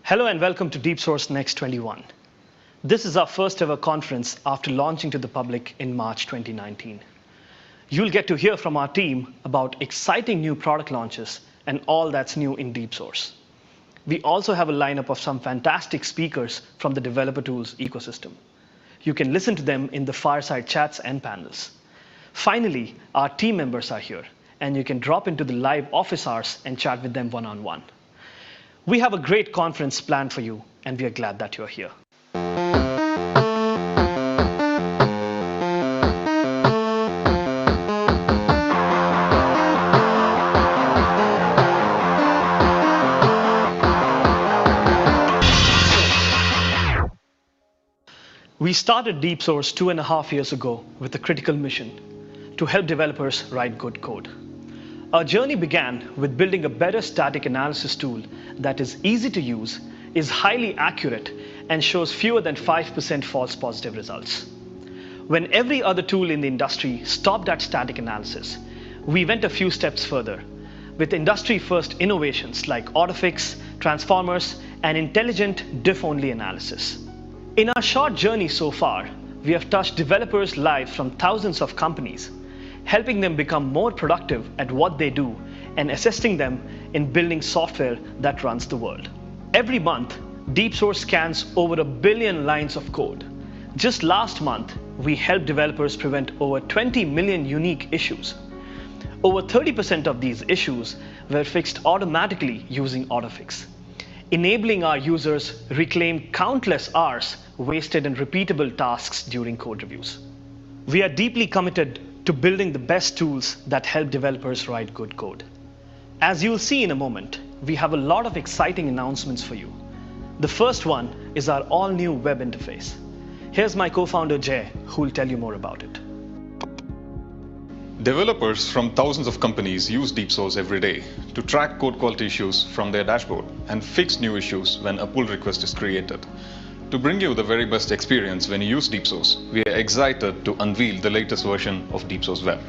Hello and welcome to DeepSource Next 21. This is our first ever conference after launching to the public in March 2019. You'll get to hear from our team about exciting new product launches and all that's new in DeepSource. We also have a lineup of some fantastic speakers from the developer tools ecosystem. You can listen to them in the Fireside chats and panels. Finally, our team members are here, and you can drop into the live office hours and chat with them one-on-one. We have a great conference planned for you, and we are glad that you're here. We started DeepSource 2.5 years ago with a critical mission to help developers write good code. Our journey began with building a better static analysis tool that is easy to use, is highly accurate, and shows fewer than 5% false positive results. When every other tool in the industry stopped at static analysis, we went a few steps further with industry-first innovations like Autofix, transformers, and intelligent diff-only analysis. In our short journey so far, we have touched developers' lives from thousands of companies, helping them become more productive at what they do and assisting them in building software that runs the world. Every month, DeepSource scans over 1 billion lines of code. Just last month, we helped developers prevent over 20 million unique issues. Over 30% of these issues were fixed automatically using Autofix, enabling our users reclaim countless hours wasted in repeatable tasks during code reviews. We are deeply committed to building the best tools that help developers write good code. As you'll see in a moment, we have a lot of exciting announcements for you. The first one is our all-new web interface. Here's my co-founder Jay, who will tell you more about it. Developers from thousands of companies use DeepSource every day to track code quality issues from their dashboard and fix new issues when a pull request is created. To bring you the very best experience when you use DeepSource, we are excited to unveil the latest version of DeepSource Web.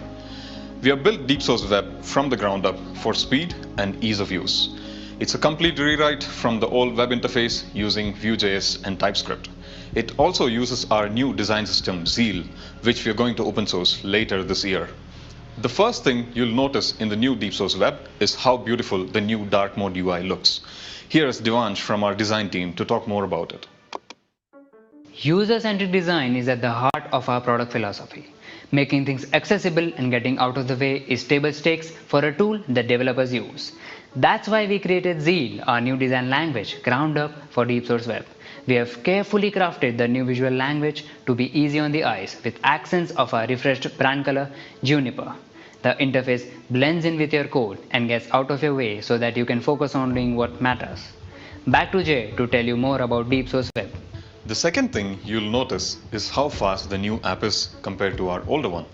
We have built DeepSource Web from the ground up for speed and ease of use. It's a complete rewrite from the old web interface using Vue.js and TypeScript. It also uses our new design system, Zeal, which we are going to open source later this year. The first thing you'll notice in the new DeepSource Web is how beautiful the new dark mode UI looks. Here is Devansh from our design team to talk more about it. User-centric design is at the heart of our product philosophy. Making things accessible and getting out of the way is table stakes for a tool that developers use. That's why we created Zeal, our new design language, ground up for DeepSource Web. We have carefully crafted the new visual language to be easy on the eyes with accents of our refreshed brand color, Juniper. The interface blends in with your code and gets out of your way so that you can focus on doing what matters. Back to Jay to tell you more about DeepSource Web. The second thing you'll notice is how fast the new app is compared to our older one.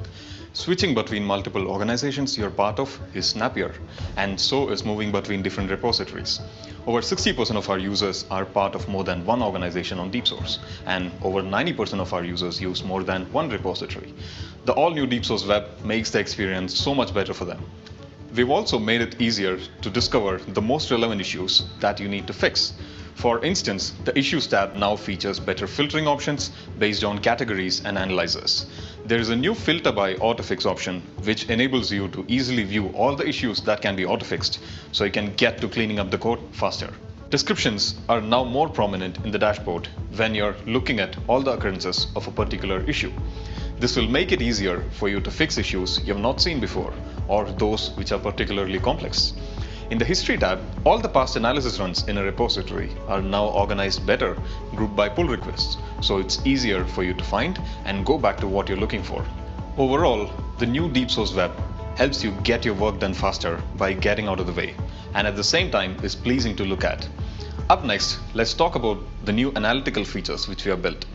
Switching between multiple organizations you're part of is snappier, and so is moving between different repositories. Over 60% of our users are part of more than one organization on DeepSource, and over 90% of our users use more than one repository. The all-new DeepSource Web makes the experience so much better for them. We've also made it easier to discover the most relevant issues that you need to fix. For instance, the Issues tab now features better filtering options based on categories and analyzers. There is a new Filter by Autofix option, which enables you to easily view all the issues that can be autofixed, so you can get to cleaning up the code faster. Descriptions are now more prominent in the dashboard when you're looking at all the occurrences of a particular issue. This will make it easier for you to fix issues you have not seen before, or those which are particularly complex. In the History tab, all the past analysis runs in a repository are now organized better, grouped by pull requests, so it's easier for you to find and go back to what you're looking for. Overall, the new DeepSource Web helps you get your work done faster by getting out of the way, and at the same time is pleasing to look at. Up next, let's talk about the new analytical features which we have built.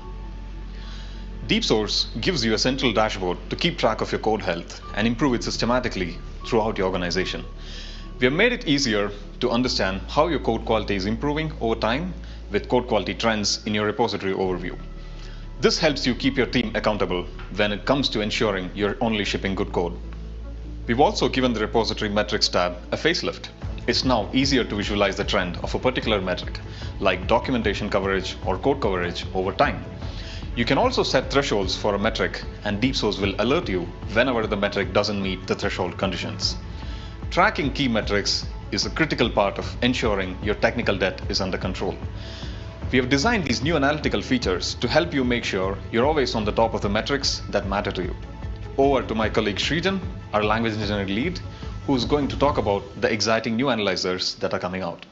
DeepSource gives you a central dashboard to keep track of your code health and improve it systematically throughout your organization. We have made it easier to understand how your code quality is improving over time with code quality trends in your repository overview. This helps you keep your team accountable when it comes to ensuring you're only shipping good code. We've also given the repository metrics tab a facelift. It's now easier to visualize the trend of a particular metric, like documentation coverage or code coverage over time. You can also set thresholds for a metric, and DeepSource will alert you whenever the metric doesn't meet the threshold conditions. Tracking key metrics is a critical part of ensuring your technical debt is under control. We have designed these new analytical features to help you make sure you're always on the top of the metrics that matter to you. Over to my colleague Srijan, our language engineering lead, who's going to talk about the exciting new analyzers that are coming out.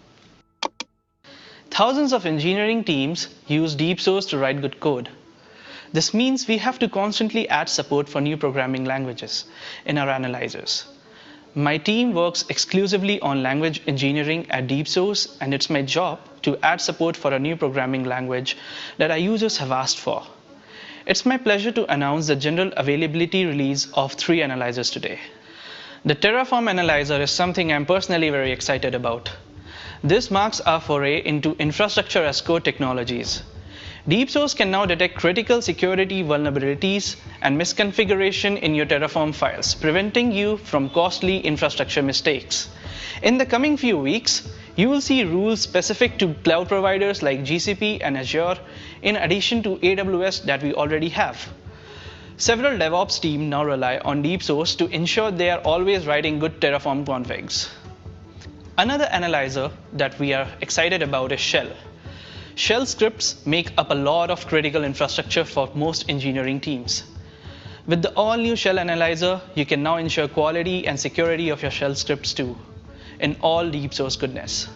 Thousands of engineering teams use DeepSource to write good code. This means we have to constantly add support for new programming languages in our analyzers. My team works exclusively on language engineering at DeepSource, and it's my job to add support for a new programming language that our users have asked for. It's my pleasure to announce the general availability release of 3 analyzers today. The Terraform analyzer is something I'm personally very excited about. This marks our foray into infrastructure as code technologies. DeepSource can now detect critical security vulnerabilities and misconfiguration in your Terraform files, preventing you from costly infrastructure mistakes. In the coming few weeks, you will see rules specific to cloud providers like GCP and Azure, in addition to AWS that we already have. Several DevOps teams now rely on DeepSource to ensure they are always writing good Terraform configs. Another analyzer that we are excited about is Shell. Shell scripts make up a lot of critical infrastructure for most engineering teams. With the all-new Shell analyzer, you can now ensure quality and security of your Shell scripts too, in all DeepSource goodness.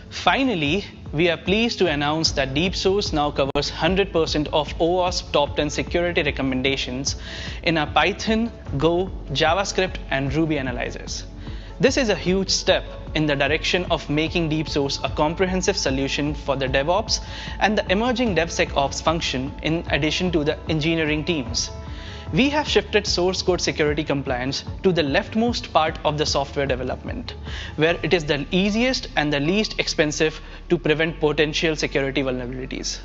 Finally, we are pleased to announce that DeepSource now covers 100% of OWASP top 10 security recommendations in our Python, Go, JavaScript, and Ruby analyzers. This is a huge step in the direction of making DeepSource a comprehensive solution for the DevOps and the emerging DevSecOps function in addition to the engineering teams. We have shifted source code security compliance to the leftmost part of the software development, where it is the easiest and the least expensive to prevent potential security vulnerabilities.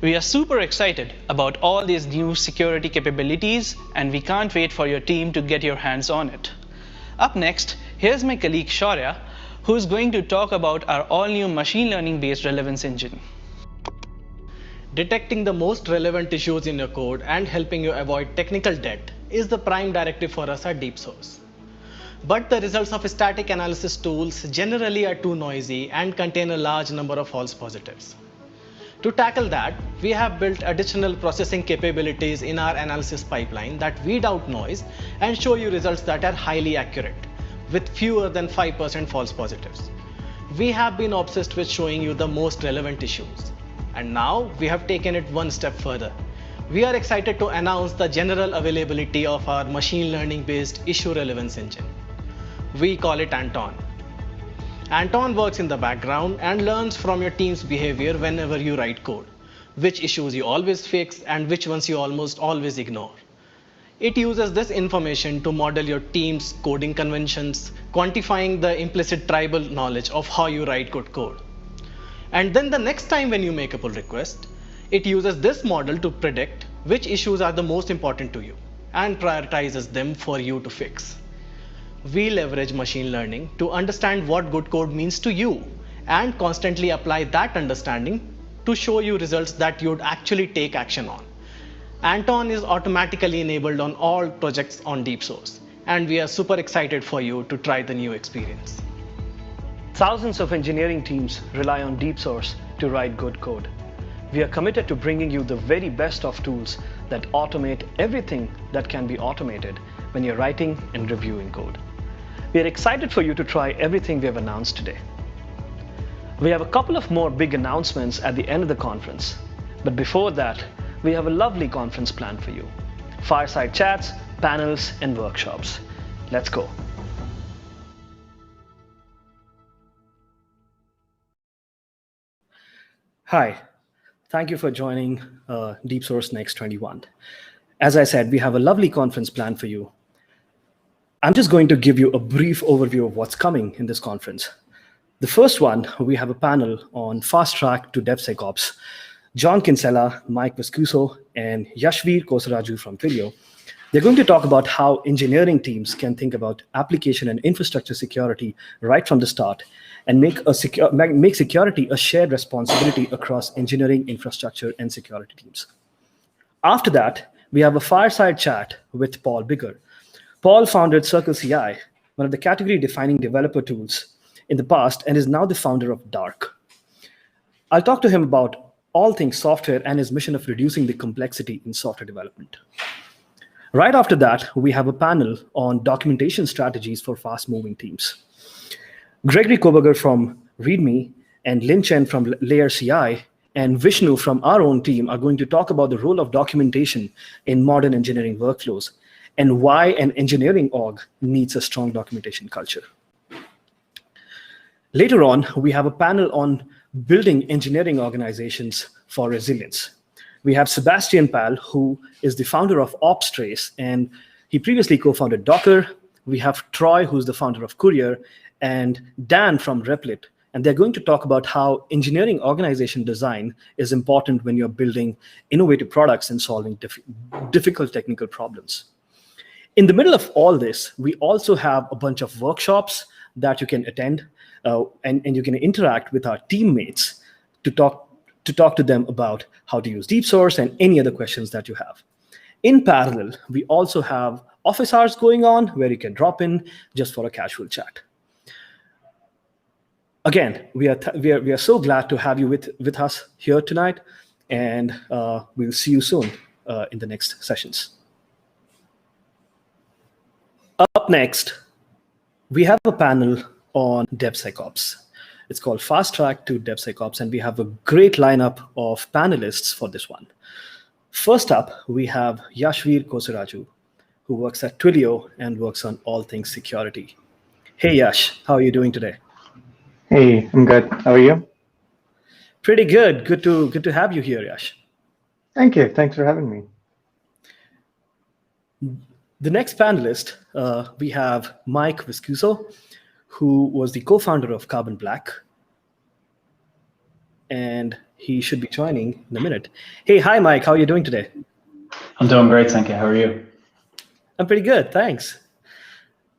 We are super excited about all these new security capabilities, and we can't wait for your team to get your hands on it. Up next, here's my colleague Shaurya, who's going to talk about our all-new machine learning-based relevance engine. Detecting the most relevant issues in your code and helping you avoid technical debt is the prime directive for us at DeepSource. But the results of static analysis tools generally are too noisy and contain a large number of false positives. To tackle that, we have built additional processing capabilities in our analysis pipeline that weed out noise and show you results that are highly accurate, with fewer than 5% false positives. We have been obsessed with showing you the most relevant issues. And now we have taken it one step further. We are excited to announce the general availability of our machine learning based issue relevance engine. We call it Anton. Anton works in the background and learns from your team's behavior whenever you write code, which issues you always fix and which ones you almost always ignore. It uses this information to model your team's coding conventions, quantifying the implicit tribal knowledge of how you write good code. And then the next time when you make a pull request, it uses this model to predict which issues are the most important to you and prioritizes them for you to fix. We leverage machine learning to understand what good code means to you and constantly apply that understanding to show you results that you'd actually take action on. Anton is automatically enabled on all projects on DeepSource, and we are super excited for you to try the new experience. Thousands of engineering teams rely on DeepSource to write good code. We are committed to bringing you the very best of tools that automate everything that can be automated when you're writing and reviewing code. We are excited for you to try everything we have announced today. We have a couple of more big announcements at the end of the conference, but before that, we have a lovely conference planned for you. Fireside chats, panels, and workshops. Let's go. Hi, thank you for joining DeepSource Next 21. As I said, we have a lovely conference planned for you. I'm just going to give you a brief overview of what's coming in this conference. The first one, we have a panel on Fast Track to DevSecOps. John Kinsella, Mike Viscuso, and Yashveer Kosaraju from Twilio They're going to talk about how engineering teams can think about application and infrastructure security right from the start and make security a shared responsibility across engineering, infrastructure, and security teams. After that, we have a fireside chat with Paul Biggar. Paul founded Circle CI, one of the category-defining developer tools in the past, and is now the founder of Dark. I'll talk to him about all things software and his mission of reducing the complexity in software development. Right after that, we have a panel on documentation strategies for fast-moving teams. Gregory Koberger from README and Lin Chen from Layer CI and Vishnu from our own team are going to talk about the role of documentation in modern engineering workflows and why an engineering org needs a strong documentation culture. Later on, we have a panel on building engineering organizations for resilience. We have Sebastian Pal, who is the founder of OpsTrace, and he previously co-founded Docker. We have Troy, who's the founder of Courier, and Dan from Replit. And they're going to talk about how engineering organization design is important when you're building innovative products and solving difficult technical problems. In the middle of all this, we also have a bunch of workshops that you can attend, and you can interact with our teammates to talk to them about how to use DeepSource and any other questions that you have. In parallel, we also have office hours going on where you can drop in just for a casual chat. Again, we are so glad to have you with us here tonight, and we'll see you soon in the next sessions. Up next, we have a panel on DevSecOps. It's called Fast Track to DevSecOps, and we have a great lineup of panelists for this one. First up, we have Yashveer Kosaraju, who works at Twilio and works on all things security. Hey, Yash, how are you doing today? Hey, I'm good. How are you? Pretty good. Good to have you here, Yash. Thank you. Thanks for having me. The next panelist, we have Mike Viscuso, who was the co-founder of Carbon Black. And he should be joining in a minute. Hey, hi, Mike. How are you doing today? I'm doing great, thank you. How are you? I'm pretty good, thanks.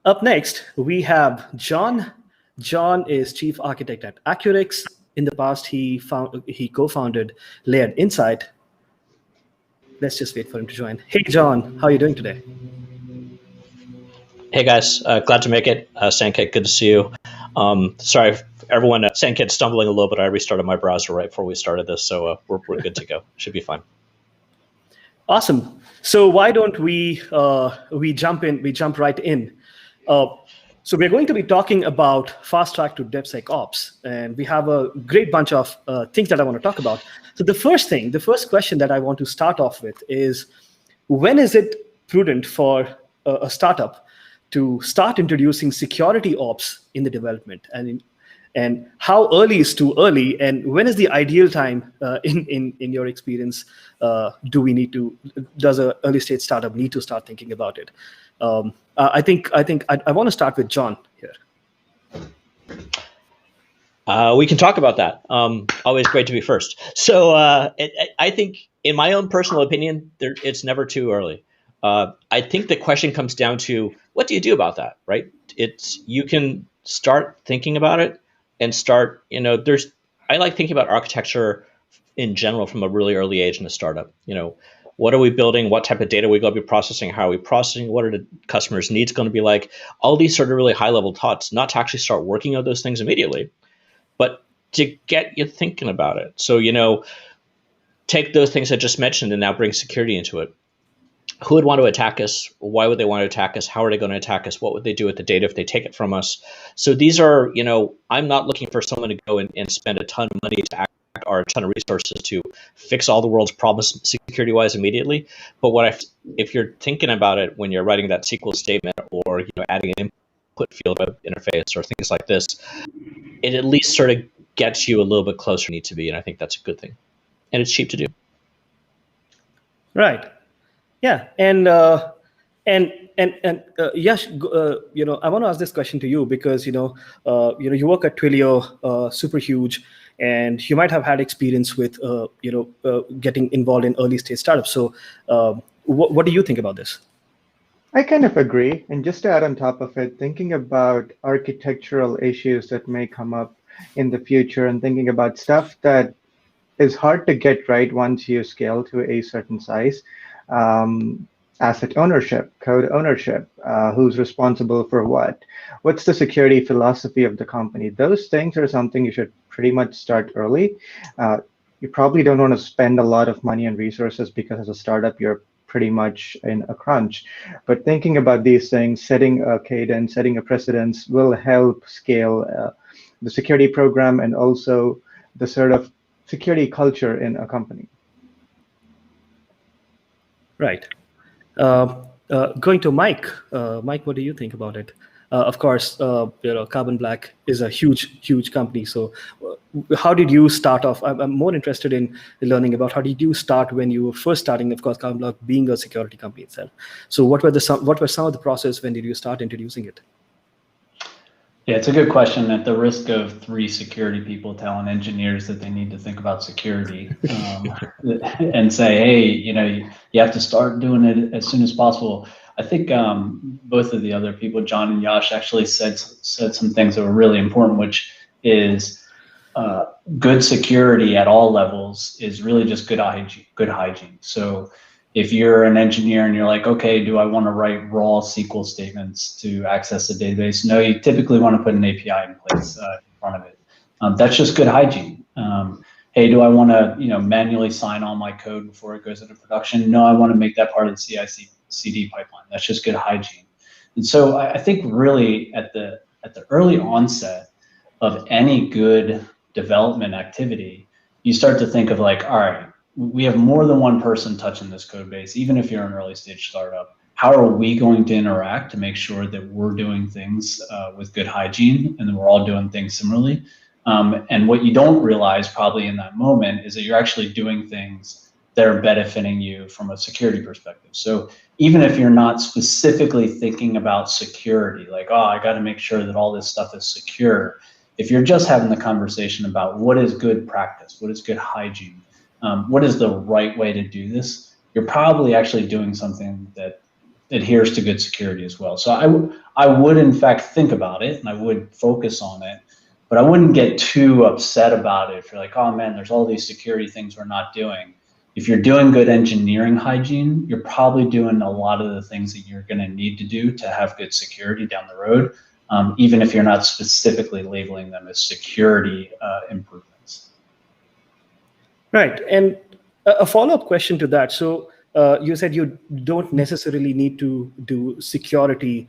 Up next, we have John. John is chief architect at Accurix. In the past, he co-founded Layered Insight. Let's just wait for him to join. Hey, John, how are you doing today? Hey guys, glad to make it. Sankit, good to see you. Sorry, everyone. Sankit stumbling a little bit. I restarted my browser right before we started this, so we're good to go. Should be fine. Awesome. So why don't we jump in? We jump right in. So we're going to be talking about Fast Track to DevSecOps, and we have a great bunch of things that I want to talk about. So the first question that I want to start off with is, when is it prudent for a startup to start introducing security ops in the development, and how early is too early, and when is the ideal time in your experience? Does an early stage startup need to start thinking about it? I want to start with John here. We can talk about that. Always great to be first. So I think, in my own personal opinion, it's never too early. I think the question comes down to, what do you do about that, right? You can start thinking about it and start, I like thinking about architecture in general from a really early age in a startup. What are we building? What type of data are we going to be processing? How are we processing? What are the customers' needs going to be like? All these sort of really high level thoughts, not to actually start working on those things immediately, but to get you thinking about it. So, take those things I just mentioned and now bring security into it. Who would want to attack us? Why would they want to attack us? How are they going to attack us? What would they do with the data if they take it from us? So these are, I'm not looking for someone to go and spend a ton of money to act or a ton of resources to fix all the world's problems security-wise immediately. But if you're thinking about it when you're writing that SQL statement or adding an input field interface or things like this, it at least sort of gets you a little bit closer than you need to be, and I think that's a good thing. And it's cheap to do. Right. Yeah, and Yash, I want to ask this question to you because you work at Twilio, super huge, and you might have had experience with getting involved in early stage startups. So, what do you think about this? I kind of agree. And just to add on top of it, thinking about architectural issues that may come up in the future and thinking about stuff that is hard to get right once you scale to a certain size. Um, Asset ownership, code ownership, who's responsible for what, what's the security philosophy of the company. Those things are something you should pretty much start early. You probably don't want to spend a lot of money and resources because as a startup, you're pretty much in a crunch. But thinking about these things, setting a cadence, setting a precedence will help scale the security program and also the sort of security culture in a company. Right. Going to Mike. Mike, what do you think about it? Of course, Carbon Black is a huge company. So how did you start off? I'm more interested in learning about how did you start when you were first starting, of course, Carbon Black being a security company itself. So what were some of the process when did you start introducing it? Yeah, it's a good question. At the risk of 3 security people telling engineers that they need to think about security and say, hey, you have to start doing it as soon as possible. I think both of the other people, John and Yash, actually said some things that were really important, which is good security at all levels is really just good hygiene. So if you're an engineer and you're like, okay, do I want to write raw SQL statements to access the database? No, you typically want to put an API in place in front of it. That's just good hygiene. Hey, do I want to manually sign all my code before it goes into production? No, I want to make that part of the CI/CD pipeline. That's just good hygiene. And so I think really at the early onset of any good development activity, you start to think of like, all right, we have more than one person touching this code base, even if you're an early stage startup. How are we going to interact to make sure that we're doing things with good hygiene and that we're all doing things similarly? And what you don't realize probably in that moment is that you're actually doing things that are benefiting you from a security perspective. So even if you're not specifically thinking about security, like, oh, I got to make sure that all this stuff is secure. If you're just having the conversation about what is good practice, what is good hygiene, what is the right way to do this, you're probably actually doing something that adheres to good security as well. So I would in fact think about it and I would focus on it, but I wouldn't get too upset about it if you're like, oh man, there's all these security things we're not doing. If you're doing good engineering hygiene, you're probably doing a lot of the things that you're going to need to do to have good security down the road, even if you're not specifically labeling them as security improvements. Right. And a follow-up question to that. So you said you don't necessarily need to do security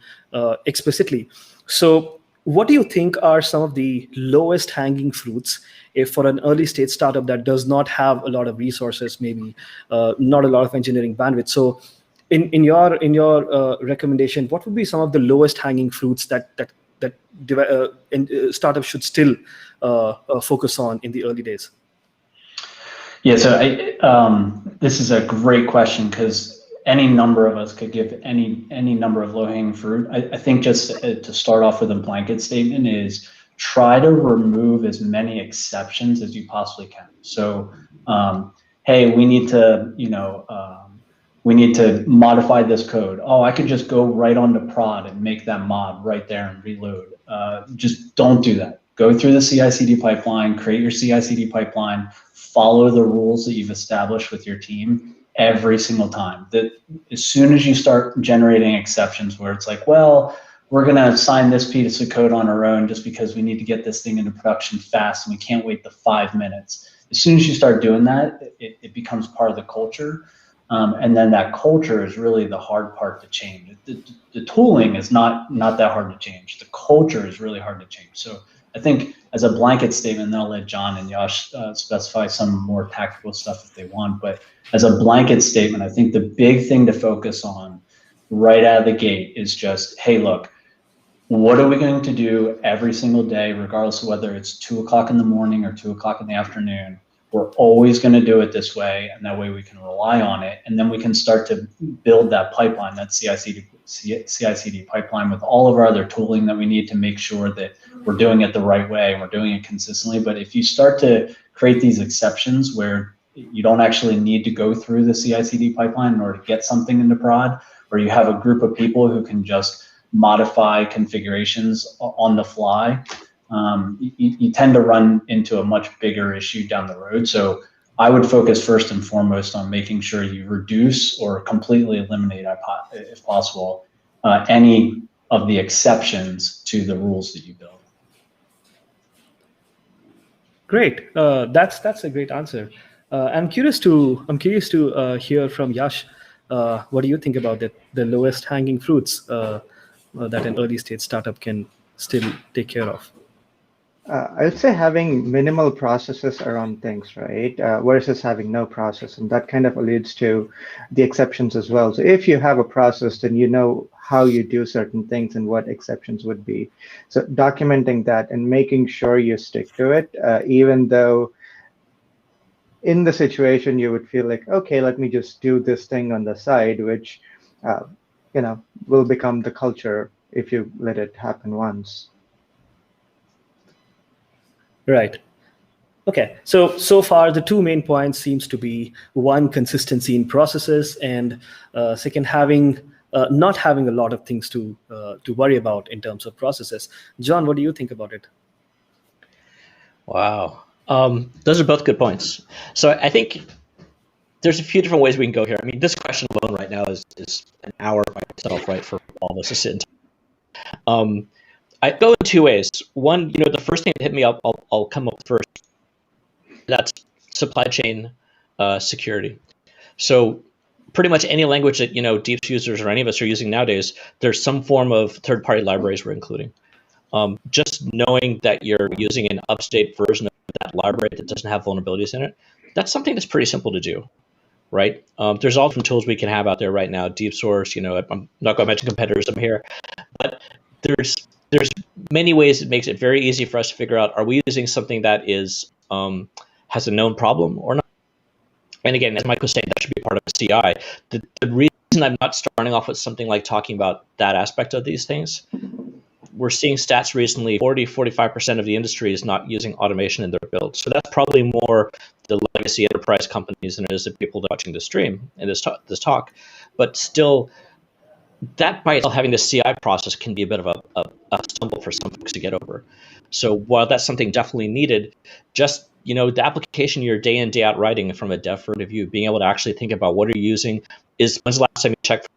explicitly. So what do you think are some of the lowest hanging fruits if for an early stage startup that does not have a lot of resources, maybe not a lot of engineering bandwidth? So in your recommendation, what would be some of the lowest hanging fruits that startups should still focus on in the early days? Yeah, so this is a great question because any number of us could give any number of low-hanging fruit. I think just to start off with a blanket statement is try to remove as many exceptions as you possibly can. So, hey, we need to modify this code. Oh, I could just go right onto prod and make that mod right there and reload. Just don't do that. Go through the CI/CD pipeline, create your CI/CD pipeline, follow the rules that you've established with your team every single time. That as soon as you start generating exceptions where it's like, well, we're going to assign this piece of code on our own just because we need to get this thing into production fast and we can't wait the 5 minutes. As soon as you start doing that, it becomes part of the culture. And then that culture is really the hard part to change. The tooling is not that hard to change. The culture is really hard to change. So I think as a blanket statement, then I'll let John and Yash specify some more tactical stuff if they want. But as a blanket statement, I think the big thing to focus on right out of the gate is just, hey, look, what are we going to do every single day, regardless of whether it's 2 o'clock in the morning or 2 o'clock in the afternoon? We're always going to do it this way, and that way we can rely on it. And then we can start to build that pipeline, that CI/CD pipeline with all of our other tooling that we need to make sure that we're doing it the right way and we're doing it consistently. But if you start to create these exceptions where you don't actually need to go through the CI/CD pipeline in order to get something into prod, or you have a group of people who can just modify configurations on the fly, you tend to run into a much bigger issue down the road. So I would focus first and foremost on making sure you reduce or completely eliminate, if possible, any of the exceptions to the rules that you build. Great. That's a great answer. I'm curious to hear from Yash. What do you think about the lowest hanging fruits that an early stage startup can still take care of? I'd say having minimal processes around things, right, versus having no process. And that kind of alludes to the exceptions as well. So if you have a process, then you know how you do certain things and what exceptions would be. So documenting that and making sure you stick to it, even though in the situation you would feel like, okay, let me just do this thing on the side, which will become the culture if you let it happen once. Right. Okay. So far, the two main points seems to be one, consistency in processes, and second, not having a lot of things to worry about in terms of processes. John, what do you think about it? Wow. Those are both good points. So I think there's a few different ways we can go here. I mean, this question alone right now is an hour by itself, right, for all of us to sit and talk. I go in two ways. One, the first thing that hit me, I'll come up first. That's supply chain security. So pretty much any language that Deep users or any of us are using nowadays, there's some form of third-party libraries we're including. Just knowing that you're using an up-to-date version of that library that doesn't have vulnerabilities in it, that's something that's pretty simple to do, right? There's all different tools we can have out there right now. DeepSource, I'm not going to mention competitors up here, but there's many ways it makes it very easy for us to figure out, are we using something that is has a known problem or not? And again, as Mike was saying, that should be part of a CI. The reason I'm not starting off with something like talking about that aspect of these things, we're seeing stats recently, 45% of the industry is not using automation in their build. So that's probably more the legacy enterprise companies than it is the people watching the stream in this talk. But still, that by itself, having the CI process can be a bit of a stumble for some folks to get over. So while that's something definitely needed, just the application you're day in, day out writing from a dev point of view, being able to actually think about what are you using, when's the last time you checked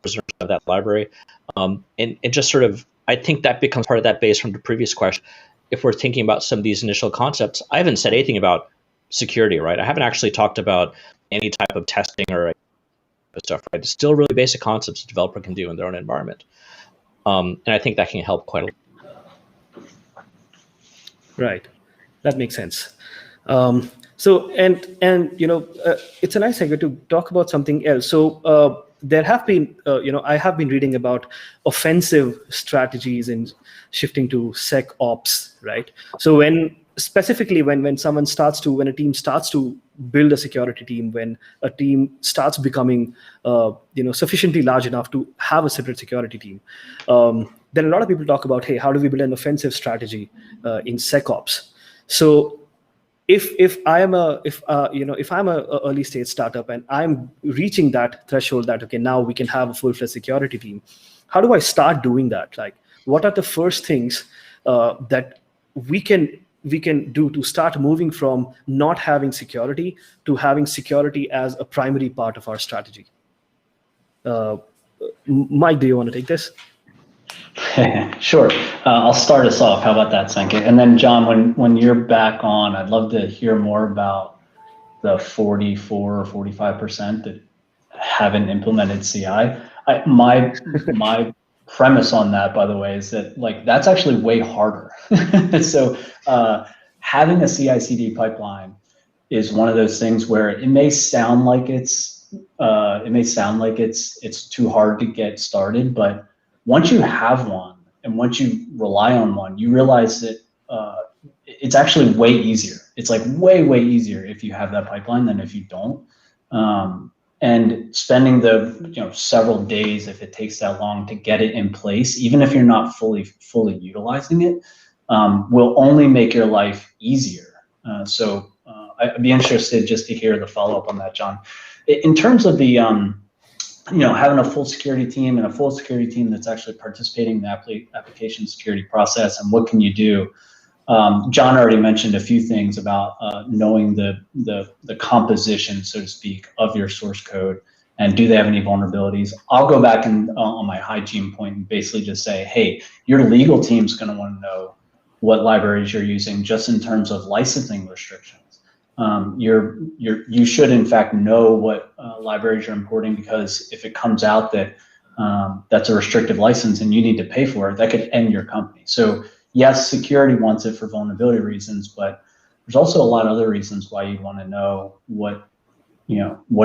for of that library, and just sort of, I think that becomes part of that base from the previous question. If we're thinking about some of these initial concepts, I haven't said anything about security, right? I haven't actually talked about any type of testing or stuff, right? It's still really basic concepts a developer can do in their own environment. And I think that can help quite a lot. Right. That makes sense. It's a nice segue to talk about something else. So there have been, I have been reading about offensive strategies in shifting to SecOps, right? So when a team starts to build a security team, when a team starts becoming, sufficiently large enough to have a separate security team, then a lot of people talk about, hey, how do we build an offensive strategy in SecOps? So if I'm a early stage startup and I'm reaching that threshold that, okay, now we can have a full-fledged security team, how do I start doing that? Like, what are the first things that we can do to start moving from not having security to having security as a primary part of our strategy? Mike, do you want to take this? Sure. I'll start us off. How about that, Sankit? And then John, when you're back on, I'd love to hear more about the 44 or 45% that haven't implemented CI. My premise on that, by the way, is that that's actually way harder. So having a CI/CD pipeline is one of those things where it may sound like it's too hard to get started, but once you have one and once you rely on one, you realize that it's actually way easier. It's way easier if you have that pipeline than if you don't. And spending the several days, if it takes that long to get it in place, even if you're not fully utilizing it, will only make your life easier. So I'd be interested just to hear the follow-up on that, John. In terms of the having a full security team and a full security team that's actually participating in the application security process, and what can you do? John already mentioned a few things about knowing the composition, so to speak, of your source code, and do they have any vulnerabilities? I'll go back and on my hygiene point and basically just say, hey, your legal team's going to want to know what libraries you're using, just in terms of licensing restrictions. You should in fact know what libraries you're importing, because if it comes out that that's a restricted license and you need to pay for it, that could end your company. So yes, security wants it for vulnerability reasons, but there's also a lot of other reasons why you want to know what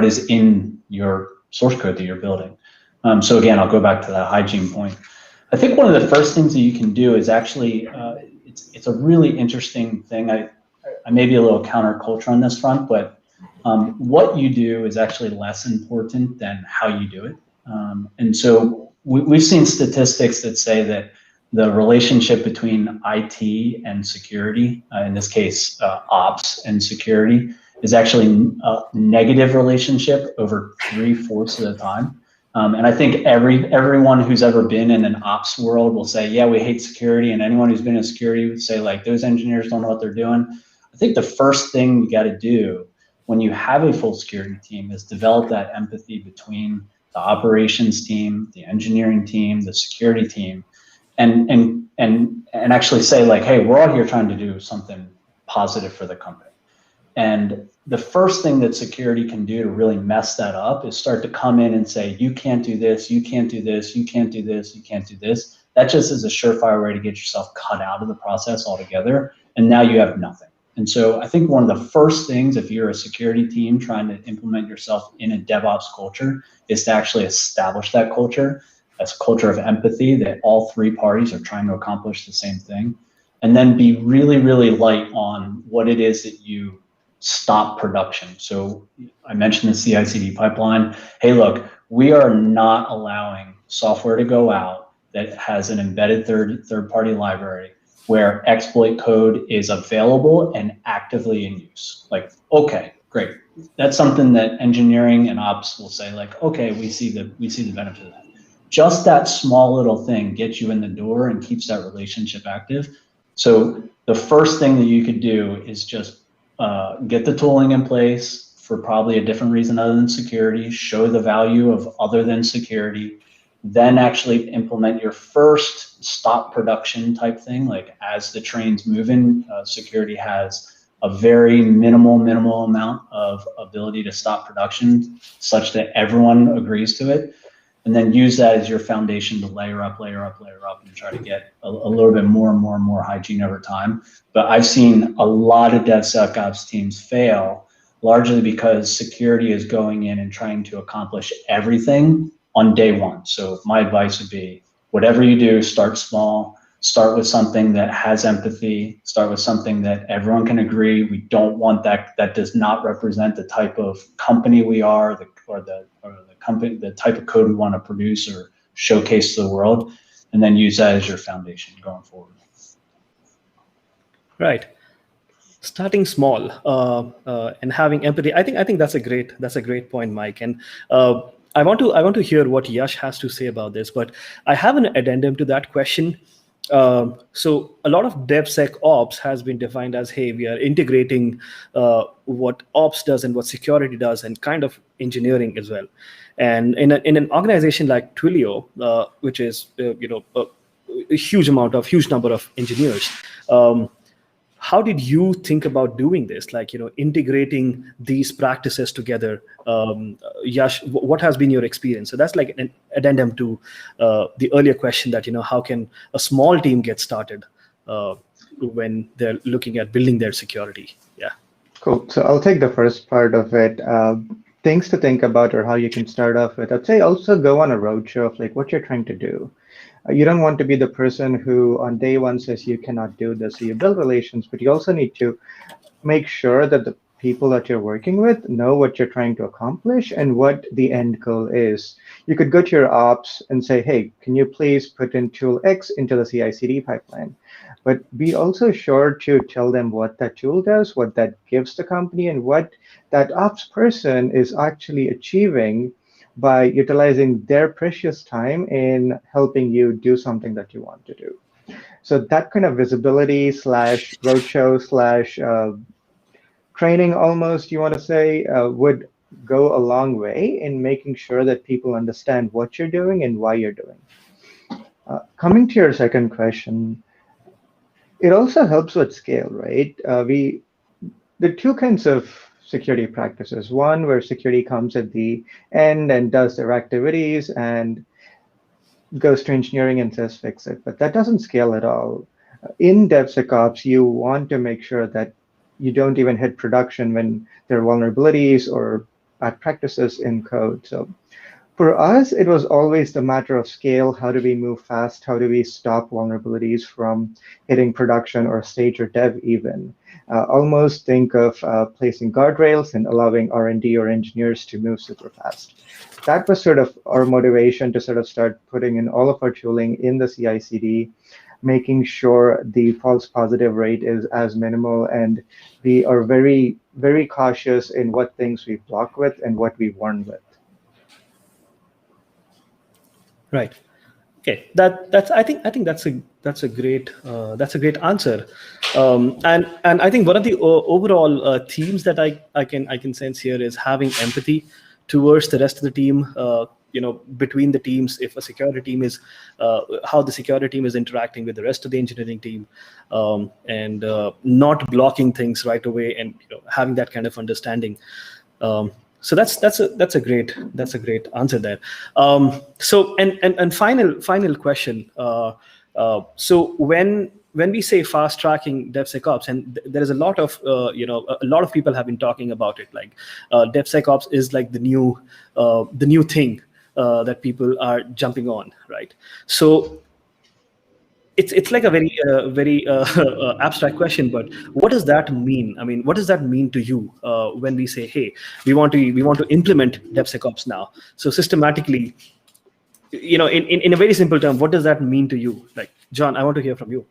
is in your source code that you're building. So again, I'll go back to that hygiene point. I think one of the first things that you can do is actually, it's a really interesting thing. I may be a little counterculture on this front, but what you do is actually less important than how you do it. And so we've seen statistics that say that the relationship between IT and security, in this case, ops and security, is actually a negative relationship over 3/4 of the time. And I think everyone who's ever been in an ops world will say, yeah, we hate security. And anyone who's been in security would say, like, those engineers don't know what they're doing. I think the first thing you got to do when you have a full security team is develop that empathy between the operations team, the engineering team, the security team, and actually say, like, hey, we're all here trying to do something positive for the company. And the first thing that security can do to really mess that up is start to come in and say, you can't do this, you can't do this, you can't do this, you can't do this. That just is a surefire way to get yourself cut out of the process altogether. And now you have nothing. And so I think one of the first things, if you're a security team trying to implement yourself in a DevOps culture, is to actually establish that culture. That's a culture of empathy, that all three parties are trying to accomplish the same thing. And then be really, really light on what it is that you stop production. So I mentioned the CI/CD pipeline. Hey, look, we are not allowing software to go out that has an embedded third-party library where exploit code is available and actively in use. Like, okay, great. That's something that engineering and ops will say, like, okay, we see the benefit of that. Just that small little thing gets you in the door and keeps that relationship active. So the first thing that you could do is just get the tooling in place for probably a different reason other than security, show the value of other than security, then actually implement your first stop production type thing. Like, as the train's moving, security has a very minimal amount of ability to stop production such that everyone agrees to it. And then use that as your foundation to layer up, and try to get a little bit more and more hygiene over time. But I've seen a lot of DevSecOps teams fail, largely because security is going in and trying to accomplish everything on day one. So my advice would be, whatever you do, start small, start with something that has empathy, start with something that everyone can agree. We don't want that does not represent the type of company we are, the type of code we want to produce or showcase to the world, and then use that as your foundation going forward. Right. Starting small and having empathy. I think that's a great point, Mike. And I want to hear what Yash has to say about this. But I have an addendum to that question. So a lot of DevSecOps has been defined as, hey, we are integrating what ops does and what security does, and kind of engineering as well. And in an organization like Twilio, which is a huge number of engineers, how did you think about doing this? Like, integrating these practices together. Yash, what has been your experience? So that's like an addendum to the earlier question that, how can a small team get started when they're looking at building their security? Yeah. Cool. So I'll take the first part of it. Things to think about, or how you can start off with. I'd say also go on a roadshow of like what you're trying to do. You don't want to be the person who on day one says you cannot do this. So you build relations, but you also need to make sure that the people that you're working with know what you're trying to accomplish and what the end goal is. You could go to your ops and say, hey, can you please put in tool X into the CI/CD pipeline? But be also sure to tell them what that tool does, what that gives the company, and what that ops person is actually achieving by utilizing their precious time in helping you do something that you want to do. So that kind of visibility slash roadshow slash training, almost, you want to say, would go a long way in making sure that people understand what you're doing and why you're doing. Coming to your second question, it also helps with scale, right? There are two kinds of security practices. One where security comes at the end and does their activities and goes to engineering and says fix it, but that doesn't scale at all. In DevSecOps, you want to make sure that you don't even hit production when there are vulnerabilities or bad practices in code. So for us, it was always the matter of scale. How do we move fast? How do we stop vulnerabilities from hitting production or stage or dev even? Almost think of placing guardrails and allowing R&D or engineers to move super fast. That was sort of our motivation to sort of start putting in all of our tooling in the CI/CD, making sure the false positive rate is as minimal, and we are very, very cautious in what things we block with and what we warn with. Right. Okay. I think that's a great answer. And I think one of the overall themes that I can sense here is having empathy towards the rest of the team. Between the teams, if a security team is how the security team is interacting with the rest of the engineering team, and not blocking things right away, and having that kind of understanding. So that's a great answer there. So and final question. So when we say fast tracking DevSecOps, and there is a lot of a lot of people have been talking about it, like DevSecOps is like the new thing that people are jumping on, right? So it's like a very abstract question, but what does that mean? I mean, what does that mean to you when we say, hey, we want to implement DevSecOps now? So systematically, in a very simple term, what does that mean to you? Like, John, I want to hear from you.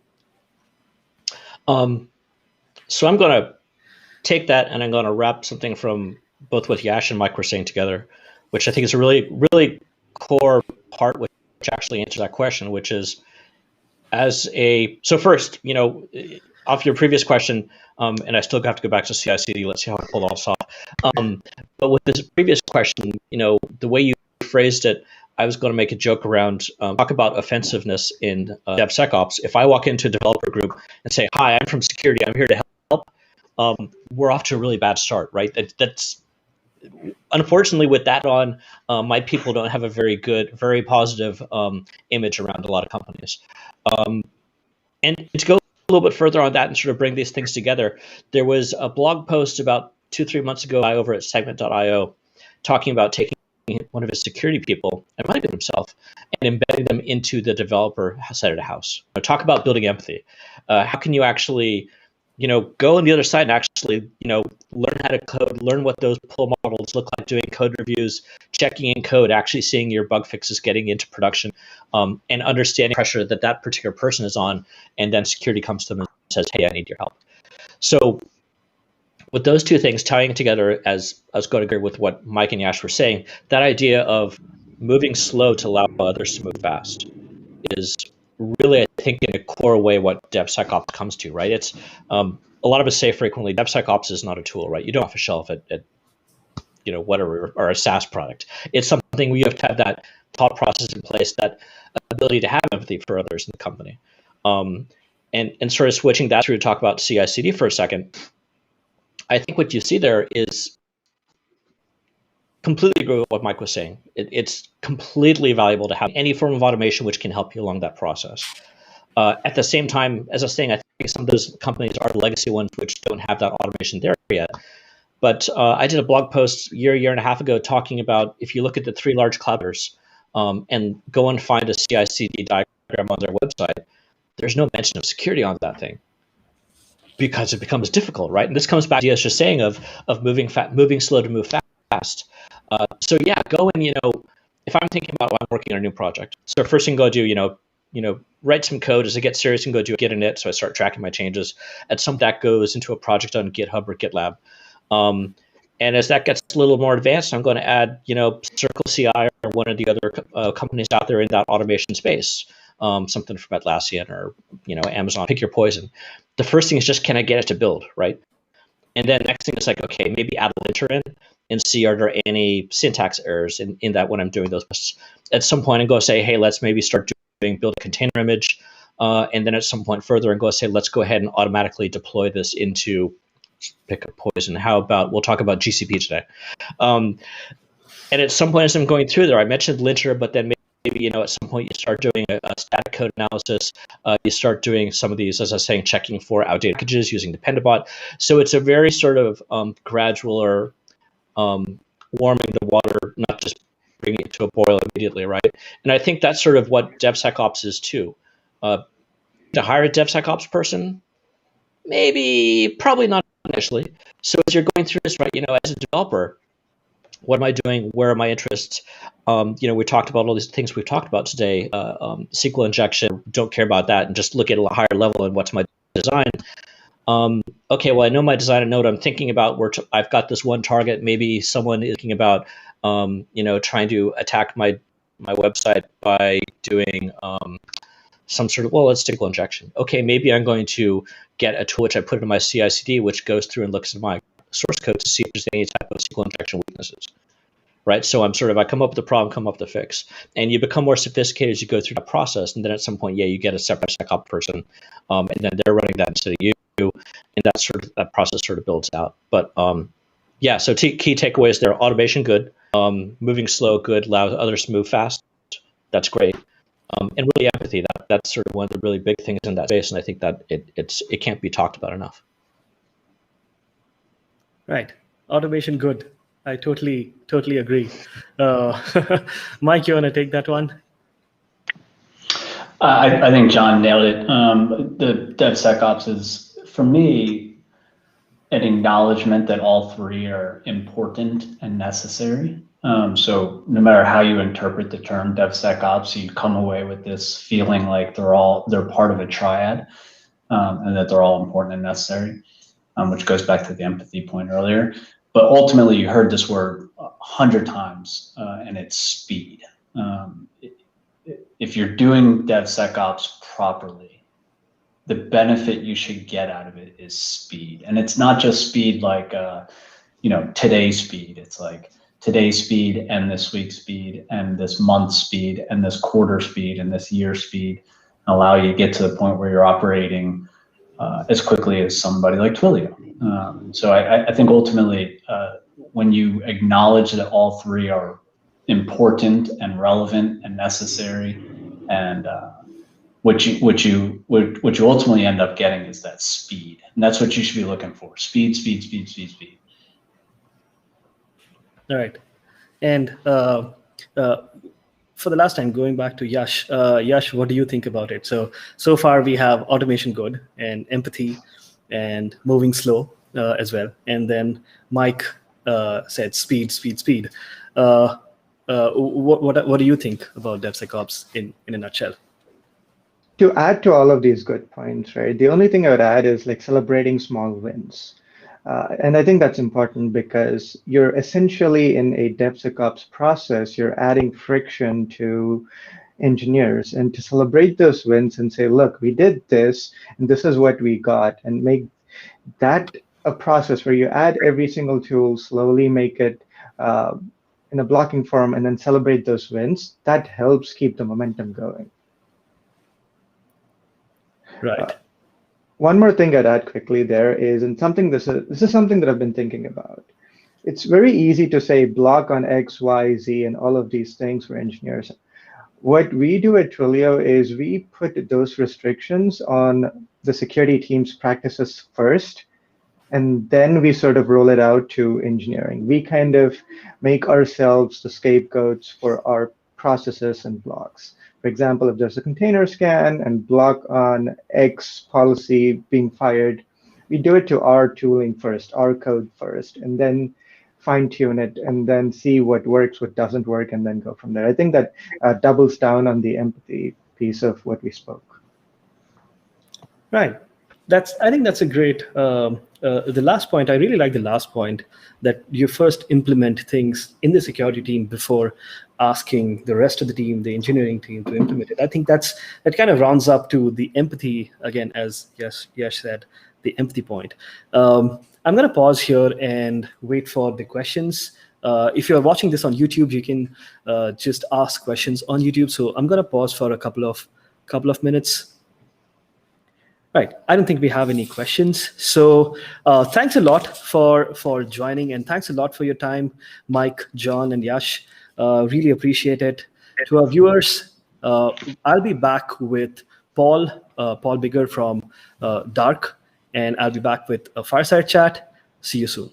So I'm going to take that and I'm going to wrap something from both what Yash and Mike were saying together, which I think is a really, really core part which actually answers that question, which is, so first, off your previous question, and I still have to go back to CI/CD. Let's see how I pull this off. But with this previous question, the way you phrased it, I was going to make a joke around, talk about offensiveness in DevSecOps. If I walk into a developer group and say, "Hi, I'm from security. I'm here to help," we're off to a really bad start, right? That's unfortunately, with that on, my people don't have a very good, very positive image around a lot of companies. And to go a little bit further on that and sort of bring these things together, there was a blog post about 2-3 months ago over at segment.io talking about taking one of his security people, it might have been himself, and embedding them into the developer side of the house. Talk about building empathy. How can you actually go on the other side and actually, learn how to code, learn what those pull models look like, doing code reviews, checking in code, actually seeing your bug fixes getting into production, and understanding pressure that particular person is on, and then security comes to them and says, hey, I need your help. So with those two things tying together, as I was going to agree with what Mike and Yash were saying, that idea of moving slow to allow others to move fast is really, I think, in a core way what DevSecOps comes to, right? It's a lot of us say frequently, DevSecOps is not a tool, right? You don't have a shelf at whatever, or a SaaS product. It's something where you have to have that thought process in place, that ability to have empathy for others in the company. And sort of switching that through to talk about CI/CD for a second, I think what you see there is completely agree with what Mike was saying. It's completely valuable to have any form of automation which can help you along that process. At the same time, as I was saying, I think some of those companies are legacy ones which don't have that automation there yet. But I did a blog post year and a half ago talking about, if you look at the 3 large clouders and go and find a CI/CD diagram on their website, there's no mention of security on that thing, because it becomes difficult, right? And this comes back to what you're saying of moving slow to move fast. So yeah, go and, if I'm thinking about I'm working on a new project, so first thing go do, write some code. As I get serious, and go do Git init, so I start tracking my changes. And some of that goes into a project on GitHub or GitLab. And as that gets a little more advanced, I'm going to add, Circle CI or one of the other companies out there in that automation space, something from Atlassian or, Amazon, pick your poison. The first thing is just, can I get it to build, right? And then next thing is like, okay, maybe add a linter in and see are there any syntax errors in that when I'm doing those. At some point and go say, hey, let's maybe start build a container image. And then at some point further and go say, let's go ahead and automatically deploy this into, pick a poison. How about, we'll talk about GCP today. And at some point as I'm going through there, I mentioned linter, but then maybe, at some point you start doing a static code analysis. You start doing some of these, as I was saying, checking for outdated packages using Dependabot. So it's a very sort of gradual or warming the water, not just bringing it to a boil immediately, right? And I think that's sort of what DevSecOps is too. To hire a DevSecOps person, probably not initially. So as you're going through this, right, as a developer, what am I doing? Where are my interests? We talked about all these things we've talked about today. SQL injection, don't care about that, and just look at a higher level and what's my design. Okay, well, I know my design and know what I'm thinking about. I've got this one target. Maybe someone is thinking about, trying to attack my website by doing some sort of, let's SQL injection. Okay, maybe I'm going to get a tool which I put in my CI/CD, which goes through and looks at my source code to see if there's any type of SQL injection weaknesses, right? So I come up with the problem, come up with the fix, and you become more sophisticated as you go through that process. And then at some point, you get a separate SecOps person, and then they're running that instead of you, and that process sort of builds out. But so key takeaways there: automation, good; moving slow, good; allows others to move fast. That's great. And really empathy. That's sort of one of the really big things in that space, and I think that it can't be talked about enough. Right. Automation, good. I totally agree. Mike, you want to take that one? I think John nailed it. The DevSecOps is, for me, an acknowledgement that all three are important and necessary. So no matter how you interpret the term DevSecOps, you come away with this feeling like they're part of a triad, and that they're all important and necessary, which goes back to the empathy point earlier. But ultimately, you heard this word 100 times, and it's speed. If you're doing DevSecOps properly, the benefit you should get out of it is speed. And it's not just speed like, today's speed. It's like today's speed and this week's speed and this month's speed and this quarter speed and this year speed, allow you to get to the point where you're operating as quickly as somebody like Twilio. So I think ultimately, when you acknowledge that all three are important and relevant and necessary, and what you ultimately end up getting is that speed, and that's what you should be looking for: speed, speed, speed, speed, speed. All right, and for the last time, going back to Yash. Yash, what do you think about it? So far we have automation good and empathy and moving slow as well, and then Mike said speed, speed, speed. What do you think about DevSecOps in a nutshell? To add to all of these good points, right? The only thing I would add is like celebrating small wins. And I think that's important because you're essentially in a DevSecOps process, you're adding friction to engineers, and to celebrate those wins and say, look, we did this and this is what we got, and make that a process where you add every single tool, slowly make it in a blocking form, and then celebrate those wins. That helps keep the momentum going. Right. One more thing I'd add quickly there is, and this is something that I've been thinking about. It's very easy to say block on X, Y, Z, and all of these things for engineers. What we do at Twilio is we put those restrictions on the security team's practices first, and then we sort of roll it out to engineering. We kind of make ourselves the scapegoats for our processes and blocks. For example, if there's a container scan and block on X policy being fired, we do it to our tooling first, our code first, and then fine tune it, and then see what works, what doesn't work, and then go from there. I think that doubles down on the empathy piece of what we spoke. Right. I think that's a great. The last point, I really like the last point, that you first implement things in the security team before asking the rest of the team, the engineering team, to implement it. I think that kind of rounds up to the empathy again, as Yash said, the empathy point. I'm going to pause here and wait for the questions. If you're watching this on YouTube, you can just ask questions on YouTube. So I'm going to pause for a couple of minutes. Right. I don't think we have any questions. So thanks a lot for joining, and thanks a lot for your time, Mike, John, and Yash. Really appreciate it. To our viewers, I'll be back with Paul Biggar from Dark, and I'll be back with a Fireside Chat. See you soon.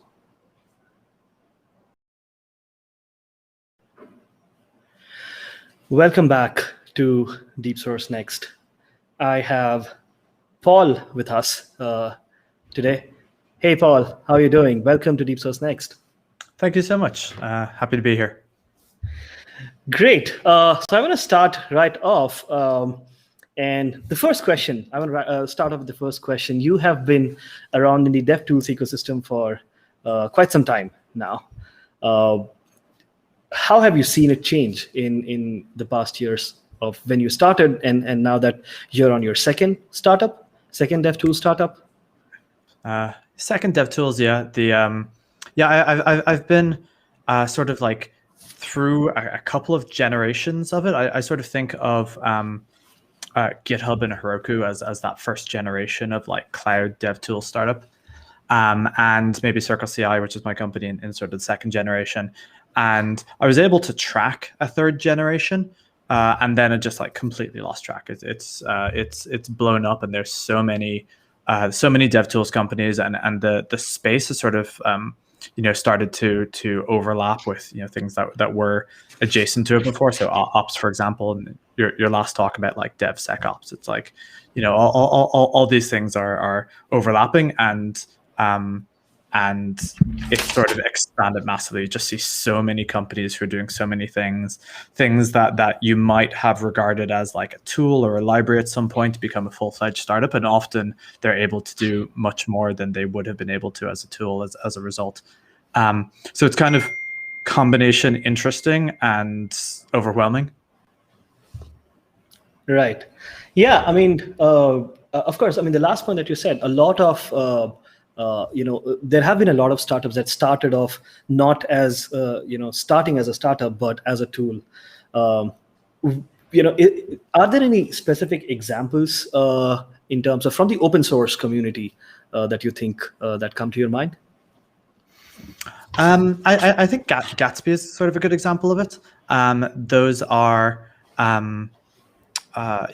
Welcome back to DeepSource Next. I have Paul with us today. Hey, Paul, how are you doing? Welcome to DeepSource Next. Thank you so much. Happy to be here. Great. So I want to start right off. And the first question, I want to start off with the first question. You have been around in the DevTools ecosystem for quite some time now. How have you seen it change in the past years of when you started and now that you're on your second DevTools startup? Second DevTools, yeah. I've been sort of like through a couple of generations of it. I sort of think of GitHub and Heroku as that first generation of like cloud DevTools startup, and maybe Circle CI, which is my company, in sort of the second generation. And I was able to track a third generation. And then it just like completely lost track. It's blown up, and there's so many DevTools companies, and the space has sort of started to overlap with things that were adjacent to it before. So ops, for example, and your last talk about like DevSecOps, it's like all these things are overlapping, and it's sort of expanded massively. You just see so many companies who are doing so many things that you might have regarded as like a tool or a library at some point to become a full-fledged startup. And often they're able to do much more than they would have been able to as a tool as a result. So it's kind of combination interesting and overwhelming. Right. Yeah. I mean, of course, I mean, the last point that you said, a lot of, there have been a lot of startups that started off not as, starting as a startup, but as a tool. Are there any specific examples in terms of from the open source community that you think that come to your mind? I think Gatsby is sort of a good example of it. Those are,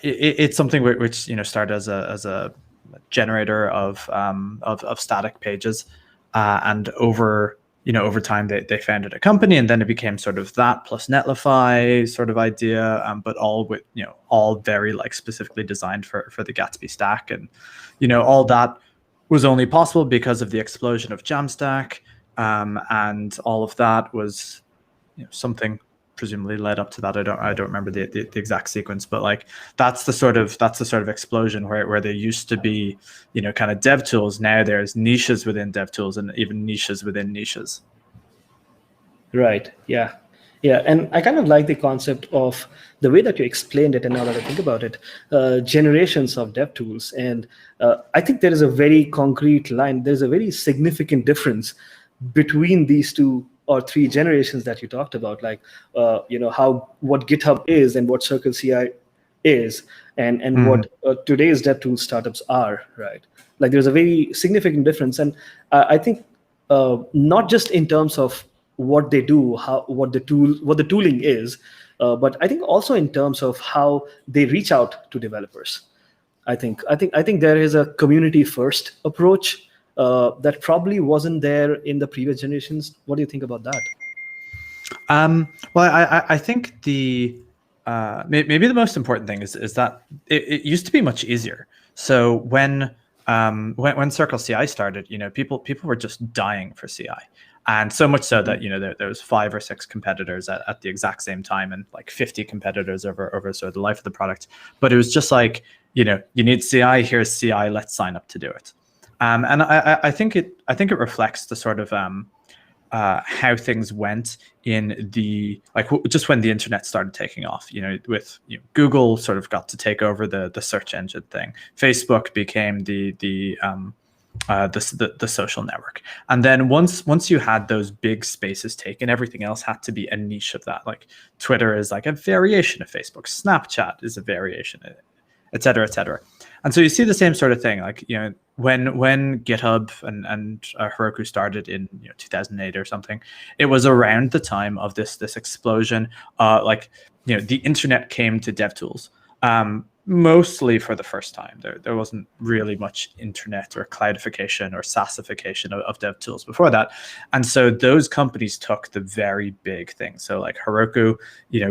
it's something which started as a generator of static pages, and over time they founded a company, and then it became sort of that plus Netlify sort of idea, but all with all very like specifically designed for the Gatsby stack, and all that was only possible because of the explosion of Jamstack, and all of that was something presumably led up to that. I don't remember the exact sequence, but like that's the sort of explosion where there used to be kind of dev tools. Now there's niches within dev tools and even niches within niches. Right. Yeah. And I kind of like the concept of the way that you explained it, and now that I think about it, generations of dev tools. And I think there is a very concrete line. There's a very significant difference between these two or three generations that you talked about, like what GitHub is and what Circle CI is, and what today's DevTools startups are, right? Like there's a very significant difference, and I think not just in terms of what they do, what the tooling is, but I think also in terms of how they reach out to developers. I think there is a community first approach that probably wasn't there in the previous generations. What do you think about that? Well, I think maybe the most important thing is that it used to be much easier. So when Circle CI started, people were just dying for CI, and so much so that there was 5 or 6 competitors at the exact same time, and like 50 competitors over sort of the life of the product. But it was just like you need CI. Here's CI. Let's sign up to do it. And I think it reflects the sort of how things went in the just when the internet started taking off. With Google sort of got to take over the search engine thing. Facebook became the social network, and then once you had those big spaces taken, everything else had to be a niche of that. Like Twitter is like a variation of Facebook, Snapchat is a variation, et cetera, et cetera. And so you see the same sort of thing. Like when GitHub and Heroku started in 2008 or something, it was around the time of this explosion. The internet came to DevTools. Mostly for the first time. There wasn't really much internet or cloudification or SaaSification of DevTools before that. And so those companies took the very big thing. So like Heroku,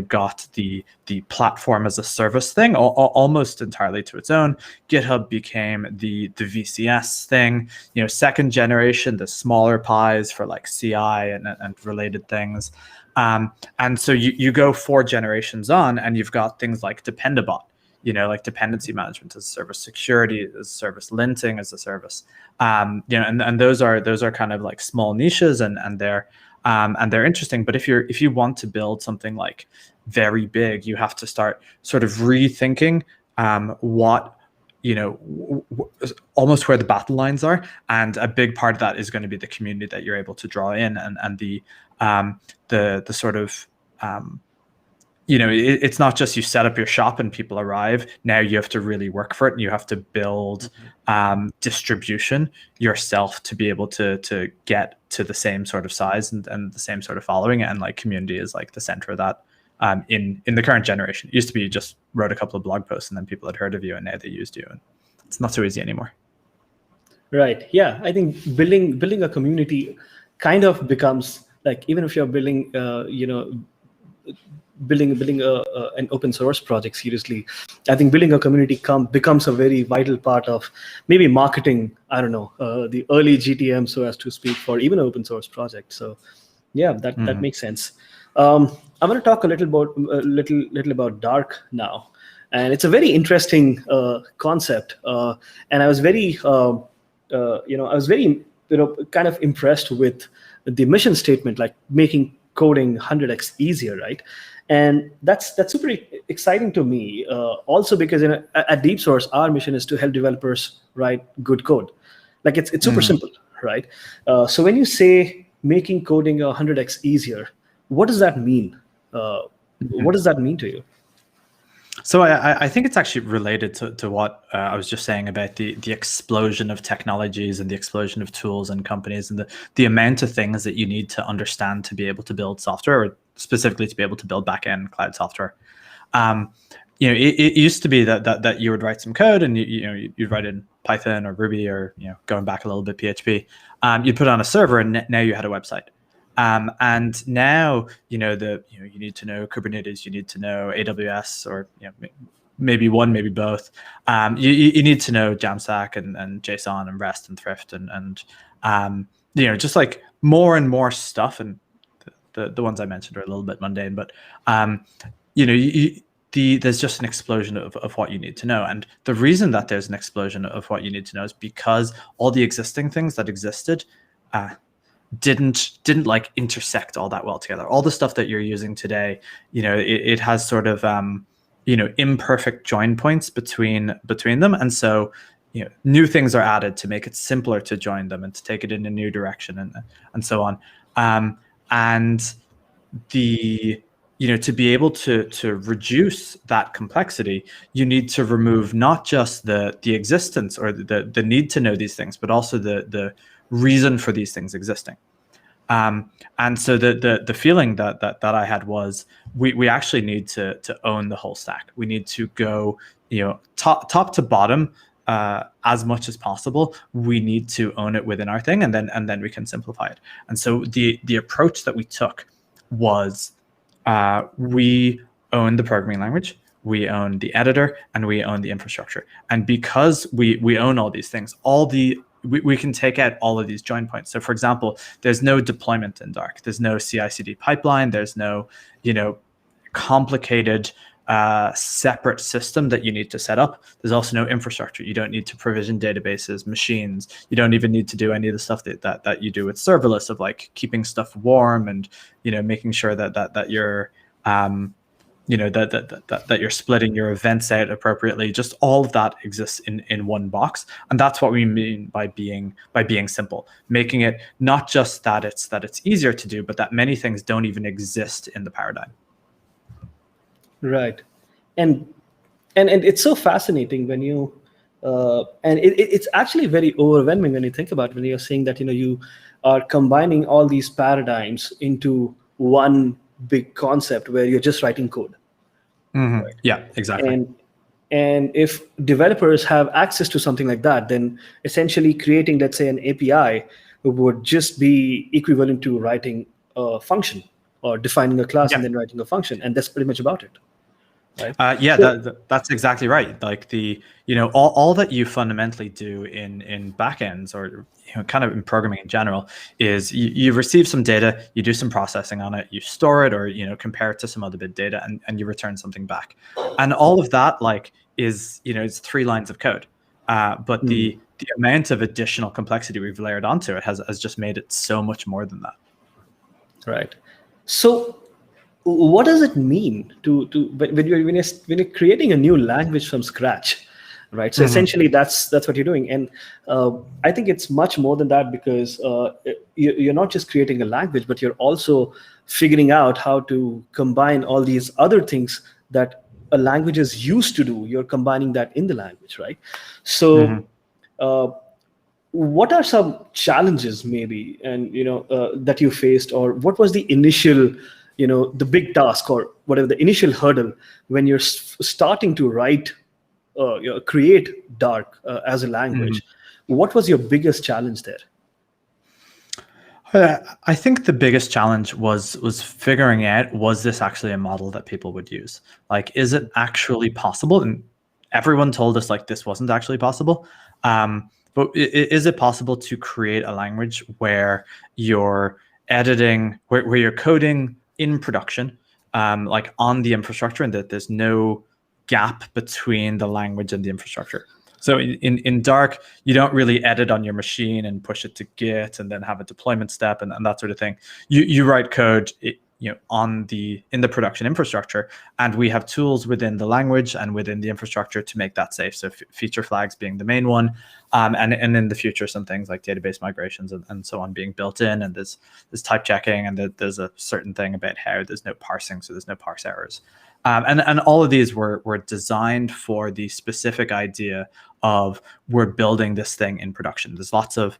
got the platform as a service thing almost entirely to its own. GitHub became the VCS thing. Second generation, the smaller pies for like CI and related things. And so you go 4 generations on, and you've got things like Dependabot. Like dependency management as a service, security as a service, linting as a service, and those are kind of like small niches, and they're interesting. But if you want to build something like very big, you have to start sort of rethinking what almost where the battle lines are, and a big part of that is going to be the community that you're able to draw in, and the sort of it's not just you set up your shop and people arrive. Now you have to really work for it, and you have to build distribution yourself to be able to get to the same sort of size and the same sort of following. And like community is like the center of that in the current generation. It used to be you just wrote a couple of blog posts and then people had heard of you, and now they used you. And it's not so easy anymore. Right. Yeah. I think building a community kind of becomes like, even if you're building, building an open source project seriously, I think building a community becomes a very vital part of maybe marketing, I don't know, the early GTM, so as to speak, for even an open source project. So yeah, that makes sense. I'm going to talk a little about dark now, and it's a very interesting concept. And I was very, kind of impressed with the mission statement, like making coding 100x easier, right? And that's super exciting to me. Also because at DeepSource, our mission is to help developers write good code. Like it's super simple, right? So when you say making coding 100x easier, what does that mean? What does that mean to you? So I think it's actually related to what I was just saying about the explosion of technologies and the explosion of tools and companies, and the amount of things that you need to understand to be able to build software, or specifically to be able to build back-end cloud software. It used to be that you would write some code and you'd write in Python or Ruby, or going back a little bit PHP. You'd put it on a server, and now you had a website. And now, you need to know Kubernetes, you need to know AWS, or maybe one, maybe both. You need to know Jamstack and JSON and REST and Thrift and just like more and more stuff. And the ones I mentioned are a little bit mundane, but there's just an explosion of what you need to know. And the reason that there's an explosion of what you need to know is because all the existing things that existed didn't like intersect all that well together. All the stuff that you're using today, it has sort of imperfect join points between them, and so new things are added to make it simpler to join them and to take it in a new direction and so on. And to be able to reduce that complexity, you need to remove not just the existence or the need to know these things, but also the reason for these things existing. And so the feeling that I had was we actually need to own the whole stack. We need to go top to bottom as much as possible. We need to own it within our thing, and then we can simplify it. And so the approach that we took was we own the programming language, we own the editor, and we own the infrastructure. And because we own all these things, we can take out all of these join points. So for example, there's no deployment in Dark. There's no CI/CD pipeline. There's no, complicated separate system that you need to set up. There's also no infrastructure. You don't need to provision databases, machines. You don't even need to do any of the stuff that you do with serverless, of like keeping stuff warm and making sure that you're that you're splitting your events out appropriately. Just all of that exists in one box, and that's what we mean by being simple, making it not just that it's easier to do, but that many things don't even exist in the paradigm. Right, and it's so fascinating when you and it's actually very overwhelming when you think about it, when you're saying that you are combining all these paradigms into one big concept where you're just writing code. Mm-hmm. Right? Yeah, exactly. And if developers have access to something like that, then essentially creating, let's say, an API would just be equivalent to writing a function or defining a class and then writing a function, and that's pretty much about it. Right? That's exactly right. Like all that you fundamentally do in backends, or kind of in programming in general, is you receive some data, you do some processing on it, you store it, or compare it to some other bit data, and you return something back. And all of that is it's 3 lines of code, but the amount of additional complexity we've layered onto it has just made it so much more than that. Right. So what does it mean to when you're creating a new language from scratch, right? So essentially that's what you're doing, and I think it's much more than that, because you're not just creating a language, but you're also figuring out how to combine all these other things that a language is used to do. You're combining that in the language, right? So what are some challenges maybe, and that you faced, or what was the initial the big task, or whatever the initial hurdle when you're starting to write, create Dark as a language? What was your biggest challenge there? I think the biggest challenge was figuring out, was this actually a model that people would use? Like, is it actually possible? And everyone told us this wasn't actually possible. But is it possible to create a language where you're editing, where you're coding in production, on the infrastructure, and that there's no gap between the language and the infrastructure? So in Dark, you don't really edit on your machine and push it to Git and then have a deployment step and that sort of thing. You write code in the production infrastructure, and we have tools within the language and within the infrastructure to make that safe. So feature flags being the main one, and in the future some things like database migrations and so on being built in, and there's type checking, and there's a certain thing about how there's no parsing, so there's no parse errors. And all of these were designed for the specific idea of, we're building this thing in production. There's lots of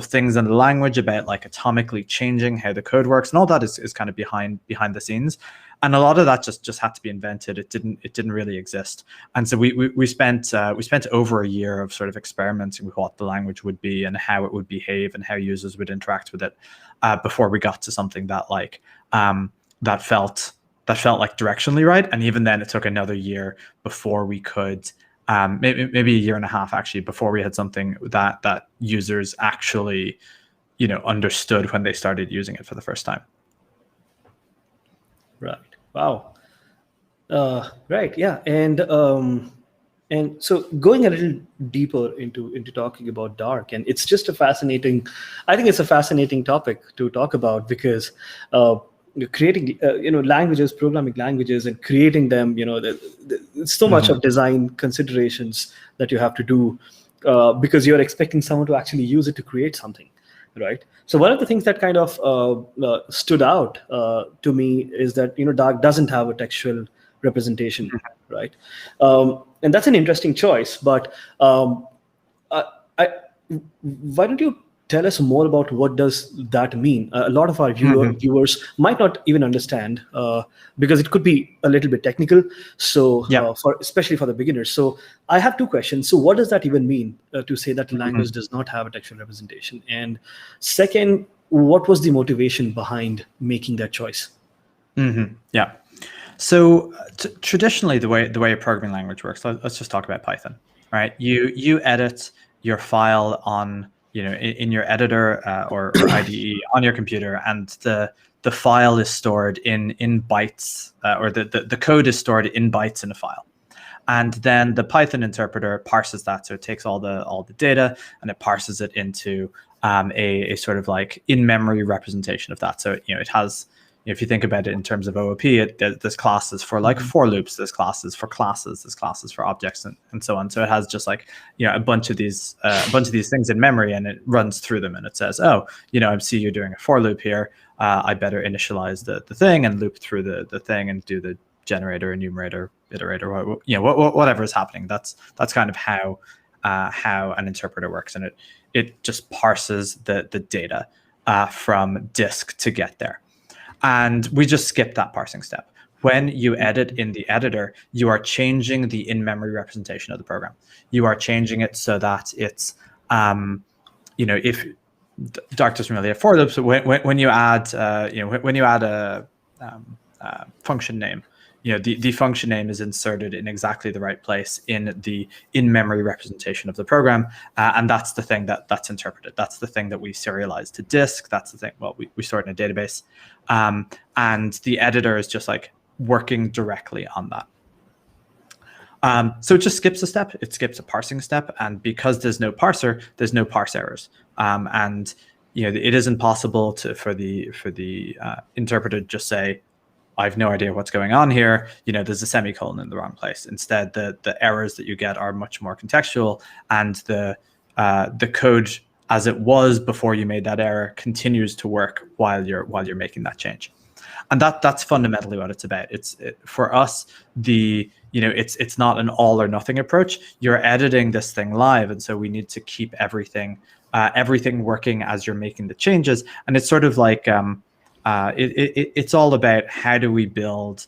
things in the language about atomically changing how the code works, and all that is kind of behind the scenes. And a lot of that just had to be invented. It didn't really exist. And so we spent over a year of sort of experimenting with what the language would be and how it would behave and how users would interact with it, before we got to something that that felt directionally right. And even then, it took another year before we could, maybe a year and a half actually, before we had something that users actually, understood when they started using it for the first time. Right. Wow. Right. Yeah. And so going a little deeper into talking about Dark, and it's just I think it's a fascinating topic to talk about, because creating languages, programming languages, and creating them, there's so much of design considerations that you have to do, because you're expecting someone to actually use it to create something, right? So one of the things that kind of stood out to me is that Dark doesn't have a textual representation, right? And that's an interesting choice, but why don't you tell us more about what does that mean? A lot of our viewers might not even understand, because it could be a little bit technical. So especially for the beginners. So I have 2 questions. So what does that even mean, to say that the language does not have a textual representation? And second, what was the motivation behind making that choice? Yeah. So traditionally, the way a programming language works, let's just talk about Python, right? You edit your file on in your editor or IDE on your computer, and the the file is stored in bytes, or the code is stored in bytes in a file. And then the Python interpreter parses that. So it takes all the data and it parses it into a sort of like in-memory representation of that. So, it has, if you think about it in terms of OOP, there's classes for like for loops, there's classes for classes, there's classes for objects, and so on. So it has just like, a bunch of these things in memory, and it runs through them, and it says, oh, I see you're doing a for loop here. I better initialize the thing and loop through the thing and do the generator, enumerator, iterator, whatever is happening. That's kind of how an interpreter works, and it just parses the data from disk to get there. And we just skip that parsing step. When you edit in the editor, you are changing the in-memory representation of the program. You are changing it so that it's, if Dark doesn't really have for loops, so when you add, when you add a function name, the function name is inserted in exactly the right place in the in-memory representation of the program, and that's the thing that's interpreted. That's the thing that we serialize to disk. That's the thing. Well, we store it in a database, and the editor is just like working directly on that. So it just skips a step. It skips a parsing step, and because there's no parser, there's no parse errors. And it isn't possible for the interpreter to just say, I have no idea what's going on here. There's a semicolon in the wrong place. Instead, the errors that you get are much more contextual, and the code as it was before you made that error continues to work while you're making that change. And that's fundamentally what it's about. For us, it's not an all or nothing approach. You're editing this thing live, and so we need to keep everything working as you're making the changes. And it's sort of like it's all about how do we build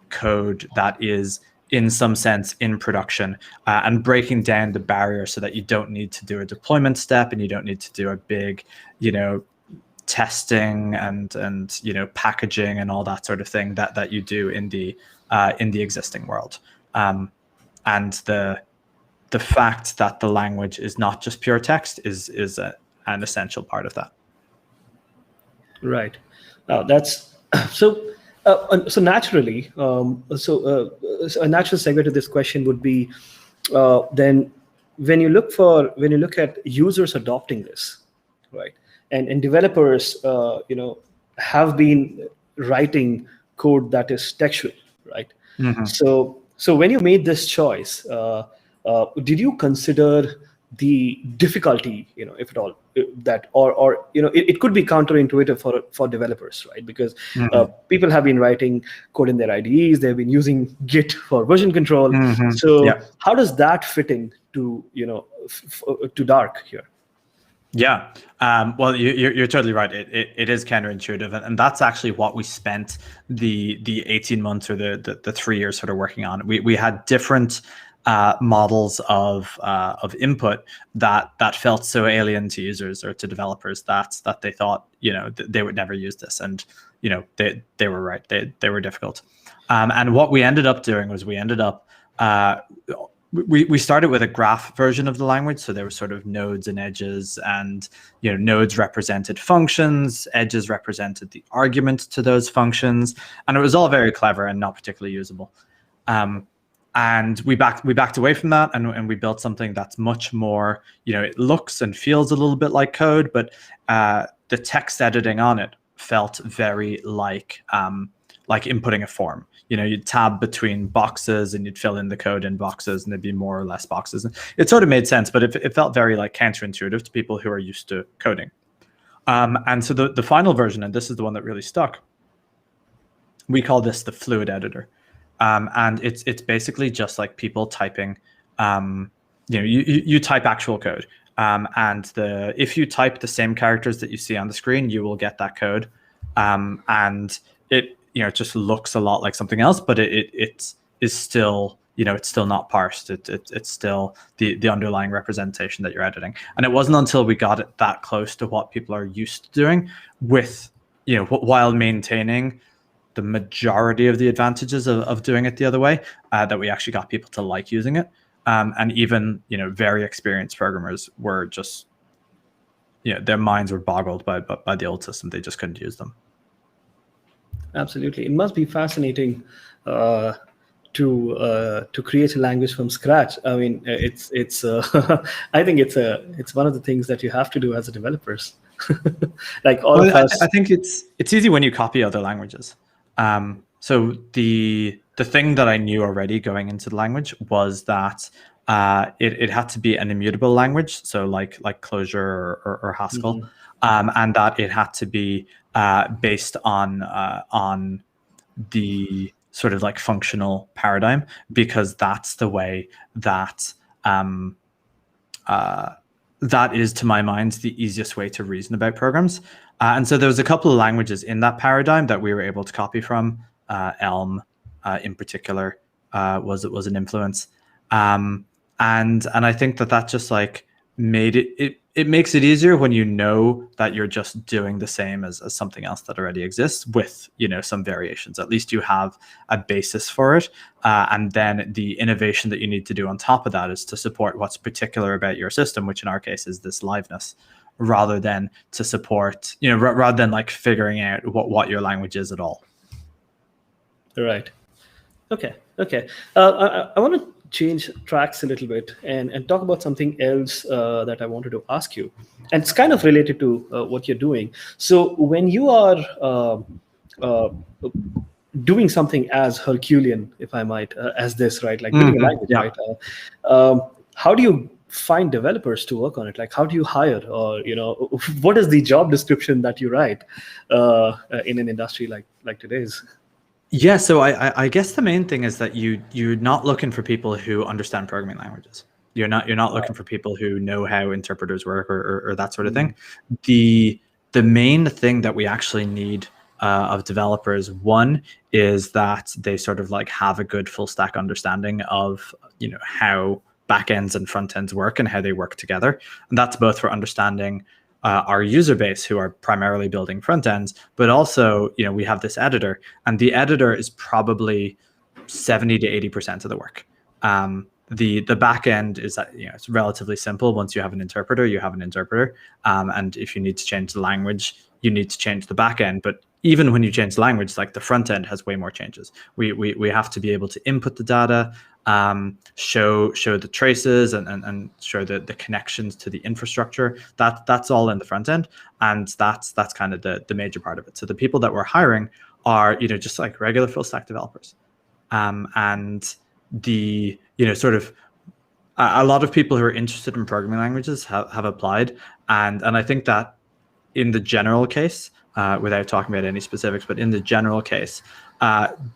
code that is in some sense in production, and breaking down the barrier so that you don't need to do a deployment step, and you don't need to do a big testing and packaging and all that sort of thing that you do in the existing world. And the fact that the language is not just pure text is an essential part of that. Right. That's so. So naturally, a natural segue to this question would be, then when you look at users adopting this, right, and developers, have been writing code that is textual, right? Mm-hmm. So when you made this choice, did you consider the difficulty, if at all, that or it could be counterintuitive for developers, right? Because people have been writing code in their IDEs, they've been using Git for version control. Mm-hmm. So how does that fit in to to Dark here? Yeah, well, you're totally right. It is counterintuitive, and that's actually what we spent the 18 months or the 3 years sort of working on. We had different models of input that felt so alien to users or to developers that they thought they would never use this, and they were right. They were difficult. And what we ended up doing was we started with a graph version of the language. So there were sort of nodes and edges, and nodes represented functions, edges represented the argument to those functions, and it was all very clever and not particularly usable. And we backed away from that, and we built something that's much more, it looks and feels a little bit like code, but the text editing on it felt very like inputting a form. You'd tab between boxes and you'd fill in the code in boxes, and there'd be more or less boxes. And it sort of made sense, but it felt very like counterintuitive to people who are used to coding. And so the final version, and this is the one that really stuck, we call this the fluid editor. And it's basically just like people typing, you type actual code. And if you type the same characters that you see on the screen, you will get that code. And it just looks a lot like something else, but it is still, it's still not parsed. It's still the underlying representation that you're editing. And it wasn't until we got it that close to what people are used to doing with, while maintaining the majority of the advantages of doing it the other way, that we actually got people to like using it. And even, very experienced programmers were just, their minds were boggled by the old system. They just couldn't use them. Absolutely. It must be fascinating to create a language from scratch. I mean, it's I think it's one of the things that you have to do as a developers. Like all of us. I think it's easy when you copy other languages. So the thing that I knew already going into the language was that it had to be an immutable language, so like Clojure or Haskell, and that it had to be based on the sort of like functional paradigm, because that's the way that that is, to my mind, the easiest way to reason about programs. And so there was a couple of languages in that paradigm that we were able to copy from. Elm, in particular, was an influence. And I think that just like made it makes it easier when you know that you're just doing the same as something else that already exists with, some variations. At least you have a basis for it. And then the innovation that you need to do on top of that is to support what's particular about your system, which in our case is this liveness, rather than to support, rather than like figuring out what your language is at all. Right. Okay. I want to change tracks a little bit and talk about something else that I wanted to ask you. And it's kind of related to what you're doing. So when you are doing something as Herculean, if I might, as this, right? Like building a language, right? How do you find developers to work on it? Like, how do you hire? Or, what is the job description that you write in an industry like today's? Yeah, so I guess the main thing is that you're not looking for people who understand programming languages. You're not looking for people who know how interpreters work or that sort of thing. The main thing that we actually need of developers, one, is that they sort of like have a good full stack understanding of how backends and front ends work and how they work together, and that's both for understanding our user base, who are primarily building front ends, but also, we have this editor, and the editor is probably 70 to 80% of the work. The back end is that, it's relatively simple. Once you have an interpreter, you have an interpreter. And if you need to change the language, you need to change the back end. But even when you change the language, like the front end has way more changes. We have to be able to input the data, show the traces and show the connections to the infrastructure. That's all in the front end, and that's kind of the major part of it. So the people that we're hiring are just like regular full stack developers, and the sort of a lot of people who are interested in programming languages have applied, and I think that in the general case, without talking about any specifics, but in the general case,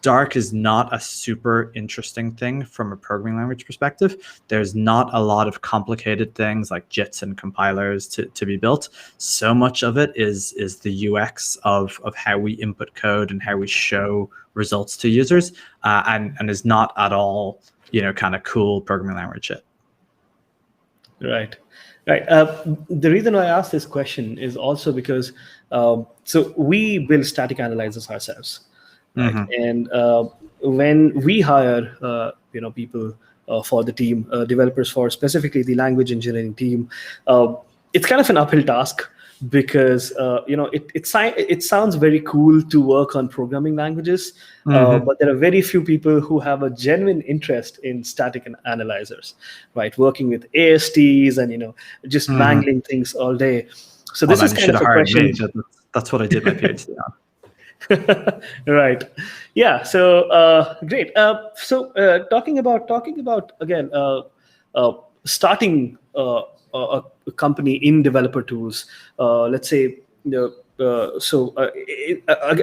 Dark is not a super interesting thing from a programming language perspective. There's not a lot of complicated things like JITs and compilers to be built. So much of it is the UX of how we input code and how we show results to users, and is not at all, kind of cool programming language shit. Right. The reason why I asked this question is also because so we build static analyzers ourselves, right? And when we hire people for the team, developers for specifically the language engineering team, it's kind of an uphill task, because it sounds very cool to work on programming languages, but there are very few people who have a genuine interest in static analyzers, right? Working with ASTs and just wrangling things all day. So this is kind of a question. That's what I did my PhD on. Right. Yeah. So great. So talking about again starting a company in developer tools. Let's say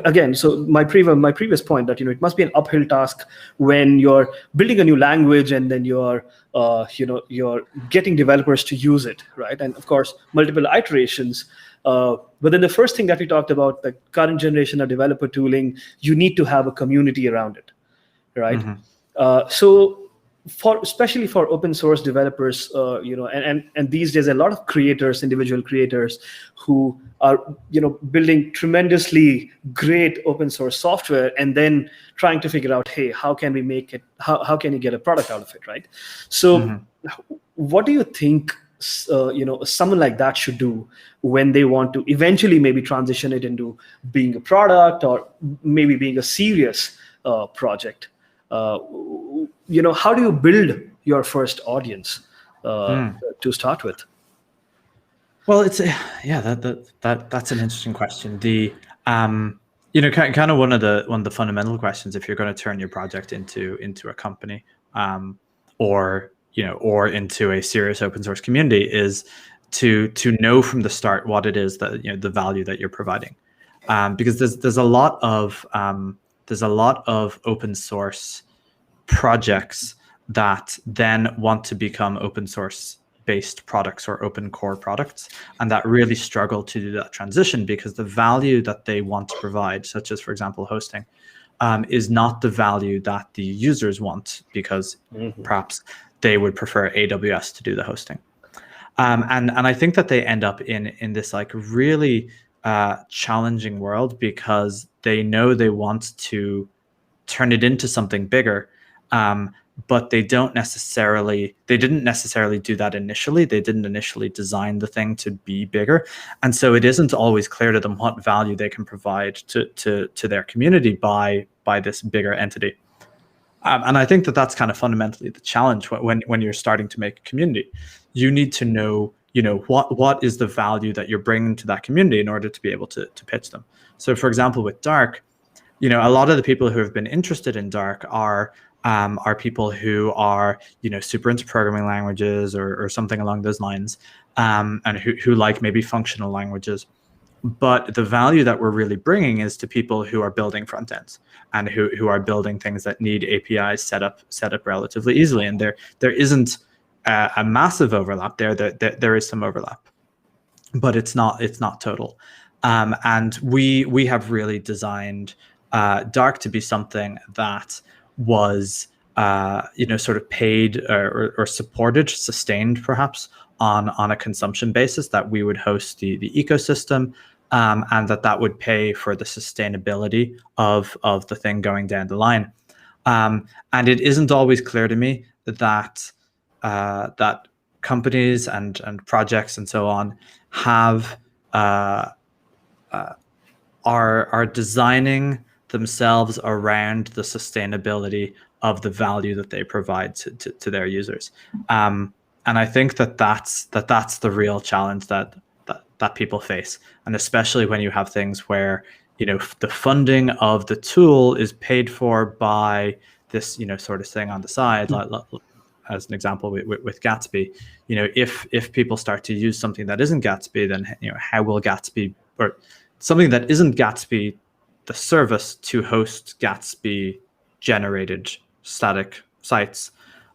again. So my previous point that it must be an uphill task when you're building a new language and then you're getting developers to use it, right? And of course, multiple iterations. But then the first thing that we talked about, the current generation of developer tooling, you need to have a community around it, right? So especially for open source developers, and these days a lot of creators, individual creators, who are building tremendously great open source software and then trying to figure out, hey, how can we make it? How can you get a product out of it, right? So what do you think someone like that should do when they want to eventually maybe transition it into being a product or maybe being a serious project? How do you build your first audience to start with? Well, that's an interesting question. The kind of one of the fundamental questions if you're going to turn your project into a company, or into a serious open source community, is to know from the start what it is that the value that you're providing, because there's a lot of open source projects that then want to become open source based products or open core products, and that really struggle to do that transition because the value that they want to provide, such as, for example, hosting, is not the value that the users want, because perhaps they would prefer AWS to do the hosting. And I think that they end up in this like really challenging world because they know they want to turn it into something bigger, but they didn't necessarily do that initially. They didn't initially design the thing to be bigger. And so it isn't always clear to them what value they can provide to their community by this bigger entity. And I think that that's kind of fundamentally the challenge when you're starting to make a community. You need to know, what is the value that you're bringing to that community in order to be able to pitch them. So for example, with Dark, a lot of the people who have been interested in Dark are people who are, super into programming languages or something along those lines, and who like maybe functional languages. But the value that we're really bringing is to people who are building front ends and who are building things that need APIs set up relatively easily. And there isn't a massive overlap there. There is some overlap, but it's not total. And we have really designed Dark to be something that was sort of paid or supported, sustained perhaps on a consumption basis, that we would host the ecosystem, and that would pay for the sustainability of the thing going down the line. And it isn't always clear to me that companies and projects and so on have are designing themselves around the sustainability of the value that they provide to their users. And I think that's the real challenge that people face. And especially when you have things where, the funding of the tool is paid for by this, sort of thing on the side, like as an example with Gatsby. If people start to use something that isn't Gatsby, then, how will Gatsby, or something that isn't Gatsby, the service to host Gatsby generated static sites,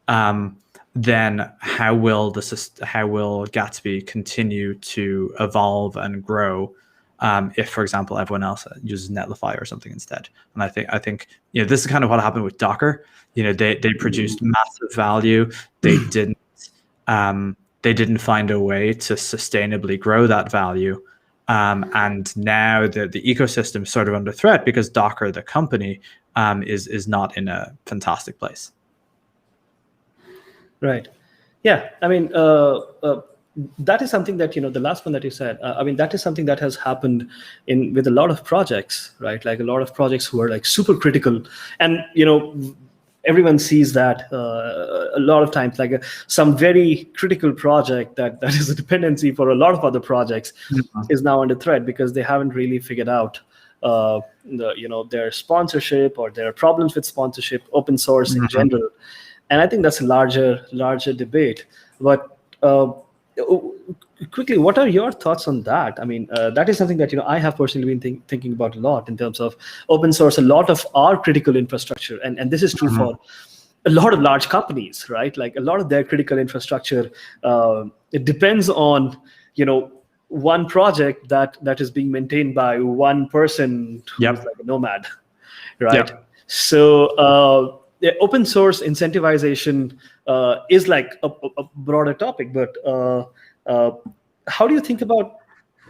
then how will Gatsby continue to evolve and grow if, for example, everyone else uses Netlify or something instead? And I think this is kind of what happened with Docker. They produced massive value. They didn't find a way to sustainably grow that value. And now the ecosystem is sort of under threat because Docker, the company, is not in a fantastic place. Right. Yeah. I mean, that is something that, the last one that you said, that is something that has happened with a lot of projects, right? Like a lot of projects who are like super critical, and, everyone sees that a lot of times, like some very critical project that is a dependency for a lot of other projects is now under threat because they haven't really figured out their sponsorship, or their problems with sponsorship, open source in general. And I think that's a larger debate. But quickly, what are your thoughts on that? I mean, that is something that I have personally been thinking about a lot in terms of open source. A lot of our critical infrastructure, and this is true for a lot of large companies, right? Like a lot of their critical infrastructure, it depends on one project that is being maintained by one person who's like a nomad, right? So open source incentivization is like a broader topic, but how do you think about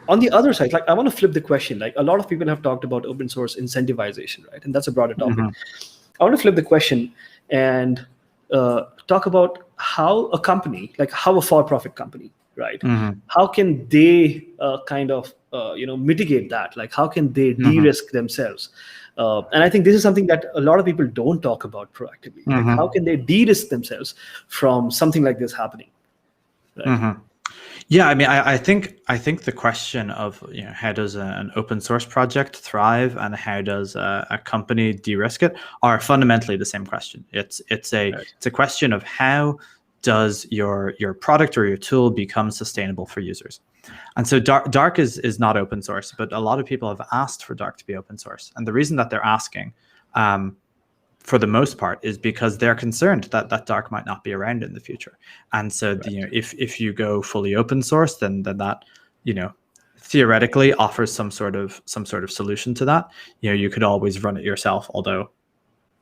on the other side? Like, I want to flip the question. Like, a lot of people have talked about open source incentivization, right? And that's a broader topic. I want to flip the question and talk about how a company, like how a for-profit company, right? How can they kind of mitigate that? Like, how can they de-risk themselves? And I think this is something that a lot of people don't talk about proactively. Like, how can they de-risk themselves from something like this happening? Right? Yeah, I mean, I think the question of how does an open source project thrive and how does a company de-risk it are fundamentally the same question. It's a question of how does your product or your tool become sustainable for users. And so Dark is not open source, but a lot of people have asked for Dark to be open source, and the reason that they're asking, for the most part, is because they're concerned that Dark might not be around in the future. And so if you go fully open source, then that theoretically offers some sort of solution to that. You could always run it yourself, although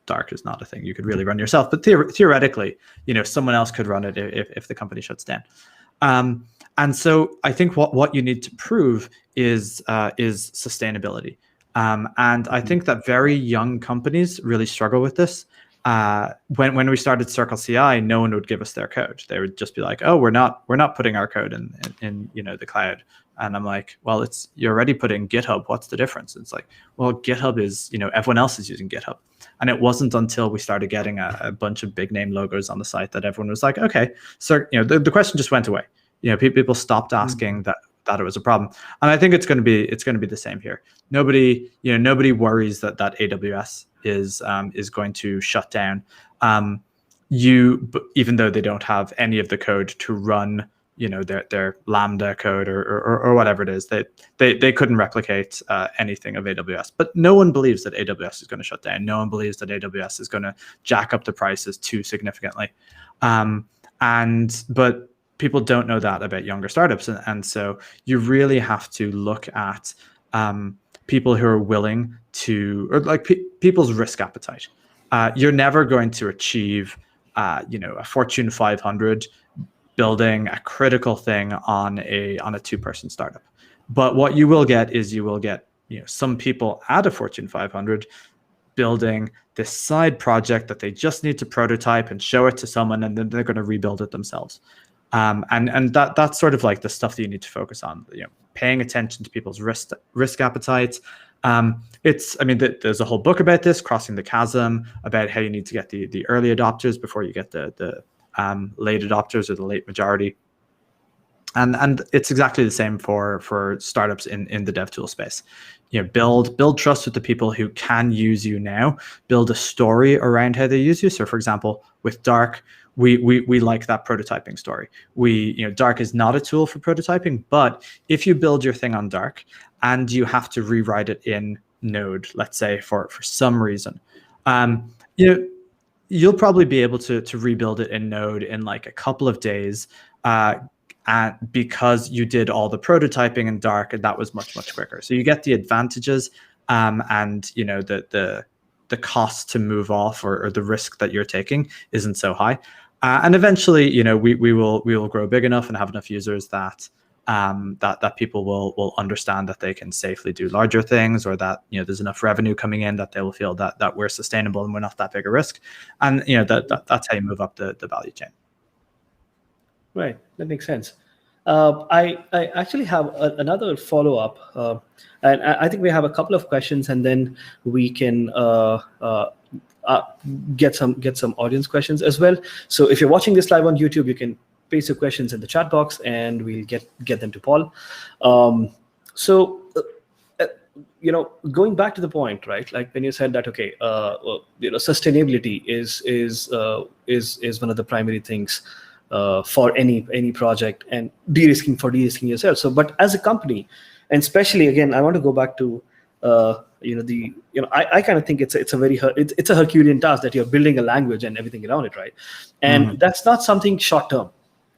Dark is not a thing you could really run yourself. But theoretically, someone else could run it if the company shuts down. And so I think what you need to prove is sustainability. And I think that very young companies really struggle with this. When we started Circle CI, no one would give us their code. They would just be like, "Oh, we're not putting our code in the cloud." And I'm like, "Well, you're already putting GitHub. What's the difference?" It's like, "Well, GitHub is everyone else is using GitHub." And it wasn't until we started getting a bunch of big name logos on the site that everyone was like, "Okay." So the question just went away. People stopped asking that it was a problem. And I think it's going to be the same here. Nobody worries that AWS is going to shut down. Even though they don't have any of the code to run, their Lambda code or whatever it is, they couldn't replicate anything of AWS. But no one believes that AWS is going to shut down. No one believes that AWS is going to jack up the prices too significantly. But people don't know that about younger startups. And so you really have to look at people who are willing to, or like people's risk appetite. You're never going to achieve, a Fortune 500 building a critical thing on a 2-person startup. But what you will get is some people at a Fortune 500 building this side project that they just need to prototype and show it to someone, and then they're going to rebuild it themselves. And that's sort of like the stuff that you need to focus on, paying attention to people's risk appetites. There's a whole book about this, Crossing the Chasm, about how you need to get the early adopters before you get the late adopters or the late majority. And it's exactly the same for startups in the dev tool space. Build trust with the people who can use you now. Build a story around how they use you. So, for example, with Dark, we like that prototyping story. Dark is not a tool for prototyping, but if you build your thing on Dark and you have to rewrite it in Node, let's say for some reason, you'll probably be able to rebuild it in Node in like a couple of days, because you did all the prototyping in Dark, and that was much quicker. So you get the advantages, and the cost to move off or the risk that you're taking isn't so high. And eventually, we will grow big enough and have enough users that people will understand that they can safely do larger things, or that there's enough revenue coming in that they will feel that we're sustainable and we're not that big a risk. And that's how you move up the value chain. Right, that makes sense. I actually have another follow-up, and I think we have a couple of questions, and then we can get some audience questions as well. So if you're watching this live on YouTube, you can paste your questions in the chat box, and we'll get them to Paul. Going back to the point, right? Like when you said that, okay, sustainability is one of the primary things for any project, and de-risking yourself. So, but as a company, and especially again, I want to go back to I kind of think it's a Herculean task that you're building a language and everything around it, right? And that's not something short term,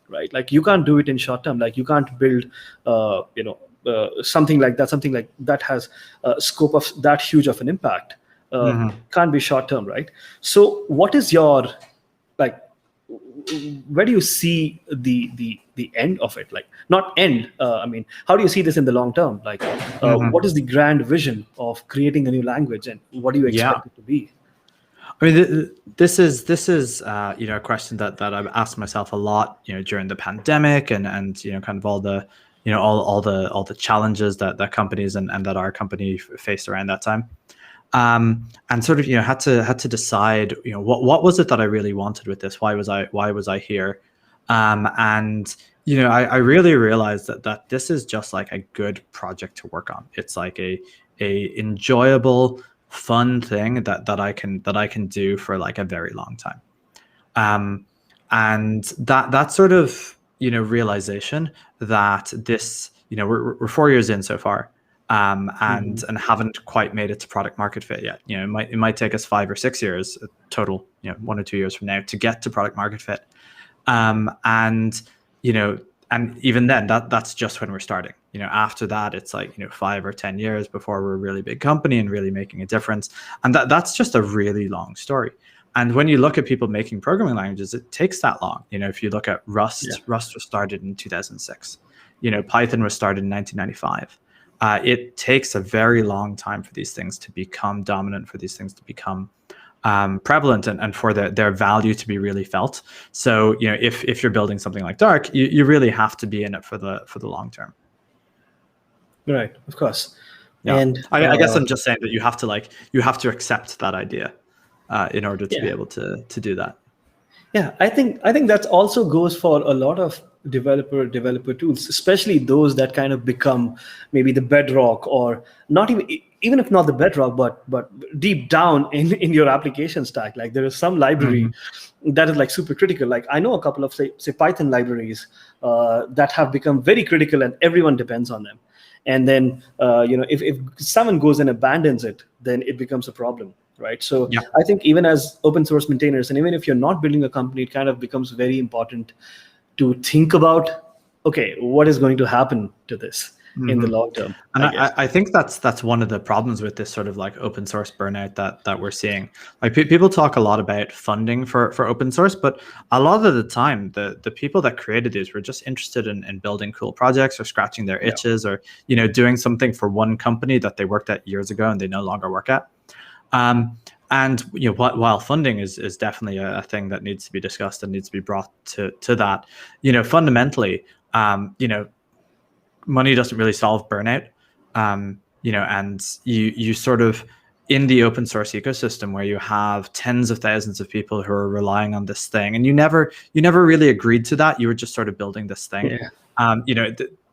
right? Like you can't do it in short term. Like you can't build something like that has a scope of that huge of an impact. Can't be short term, right? So what is your where do you see the end of it? Like not end. How do you see this in the long term? Like, what is the grand vision of creating a new language, and what do you expect it to be? I mean, this is a question that I've asked myself a lot, during the pandemic and kind of all the all the challenges that companies and that our company faced around that time. And sort of had to decide what was it that I really wanted with this? Why was I here? And I really realized that this is just like a good project to work on. It's like a enjoyable, fun thing that I can do for like a very long time. And that sort of realization that this we're 4 years in so far, and haven't quite made it to product market fit yet. It might take us 5 or 6 years total, 1 or 2 years from now to get to product market fit. And even then that's just when we're starting. After that it's like 5 or 10 years before we're a really big company and really making a difference. And that's just a really long story. And when you look at people making programming languages, it takes that long. If you look at Rust, Rust was started in 2006. Python was started in 1995. It takes a very long time for these things to become dominant, for these things to become prevalent, and for their value to be really felt. So if you're building something like Dark, you really have to be in it for the long term. Right, of course. Yeah. And I guess I'm just saying that you have to accept that idea in order to be able to do that. Yeah, I think that also goes for a lot of developer tools, especially those that kind of become maybe the bedrock, or not even if not the bedrock, but deep down in your application stack. Like there is some library that is like super critical. Like I know a couple of say Python libraries that have become very critical and everyone depends on them. And then if someone goes and abandons it, then it becomes a problem. Right. So I think even as open source maintainers, and even if you're not building a company, it kind of becomes very important to think about, okay, what is going to happen to this in the long term? And I think that's one of the problems with this sort of like open source burnout that we're seeing. Like people talk a lot about funding for open source, but a lot of the time the people that created these were just interested in building cool projects or scratching their itches or doing something for one company that they worked at years ago and they no longer work at. And while funding is definitely a thing that needs to be discussed and needs to be brought to that, fundamentally, money doesn't really solve burnout. And you sort of, in the open source ecosystem where you have tens of thousands of people who are relying on this thing, and you never really agreed to that. You were just sort of building this thing.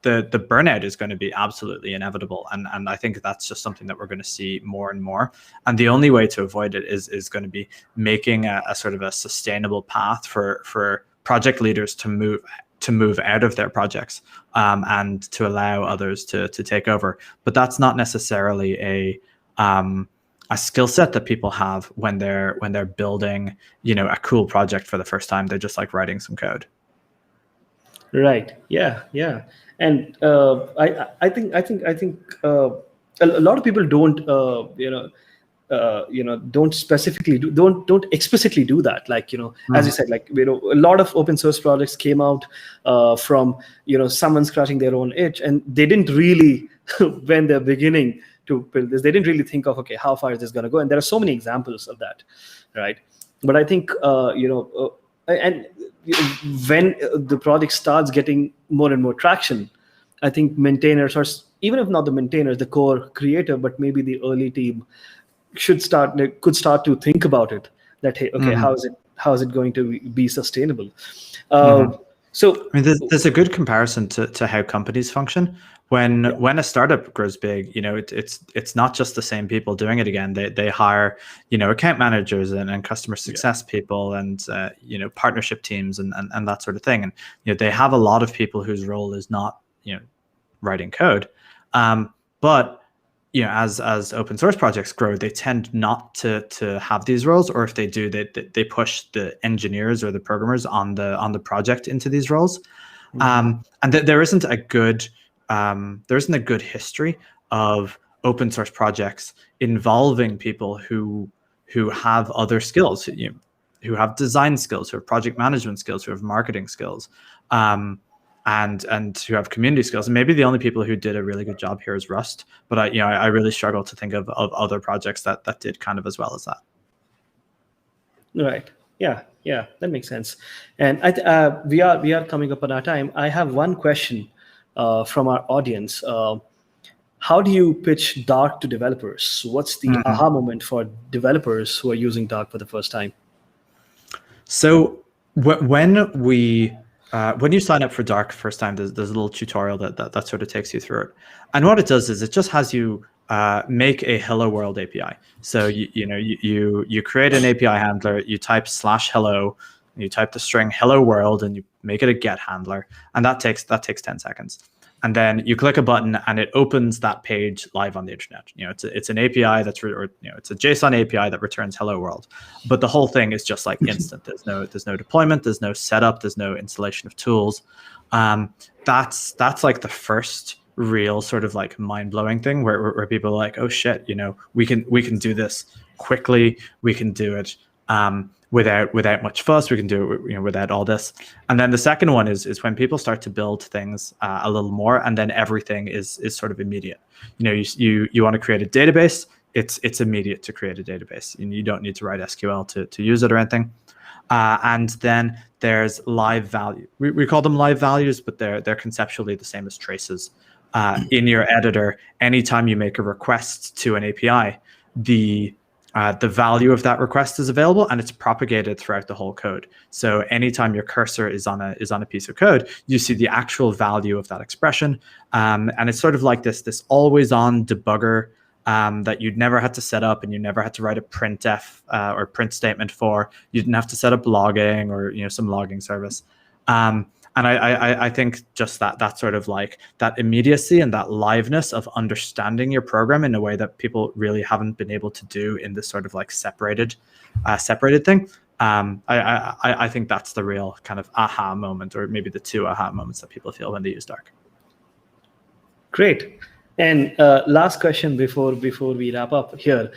The burnout is going to be absolutely inevitable. And I think that's just something that we're going to see more and more. And the only way to avoid it is going to be making a sort of a sustainable path for project leaders to move out of their projects and to allow others to take over. But that's not necessarily a skill set that people have when they're building, a cool project for the first time. They're just like writing some code. Right. Yeah. And I think a lot of people don't don't specifically don't explicitly do that. Like as you said, like a lot of open source projects came out from someone scratching their own itch, and they didn't really when they're beginning to build this, they didn't really think of, okay, how far is this going to go? And there are so many examples of that, right? But I think and when the project starts getting more and more traction, I think maintainers, or even if not the maintainers, the core creator, but maybe the early team could start to think about it. That hey, okay, how is it going to be sustainable? So I mean, there's a good comparison to how companies function. When a startup grows big, it's not just the same people doing it again. They hire account managers and customer success people and partnership teams and that sort of thing. And they have a lot of people whose role is not writing code, but as open source projects grow, they tend not to have these roles, or if they do, they push the engineers or the programmers on the project into these roles. And there isn't a good history of open source projects involving people who have other skills, who have design skills, who have project management skills, who have marketing skills, and who have community skills. And maybe the only people who did a really good job here is Rust, but I really struggle to think of other projects that did kind of as well as that. Right. Yeah. Yeah. That makes sense. And we are coming up on our time. I have one question from our audience. How do you pitch Dark to developers? What's the Mhm. aha moment for developers who are using Dark for the first time? So when you sign up for Dark first time, there's a little tutorial that sort of takes you through it. And what it does is it just has you make a Hello World API. So you create an API handler, you type /hello, and you type the string hello world, and you make it a get handler, and that takes 10 seconds. And then you click a button and it opens that page live on the internet. It's an API it's a JSON API that returns hello world. But the whole thing is just like instant. There's no deployment, there's no setup, there's no installation of tools. That's like the first real sort of like mind-blowing thing where people are like, oh shit, we can do this quickly, we can do it without much fuss, we can do it without all this. And then the second one is when people start to build things a little more, and then everything is sort of immediate. You want to create a database, it's immediate to create a database, and you don't need to write SQL to use it or anything. And then there's live value. We call them live values, but they're conceptually the same as traces. In your editor, anytime you make a request to an API, the value of that request is available, and it's propagated throughout the whole code. So anytime your cursor is on a piece of code, you see the actual value of that expression, and it's sort of like this always-on debugger that you'd never had to set up, and you never had to write a printf or print statement for. You didn't have to set up logging or some logging service. And I think just that sort of like that immediacy and that liveness of understanding your program in a way that people really haven't been able to do in this sort of like separated thing. I think that's the real kind of aha moment, or maybe the two aha moments that people feel when they use Dark. Great. And last question before we wrap up here.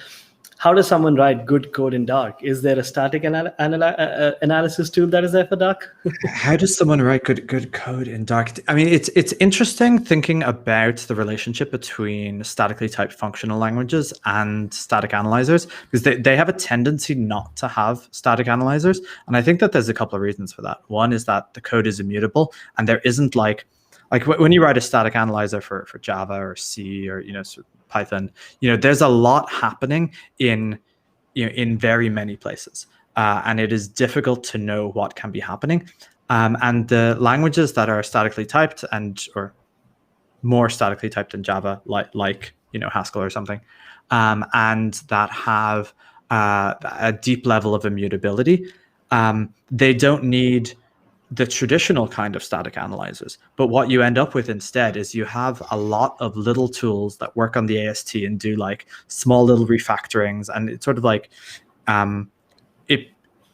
How does someone write good code in Dark? Is there a static analysis tool that is there for Dark? How does someone write good code in Dark? I mean, it's interesting thinking about the relationship between statically typed functional languages and static analyzers, because they have a tendency not to have static analyzers. And I think that there's a couple of reasons for that. One is that the code is immutable, and there isn't like when you write a static analyzer for Java or C or Python, there's a lot happening in very many places, and it is difficult to know what can be happening. And the languages that are statically typed or more statically typed than Java, like Haskell or something, and that have a deep level of immutability, they don't need the traditional kind of static analyzers. But what you end up with instead is you have a lot of little tools that work on the AST and do like small little refactorings. And it's sort of like,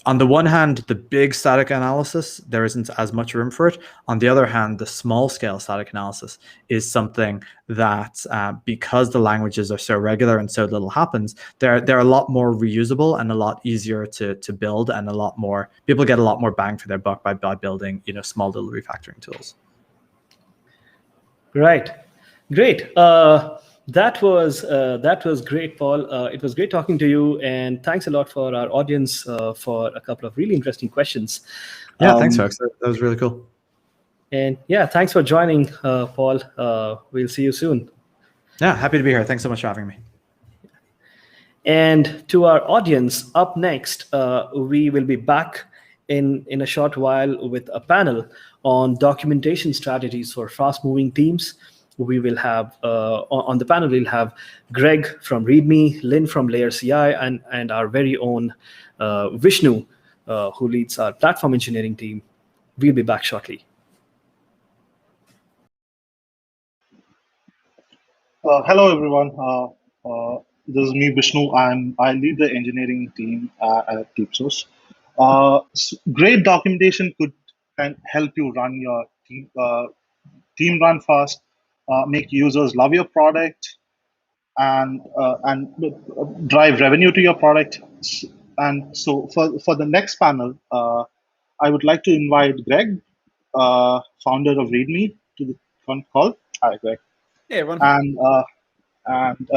on the one hand, the big static analysis, there isn't as much room for it. On the other hand, the small scale static analysis is something that, because the languages are so regular and so little happens, they're a lot more reusable and a lot easier to build, and people get a lot more bang for their buck by building small little refactoring tools. Right. Great. That was great, Paul. It was great talking to you, and thanks a lot for our audience for a couple of really interesting questions. Yeah, thanks, folks. That was really cool. And yeah, thanks for joining, Paul. We'll see you soon. Yeah, happy to be here. Thanks so much for having me. And to our audience, up next, we will be back in a short while with a panel on documentation strategies for fast-moving teams. We will have on the panel, we'll have Greg from README, Lynn from Layer CI, and our very own Vishnu, who leads our platform engineering team. We'll be back shortly. Hello, everyone. This is me, Vishnu. I lead the engineering team at DeepSource. Great documentation can help you run your team run fast, make users love your product, and drive revenue to your product. And so for the next panel, I would like to invite Greg, founder of README, to the front call. Hi, Greg. Hey, everyone. And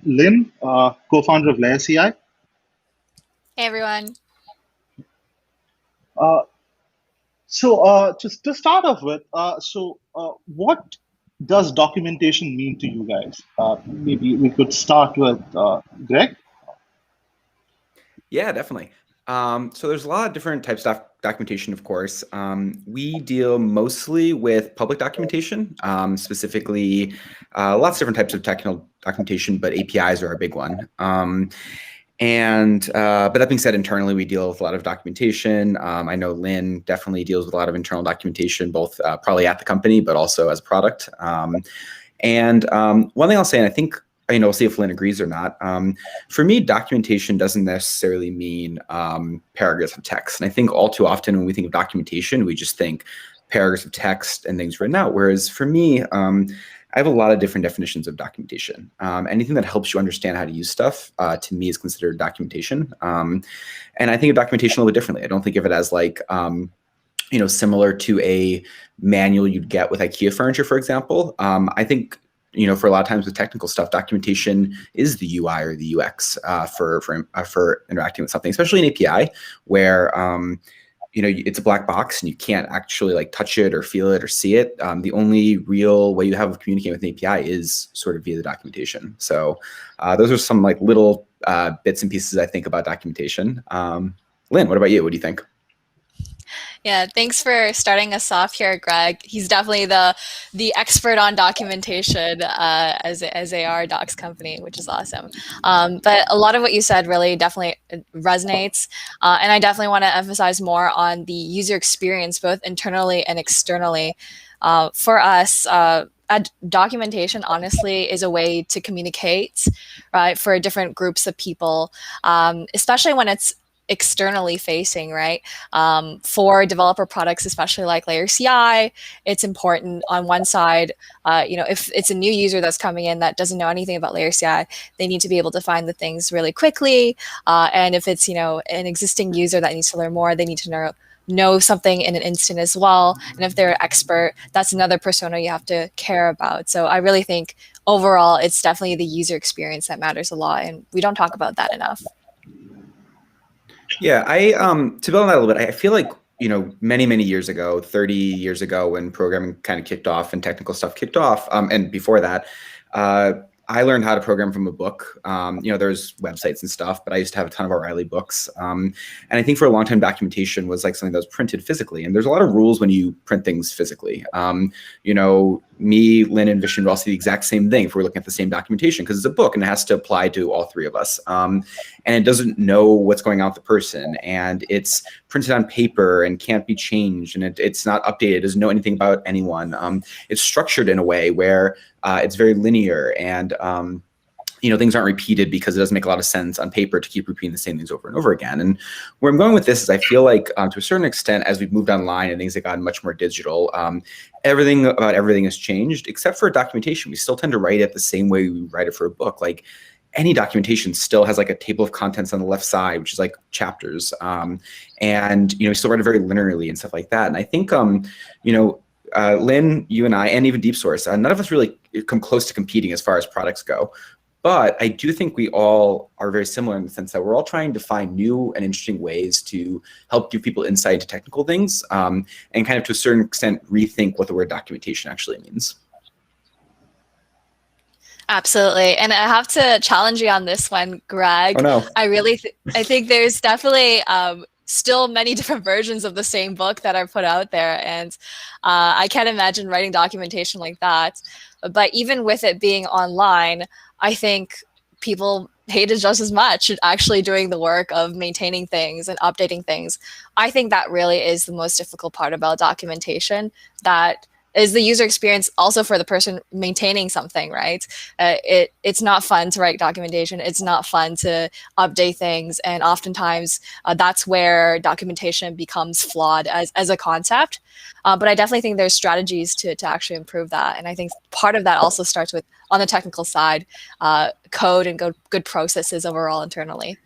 Lynn, co-founder of Layer CI. Hey, everyone. Just to start off with, what does documentation mean to you guys? Maybe we could start with Greg. Yeah, definitely. So there's a lot of different types of documentation, of course. We deal mostly with public documentation, specifically lots of different types of technical documentation, but APIs are a big one. But that being said, internally, we deal with a lot of documentation. I know Lynn definitely deals with a lot of internal documentation, both probably at the company, but also as a product. One thing I'll say, and I think, we'll see if Lynn agrees or not. For me, documentation doesn't necessarily mean paragraphs of text. And I think all too often when we think of documentation, we just think paragraphs of text and things written out. Whereas for me, I have a lot of different definitions of documentation. Anything that helps you understand how to use stuff, to me, is considered documentation. And I think of documentation a little bit differently. I don't think of it as like, similar to a manual you'd get with IKEA furniture, for example. I think, for a lot of times with technical stuff, documentation is the UI or the UX for interacting with something, especially an API where it's a black box and you can't actually like touch it or feel it or see it. The only real way you have of communicating with an API is sort of via the documentation. So those are some like little bits and pieces I think about documentation. Lynn, what about you? What do you think? Yeah, thanks for starting us off here, Greg. He's definitely the expert on documentation as AR Docs company, which is awesome. But a lot of what you said really definitely resonates. And I definitely want to emphasize more on the user experience, both internally and externally. For us, documentation honestly is a way to communicate, right, for different groups of people, especially when it's externally facing, right? For developer products, especially like Layer CI, it's important on one side, if it's a new user that's coming in that doesn't know anything about Layer CI, they need to be able to find the things really quickly. And if it's, an existing user that needs to learn more, they need to know something in an instant as well. And if they're an expert, that's another persona you have to care about. So I really think overall, it's definitely the user experience that matters a lot. And we don't talk about that enough. Yeah, to build on that a little bit, I feel like, many, many years ago, 30 years ago, when programming kind of kicked off and technical stuff kicked off, and before that, I learned how to program from a book. There's websites and stuff, but I used to have a ton of O'Reilly books. And I think for a long time, documentation was like something that was printed physically. And there's a lot of rules when you print things physically. Me, Lynn, and Vishnu all see the exact same thing if we're looking at the same documentation, because it's a book and it has to apply to all three of us. And it doesn't know what's going on with the person. And it's printed on paper and can't be changed. And it's not updated. It doesn't know anything about anyone. It's structured in a way where it's very linear and things aren't repeated because it doesn't make a lot of sense on paper to keep repeating the same things over and over again. And where I'm going with this is I feel like to a certain extent, as we've moved online and things have gotten much more digital, everything about everything has changed except for documentation. We still tend to write it the same way we write it for a book. Like any documentation still has like a table of contents on the left side, which is like chapters. And we still write it very linearly and stuff like that. And I think, Lynn, you and I, and even DeepSource, none of us really come close to competing as far as products go. But I do think we all are very similar in the sense that we're all trying to find new and interesting ways to help give people insight into technical things and kind of to a certain extent rethink what the word documentation actually means. Absolutely. And I have to challenge you on this one, Greg. Oh, no. I think there's definitely still many different versions of the same book that are put out there. And I can't imagine writing documentation like that. But even with it being online, I think people hate it just as much actually doing the work of maintaining things and updating things. I think that really is the most difficult part about documentation, that is the user experience also for the person maintaining something, right? It's not fun to write documentation. It's not fun to update things. And oftentimes that's where documentation becomes flawed as a concept. But I definitely think there's strategies to actually improve that. And I think part of that also starts with, on the technical side, code and good processes overall internally.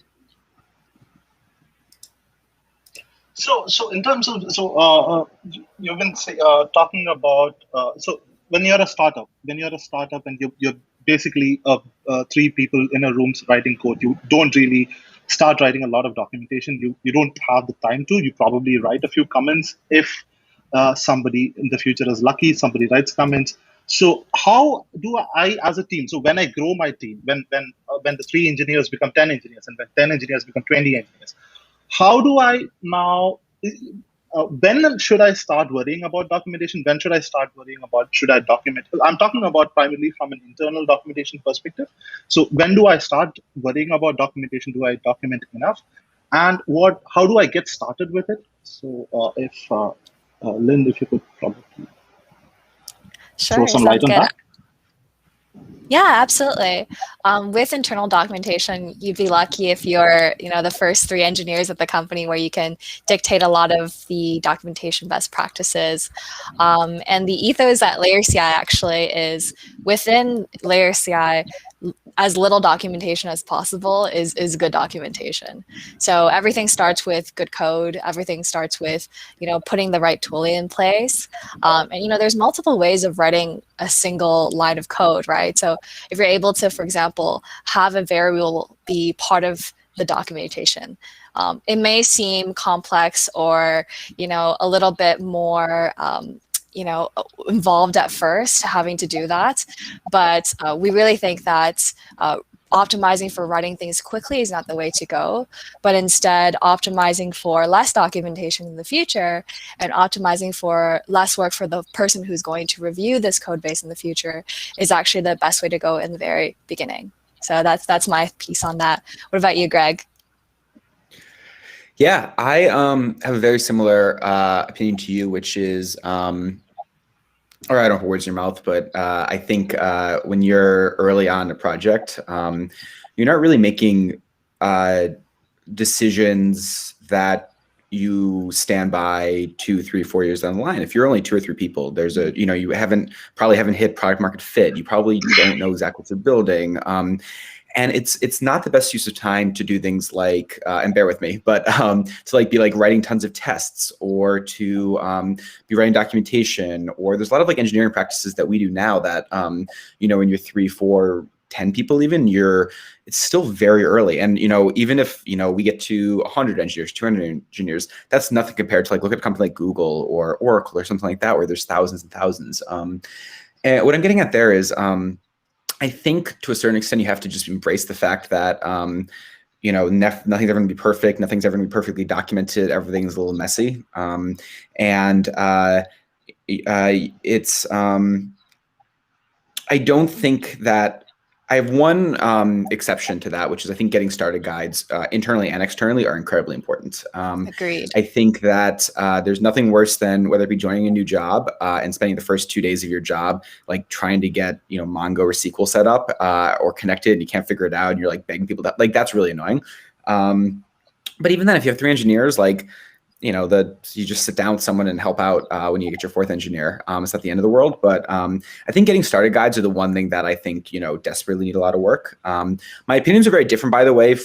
So in terms of you've been talking about when you're a startup and you're basically three people in a room writing code, you don't really start writing a lot of documentation. You don't have the time to. You probably write a few comments if somebody in the future is lucky, somebody writes comments. So how do I, as a team, so when I grow my team, when the 3 engineers become 10 engineers, and when 10 engineers become 20 engineers, how do I now, when should I start worrying about documentation? When should I start worrying about, should I document? I'm talking about primarily from an internal documentation perspective. So when do I start worrying about documentation? Do I document enough? And how do I get started with it? So if Lynn, if you could probably throw some light on that. Yeah, absolutely. With internal documentation, you'd be lucky if you're, the first 3 engineers at the company where you can dictate a lot of the documentation best practices. And the ethos at Layer CI actually is within Layer CI, as little documentation as possible is good documentation. So everything starts with good code. Everything starts with, putting the right tooling in place. And, there's multiple ways of writing a single line of code, right? So if you're able to, for example, have a variable be part of the documentation, it may seem complex or, a little bit more, involved at first, having to do that. But we really think that optimizing for writing things quickly is not the way to go, but instead optimizing for less documentation in the future and optimizing for less work for the person who's going to review this code base in the future is actually the best way to go in the very beginning. So that's my piece on that. What about you, Greg? Yeah, I have a very similar opinion to you, which is, or I don't have words in your mouth, but I think when you're early on in a project, you're not really making decisions that you stand by 2, 3, 4 years down the line. If you're only 2 or 3 people, there's you probably haven't hit product market fit. You probably don't know exactly what you're building. And it's not the best use of time to do things like, and bear with me, but to be writing tons of tests or to be writing documentation, or there's a lot of engineering practices that we do now that, when you're 3, 4, 10 people even, it's still very early. And, even if, we get to 100 engineers, 200 engineers, that's nothing compared to look at a company like Google or Oracle or something like that, where there's thousands and thousands. And what I'm getting at there is, I think to a certain extent, you have to just embrace the fact that, nothing's ever going to be perfect. Nothing's ever going to be perfectly documented. Everything's a little messy. I don't think that I have one exception to that, which is I think getting started guides internally and externally are incredibly important. Agreed. I think that there's nothing worse than whether it be joining a new job and spending the first 2 days of your job trying to get Mongo or SQL set up or connected, and you can't figure it out, and you're begging people that that's really annoying. But even then, if you have 3 engineers, you just sit down with someone and help out when you get your 4th engineer. It's not the end of the world, but I think getting started guides are the one thing that I think, desperately need a lot of work. My opinions are very different, by the way,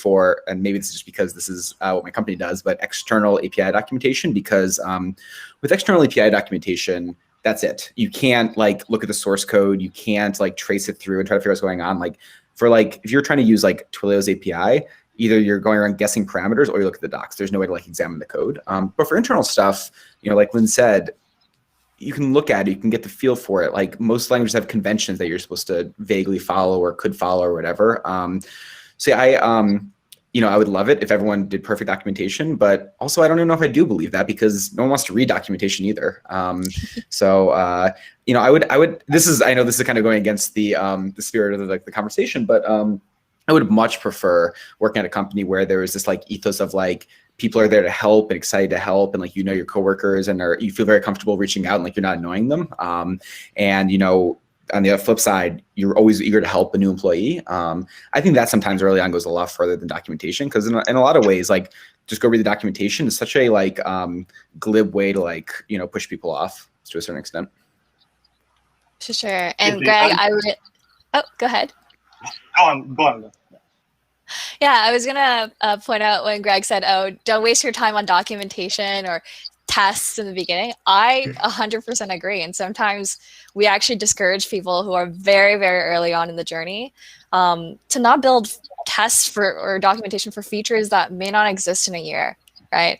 and maybe this is just because this is what my company does, but external API documentation, because with external API documentation, that's it. You can't look at the source code. You can't trace it through and try to figure out what's going on. If you're trying to use Twilio's API, either you're going around guessing parameters or you look at the docs. There's no way to examine the code. But for internal stuff, like Lynn said, you can look at it, you can get the feel for it. Most languages have conventions that you're supposed to vaguely follow or could follow or whatever. So I would love it if everyone did perfect documentation, but also I don't even know if I do believe that, because no one wants to read documentation either. I would, I know this is kind of going against the spirit of the conversation, but I would much prefer working at a company where there is this ethos of people are there to help and excited to help, and your coworkers and you feel very comfortable reaching out and you're not annoying them. And on the flip side, you're always eager to help a new employee. I think that sometimes early on goes a lot further than documentation, because in a lot of ways, just go read the documentation is such a glib way to push people off to a certain extent. Sure. And Greg, go ahead. Go on. Yeah, I was gonna point out when Greg said, "Oh, don't waste your time on documentation or tests in the beginning." I 100% agree, and sometimes we actually discourage people who are very, very early on in the journey to not build tests for or documentation for features that may not exist in a year, right?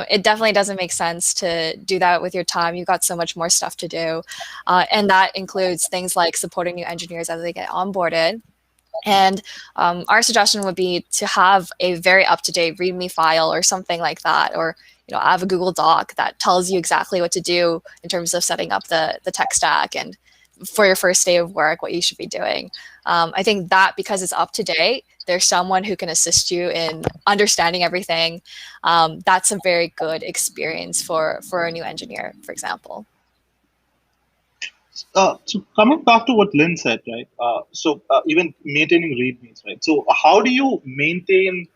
It definitely doesn't make sense to do that with your time. You've got so much more stuff to do. And that includes things like supporting new engineers as they get onboarded. And our suggestion would be to have a very up-to-date README file or something like that, or have a Google Doc that tells you exactly what to do in terms of setting up the tech stack and for your first day of work, what you should be doing. I think that because it's up to date, there's someone who can assist you in understanding everything. That's a very good experience for a new engineer, for example. So coming back to what Lynn said, right? Even maintaining readmes, right? So how do you maintain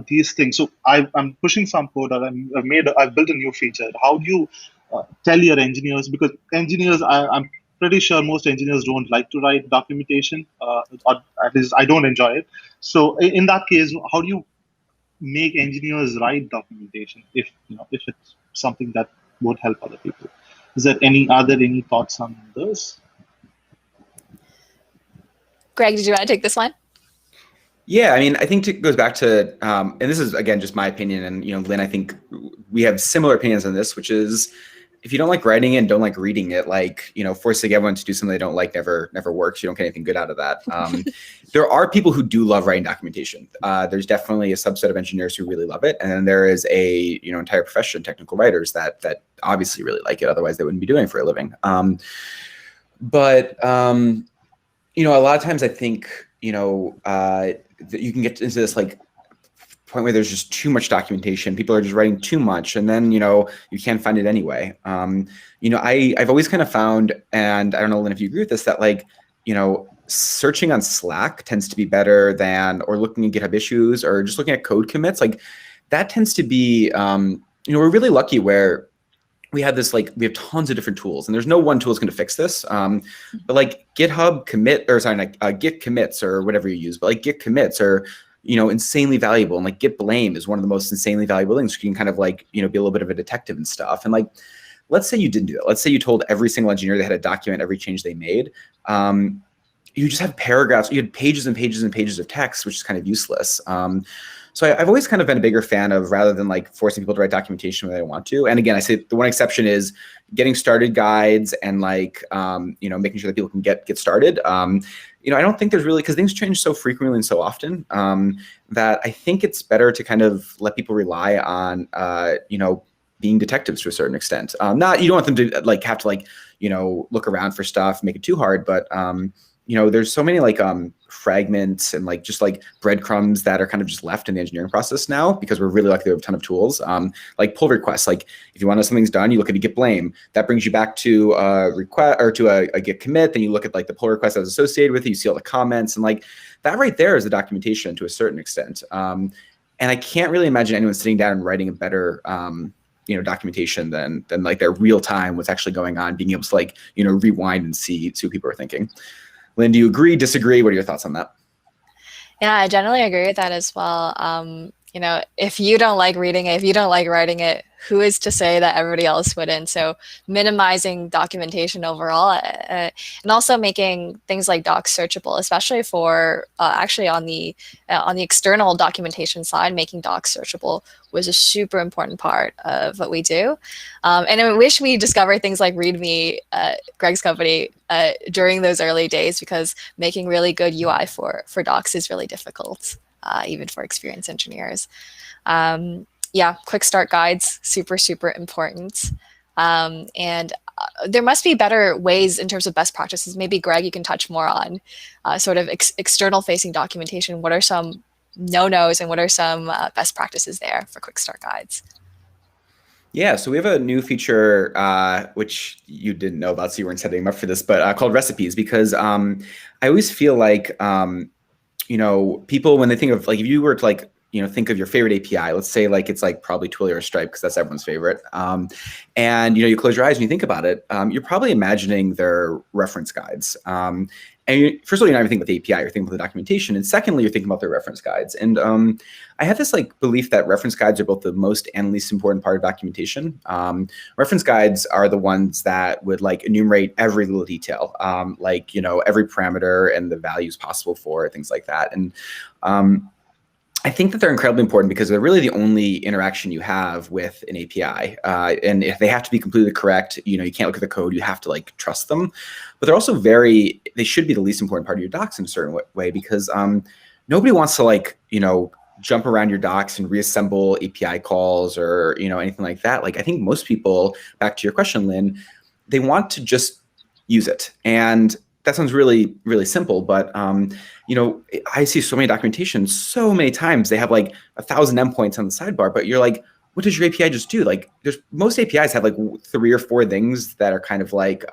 these things? So I'm pushing some code, or I've built a new feature. How do you tell your engineers? Because engineers, I'm pretty sure most engineers don't like to write documentation, or at least I don't enjoy it. So in that case, how do you make engineers write documentation if it's something that won't help other people? Is there any thoughts on this? Greg, did you want to take this one? Yeah, I mean, I think it goes back to, and this is again just my opinion, and Lynn, I think we have similar opinions on this, which is if you don't like writing it and don't like reading it, forcing everyone to do something they don't like never works. You don't get anything good out of that. There are people who do love writing documentation. There's definitely a subset of engineers who really love it, and then there is a entire profession, technical writers that obviously really like it. Otherwise, they wouldn't be doing it for a living. But a lot of times I think that you can get into this point where there's just too much documentation. People are just writing too much, and then you can't find it anyway. I've always kind of found, and I don't know, Lynn, if you agree with this, that searching on Slack tends to be better than, or looking at GitHub issues, or just looking at code commits. That tends to be, we're really lucky where we have this, we have tons of different tools, and there's no one tool is going to fix this. But GitHub commit, or sorry, Git commits or whatever you use, but Git commits are insanely valuable, and Git blame is one of the most insanely valuable things. You can kind of be a little bit of a detective and stuff. And let's say you didn't do that. Let's say you told every single engineer they had to document every change they made. You just have paragraphs. You had pages and pages and pages of text, which is kind of useless. So I've always kind of been a bigger fan of, rather than forcing people to write documentation when they don't want to. And again, I say the one exception is getting started guides and making sure that people can get started. I don't think there's really, because things change so frequently and so often, that I think it's better to kind of let people rely on, being detectives to a certain extent. You don't want them to have to look around for stuff, make it too hard, but there's so many fragments and just breadcrumbs that are kind of just left in the engineering process now, because we're really lucky to have a ton of tools. Pull requests. If you want to know something's done, you look at a Git blame. That brings you back to a request, or to a Git commit. Then you look at the pull request that was associated with it. You see all the comments, and that right there is the documentation to a certain extent. And I can't really imagine anyone sitting down and writing a better documentation than their real time, what's actually going on, being able to rewind and see what people are thinking. Lynn, do you agree, disagree? What are your thoughts on that? Yeah, I generally agree with that as well. If you don't like reading it, if you don't like writing it, who is to say that everybody else wouldn't? So minimizing documentation overall, and also making things like docs searchable, especially for actually on the external documentation side, making docs searchable was a super important part of what we do. And I wish we discovered things like README, Greg's company, during those early days, because making really good UI for docs is really difficult, even for experienced engineers. Yeah, quick start guides, super, super important. And there must be better ways in terms of best practices. Maybe Greg, you can touch more on sort of external facing documentation. What are some no-nos and what are some best practices there for quick start guides? Yeah, so we have a new feature, which you didn't know about, so you weren't setting them up for this, but called recipes, because I always feel people, when they think of, if you were to think of your favorite API, let's say it's probably Twilio or Stripe, because that's everyone's favorite. And you close your eyes and you think about it, you're probably imagining their reference guides. And And first of all, you're not even thinking about the API, you're thinking about the documentation. And secondly, you're thinking about the reference guides. And I have this like belief that reference guides are both the most and least important part of documentation. Reference guides are the ones that would like enumerate every little detail, like, every parameter and the values possible for it, things like that. And I think that they're incredibly important because they're really the only interaction you have with an API. And if they have to be completely correct, you can't look at the code, you have to like trust them. But they're also they should be the least important part of your docs in a certain way because nobody wants to like, jump around your docs and reassemble API calls or, anything like that. Like I think most people, back to your question, Lynn, they want to just use it. And that sounds really, really simple, but I see so many documentation so many times. They have like 1,000 endpoints on the sidebar, but you're like, what does your API just do? Like, most APIs have like 3 or 4 things that are kind of like,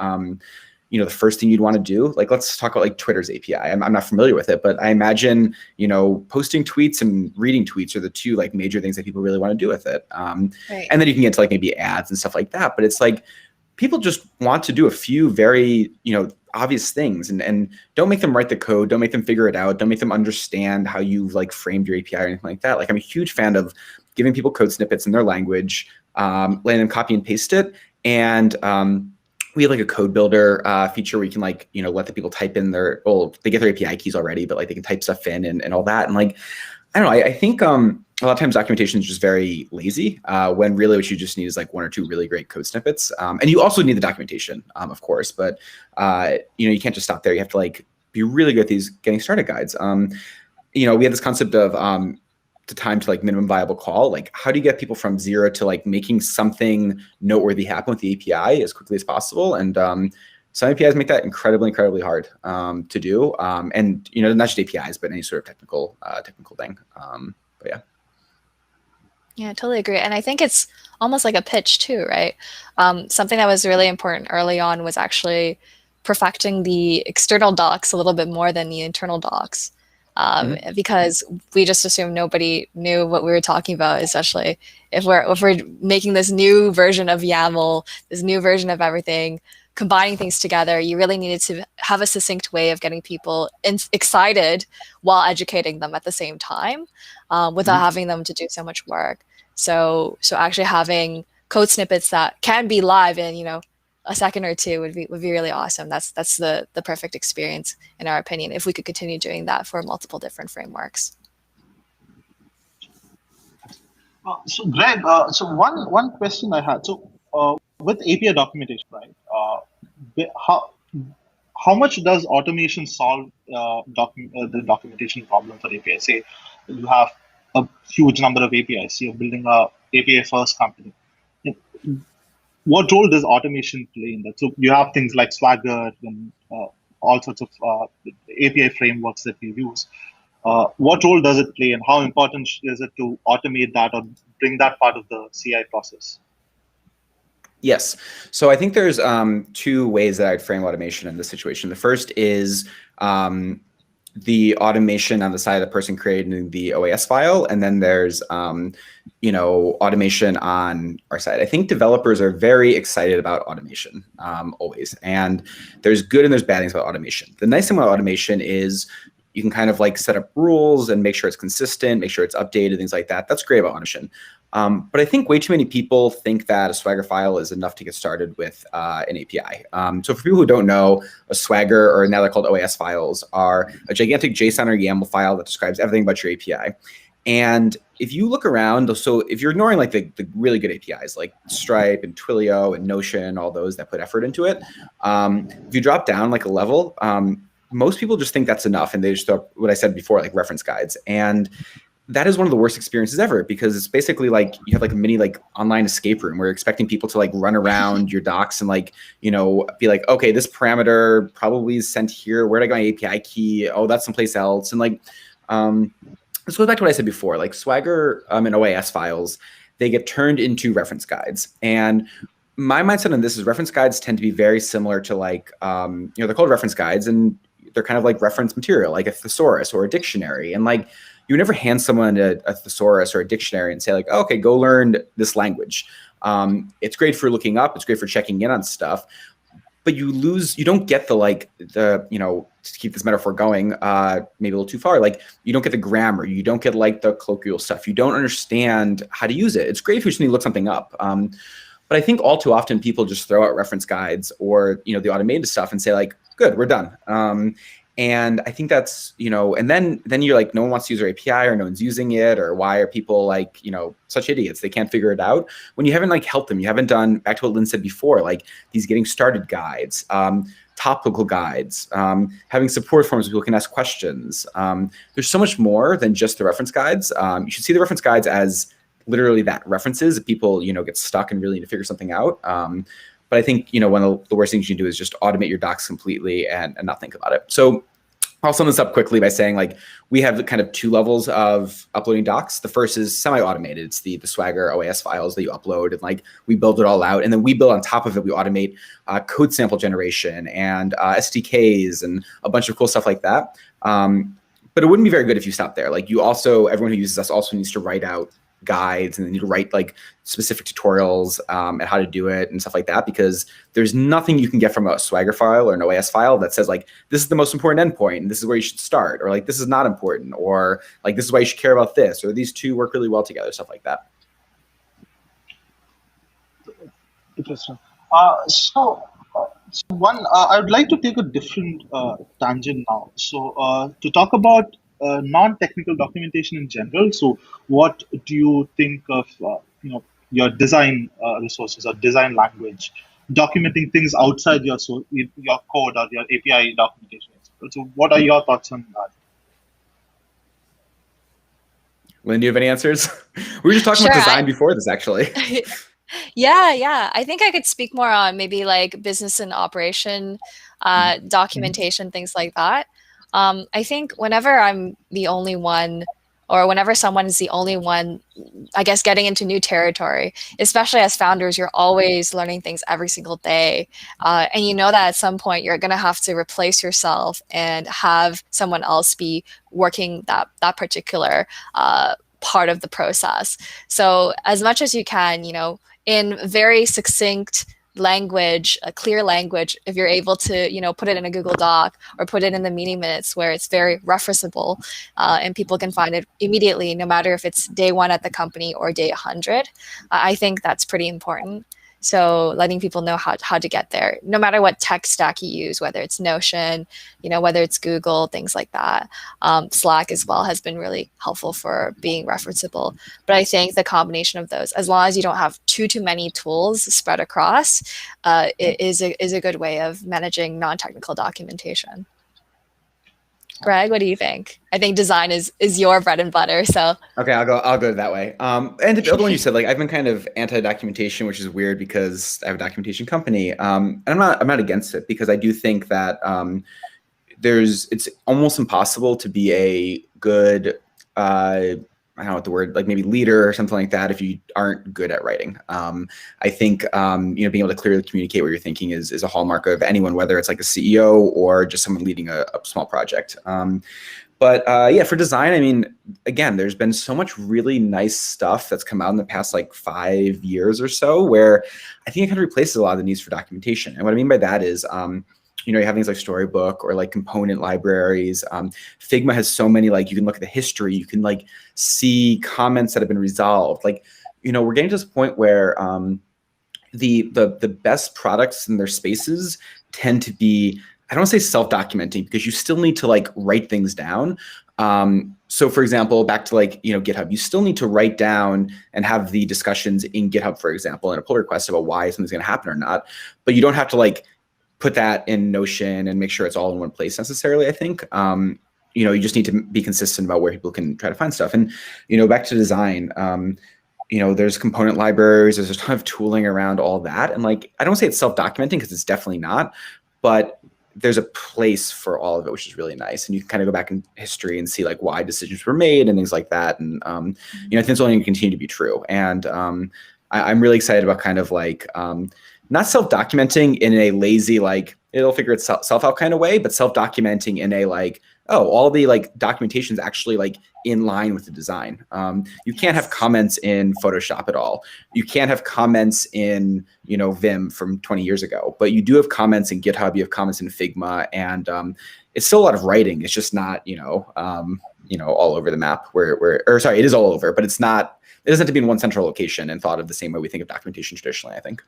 the first thing you'd want to do. Like, let's talk about like Twitter's API. I'm not familiar with it, but I imagine posting tweets and reading tweets are the 2 like major things that people really want to do with it. Right. And then you can get to like maybe ads and stuff like that. But it's like people just want to do a few very obvious things, and don't make them write the code, don't make them figure it out, don't make them understand how you've like framed your API or anything like that. Like I'm a huge fan of giving people code snippets in their language, letting them copy and paste it, and we have like a code builder feature where you can like let the people type in they get their API keys already, but like they can type stuff in and all that. And like I don't know, I think a lot of times documentation is just very lazy when really what you just need is like 1 or 2 really great code snippets. And you also need the documentation, of course, but you can't just stop there. You have to like be really good at these getting started guides. We have this concept of the time to like minimum viable call. Like how do you get people from 0 to like making something noteworthy happen with the API as quickly as possible? And some APIs make that incredibly, incredibly hard to do. And not just APIs, but any sort of technical thing. But yeah. Yeah, I totally agree. And I think it's almost like a pitch too, right? Something that was really important early on was actually perfecting the external docs a little bit more than the internal docs. Because we just assumed nobody knew what we were talking about, especially if we're making this new version of YAML, this new version of everything, combining things together. You really needed to have a succinct way of getting people excited while educating them at the same time, without having them to do so much work. So actually having code snippets that can be live in a second or 2 would be really awesome. That's the perfect experience in our opinion, if we could continue doing that for multiple different frameworks. So Greg, so one question I had. So with API documentation, right? How much does automation solve the documentation problem for API? Say you have a huge number of APIs. You're building a API first company. What role does automation play in that? So you have things like Swagger and all sorts of API frameworks that we use. What role does it play, and how important is it to automate that or bring that part of the CI process? Yes. So I think there's 2 ways that I'd frame automation in this situation. The first is the automation on the side of the person creating the OAS file, and then there's automation on our side. I think developers are very excited about automation always, and there's good and there's bad things about automation. The nice thing about automation is you can kind of like set up rules and make sure it's consistent, make sure it's updated, things like that. That's great about automation. But I think way too many people think that a Swagger file is enough to get started with an API. So for people who don't know, a Swagger, or now they're called OAS files, are a gigantic JSON or YAML file that describes everything about your API. And if you look around, so if you're ignoring like the really good APIs like Stripe and Twilio and Notion, all those that put effort into it, if you drop down like a level, most people just think that's enough, and they just throw what I said before, like reference guides. And that is one of the worst experiences ever, because it's basically like you have like a mini like online escape room where you're expecting people to like run around your docs and like, be like, okay, this parameter probably is sent here. Where did I get my API key? Oh, that's someplace else. And like, this goes back to what I said before, like Swagger and OAS files, they get turned into reference guides. And my mindset on this is reference guides tend to be very similar to like, they're called reference guides, and they're kind of like reference material, like a thesaurus or a dictionary. And like, you would never hand someone a thesaurus or a dictionary and say like, oh, okay, go learn this language. It's great for looking up. It's great for checking in on stuff. but you don't get the to keep this metaphor going, maybe a little too far, like you don't get the grammar, you don't get like the colloquial stuff, you don't understand how to use it. It's great if you just need to look something up. But I think all too often people just throw out reference guides or, the automated stuff and say like, good, we're done. And I think that's, and then you're like, no one wants to use our API or no one's using it, or why are people like, such idiots, they can't figure it out, when you haven't like helped them. You haven't done, back to what Lynn said before, like these getting started guides, topical guides, having support forums where people can ask questions. There's so much more than just the reference guides. You should see the reference guides as literally that, references. If people, get stuck and really need to figure something out. But I think, one of the worst things you can do is just automate your docs completely and not think about it. So I'll sum this up quickly by saying like, we have kind of two levels of uploading docs. The first is semi-automated. It's the Swagger OAS files that you upload, and like we build it all out. And then we build on top of it, we automate code sample generation and SDKs and a bunch of cool stuff like that. But it wouldn't be very good if you stopped there. Like everyone who uses us also needs to write out guides, and they need to write like specific tutorials and how to do it and stuff like that, because there's nothing you can get from a Swagger file or an OAS file that says like, this is the most important endpoint and this is where you should start, or like, this is not important, or like, this is why you should care about this, or these two work really well together, stuff like that. Interesting. So I would like to take a different tangent now. So to talk about non-technical documentation in general. So what do you think of your design resources or design language, documenting things outside your code or your API documentation? So what are your thoughts on that? Lynn, do you have any answers? We were just talking about design before this, actually. Yeah. I think I could speak more on maybe like business and operation documentation, things like that. I think whenever I'm the only one, or whenever someone is the only one, I guess, getting into new territory, especially as founders, you're always learning things every single day. And you know that at some point you're going to have to replace yourself and have someone else be working that particular part of the process. So as much as you can, in very succinct language, a clear language, if you're able to, put it in a Google Doc or put it in the meeting minutes where it's very referenceable and people can find it immediately, no matter if it's day 1 at the company or day 100. I think that's pretty important. So letting people know how to get there, no matter what tech stack you use, whether it's Notion, whether it's Google, things like that. Slack as well has been really helpful for being referenceable. But I think the combination of those, as long as you don't have too many tools spread across, it is a good way of managing non-technical documentation. Greg, what do you think? I think design is your bread and butter. So okay, I'll go that way. And the other one you said, like I've been kind of anti-documentation, which is weird because I have a documentation company. And I'm not against it, because I do think that it's almost impossible to be a good I don't know what the word, like maybe leader or something like that, if you aren't good at writing. I think, being able to clearly communicate what you're thinking is a hallmark of anyone, whether it's like a CEO or just someone leading a small project. But for design, I mean, again, there's been so much really nice stuff that's come out in the past like 5 years or so, where I think it kind of replaces a lot of the needs for documentation. And what I mean by that is, you have things like Storybook or like component libraries. Figma has so many, like you can look at the history, you can like see comments that have been resolved. Like, we're getting to this point where the best products in their spaces tend to be, I don't want to say self-documenting, because you still need to like write things down. So for example, back to like, GitHub, you still need to write down and have the discussions in GitHub, for example, in a pull request about why something's going to happen or not. But you don't have to like put that in Notion and make sure it's all in one place necessarily, I think. You just need to be consistent about where people can try to find stuff. And, back to design, there's component libraries, there's a ton of tooling around all that. And like, I don't say it's self-documenting, because it's definitely not, but there's a place for all of it, which is really nice. And you can kind of go back in history and see like why decisions were made and things like that. And, I think it's only going to continue to be true. And I'm really excited about kind of like, not self-documenting in a lazy, like, it'll figure itself out kind of way, but self-documenting in a like, oh, all the like documentation is actually like in line with the design. You can't have comments in Photoshop at all. You can't have comments in, you know, Vim from 20 years ago, but you do have comments in GitHub, you have comments in Figma, and it's still a lot of writing. It's just not, you know, all over the map or sorry, it is all over, but it doesn't have to be in one central location and thought of the same way we think of documentation traditionally, I think.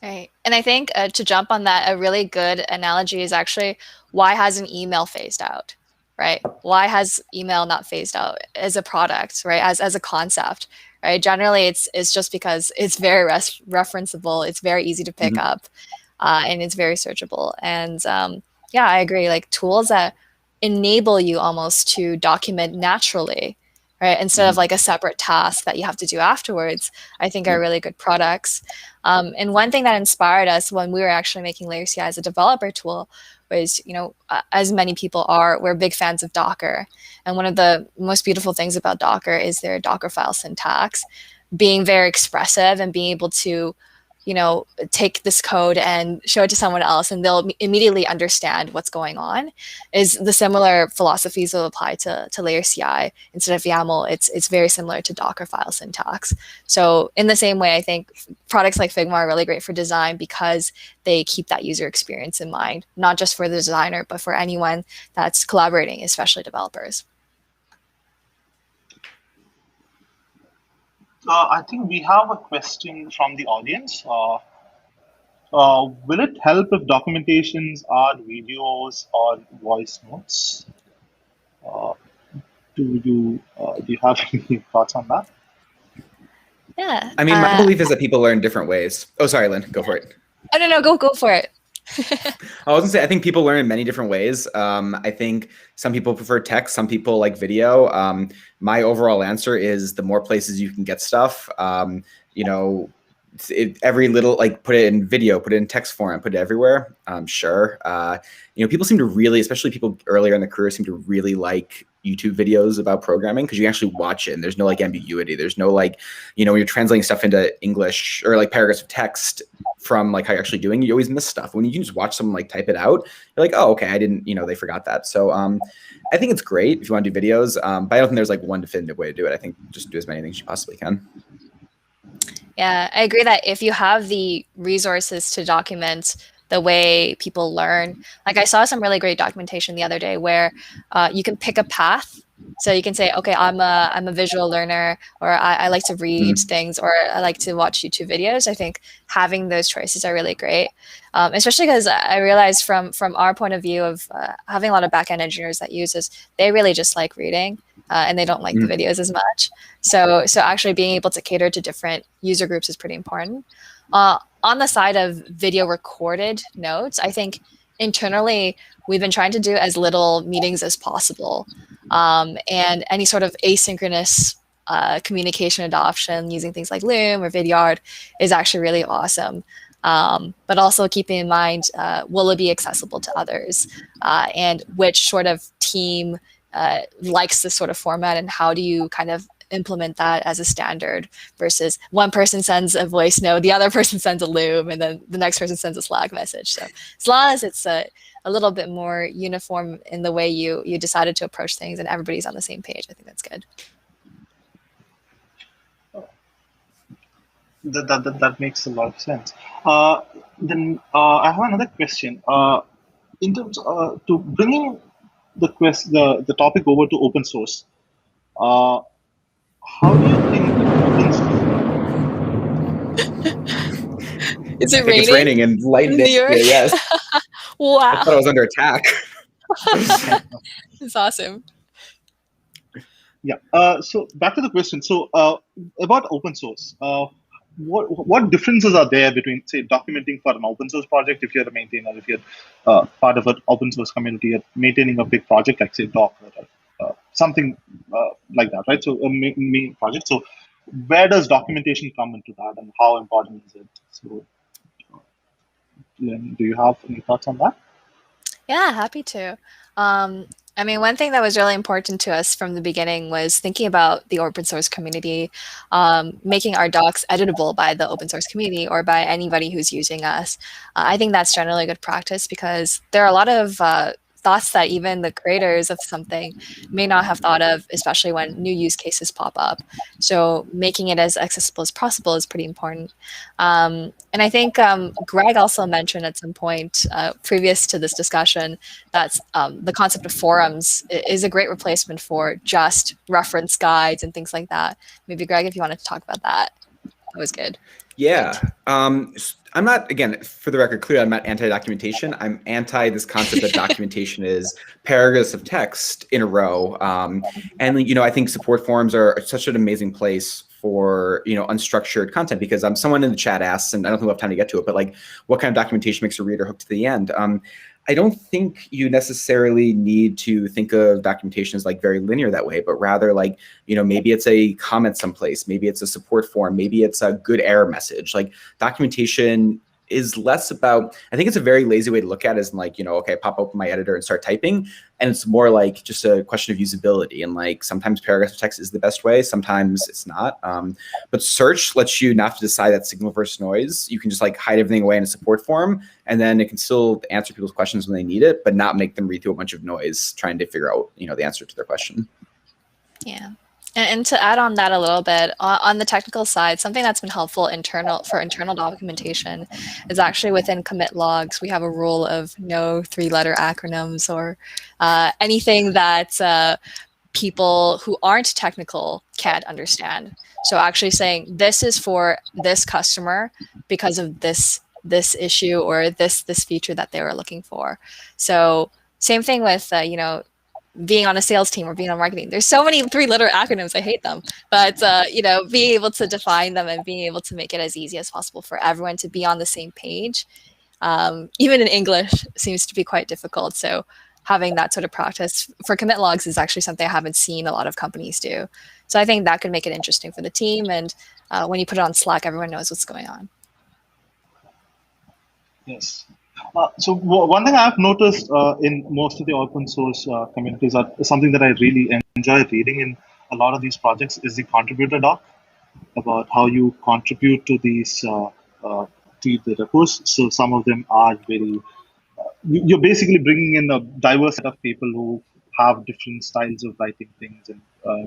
Right. And I think to jump on that, a really good analogy is actually, why hasn't email phased out, right? Why has email not phased out as a product, right? As a concept, right? Generally, it's just because it's very referenceable, it's very easy to pick up, and it's very searchable. And yeah, I agree. Like tools that enable you almost to document naturally, right? Instead of like a separate task that you have to do afterwards, I think are really good products. And one thing that inspired us when we were actually making Layer CI as a developer tool was, you know, as many people are, we're big fans of Docker. And one of the most beautiful things about Docker is their Dockerfile syntax, being very expressive and being able to, you know, take this code and show it to someone else and they'll immediately understand what's going on, is the similar philosophies will apply to Layer CI. Instead of YAML, it's very similar to Dockerfile syntax. So in the same way, I think products like Figma are really great for design because they keep that user experience in mind, not just for the designer, but for anyone that's collaborating, especially developers. I think we have a question from the audience. Will it help if documentations are videos or voice notes? Do you have any thoughts on that? Yeah. I mean, my belief is that people learn different ways. Oh, sorry, Lynn, go for it. Oh, no, go for it. I was gonna say, I think people learn in many different ways. I think some people prefer text, some people like video. My overall answer is the more places you can get stuff, you know, every little, like, put it in video, put it in text form, put it everywhere. Sure. You know, people seem to really, especially people earlier in the career, seem to really like YouTube videos about programming because you actually watch it and there's no like ambiguity. There's no like, you know, when you're translating stuff into English or like paragraphs of text from like how you're actually doing, you always miss stuff. When you can just watch someone like type it out, you're like, oh, okay, I didn't, you know, they forgot that. So I think it's great if you want to do videos, but I don't think there's like one definitive way to do it. I think just do as many things you possibly can. Yeah, I agree that if you have the resources to document the way people learn, like I saw some really great documentation the other day where you can pick a path. So you can say, okay, I'm a visual learner, or I like to read things, or I like to watch YouTube videos. I think having those choices are really great, especially because I realized from our point of view of having a lot of backend engineers that use this, they really just like reading. And they don't like the videos as much. So actually being able to cater to different user groups is pretty important. On the side of video recorded notes, I think internally we've been trying to do as little meetings as possible. And any sort of asynchronous communication adoption using things like Loom or Vidyard is actually really awesome. But also keeping in mind, will it be accessible to others? And which sort of team likes this sort of format, and how do you kind of implement that as a standard versus one person sends a voice note, the other person sends a Loom, and then the next person sends a Slack message. So as long as it's a little bit more uniform in the way you decided to approach things and everybody's on the same page, I think that's good. That makes a lot of sense. Then I have another question. In terms to bringing the topic over to open source, how do you think Is it I think raining? it's raining and lightning. Yes. Wow. I thought I was under attack. It's awesome. Yeah. So back to the question. So about open source, what differences are there between, say, documenting for an open source project if you're a maintainer, if you're part of an open source community, you're maintaining a big project like, say, Docker or something like that, right? So a main project. So where does documentation come into that, and how important is it? So do you have any thoughts on that? Yeah, happy to. I mean, one thing that was really important to us from the beginning was thinking about the open source community, making our docs editable by the open source community or by anybody who's using us. I think that's generally a good practice because there are a lot of thoughts that even the creators of something may not have thought of, especially when new use cases pop up. So making it as accessible as possible is pretty important. And I think Greg also mentioned at some point previous to this discussion that the concept of forums is a great replacement for just reference guides and things like that. Maybe Greg, if you wanted to talk about that, that was good. Yeah. I'm not, again, for the record, clear, I'm not anti-documentation. I'm anti this concept that documentation is paragraphs of text in a row. And, you know, I think support forums are such an amazing place for, you know, unstructured content, because someone in the chat asks, and I don't think we'll have time to get to it, but like, what kind of documentation makes a reader hook to the end? I don't think you necessarily need to think of documentation as like very linear that way, but rather like, you know, maybe it's a comment someplace, maybe it's a support form, maybe it's a good error message. Like documentation is less about, I think it's a very lazy way to look at it, as in like, you know, okay, pop open my editor and start typing. And it's more like just a question of usability. And like sometimes paragraphs of text is the best way, sometimes it's not. But search lets you not have to decide that signal versus noise. You can just like hide everything away in a support form, and then it can still answer people's questions when they need it, but not make them read through a bunch of noise trying to figure out, you know, the answer to their question. Yeah. And to add on that a little bit, on the technical side, something that's been helpful for internal documentation is actually within commit logs. We have a rule of no 3-letter acronyms or anything that people who aren't technical can't understand. So actually saying this is for this customer because of this issue or this feature that they were looking for. So same thing with you know, being on a sales team or being on marketing. There's so many 3-letter acronyms, I hate them. But you know, being able to define them and being able to make it as easy as possible for everyone to be on the same page, even in English, seems to be quite difficult. So having that sort of practice for commit logs is actually something I haven't seen a lot of companies do. So I think that could make it interesting for the team. And when you put it on Slack, everyone knows what's going on. Yes. So one thing I've noticed in most of the open source communities, something that I really enjoy reading in a lot of these projects, is the contributor doc about how you contribute to these to the repos. So some of them are very, you're basically bringing in a diverse set of people who have different styles of writing things and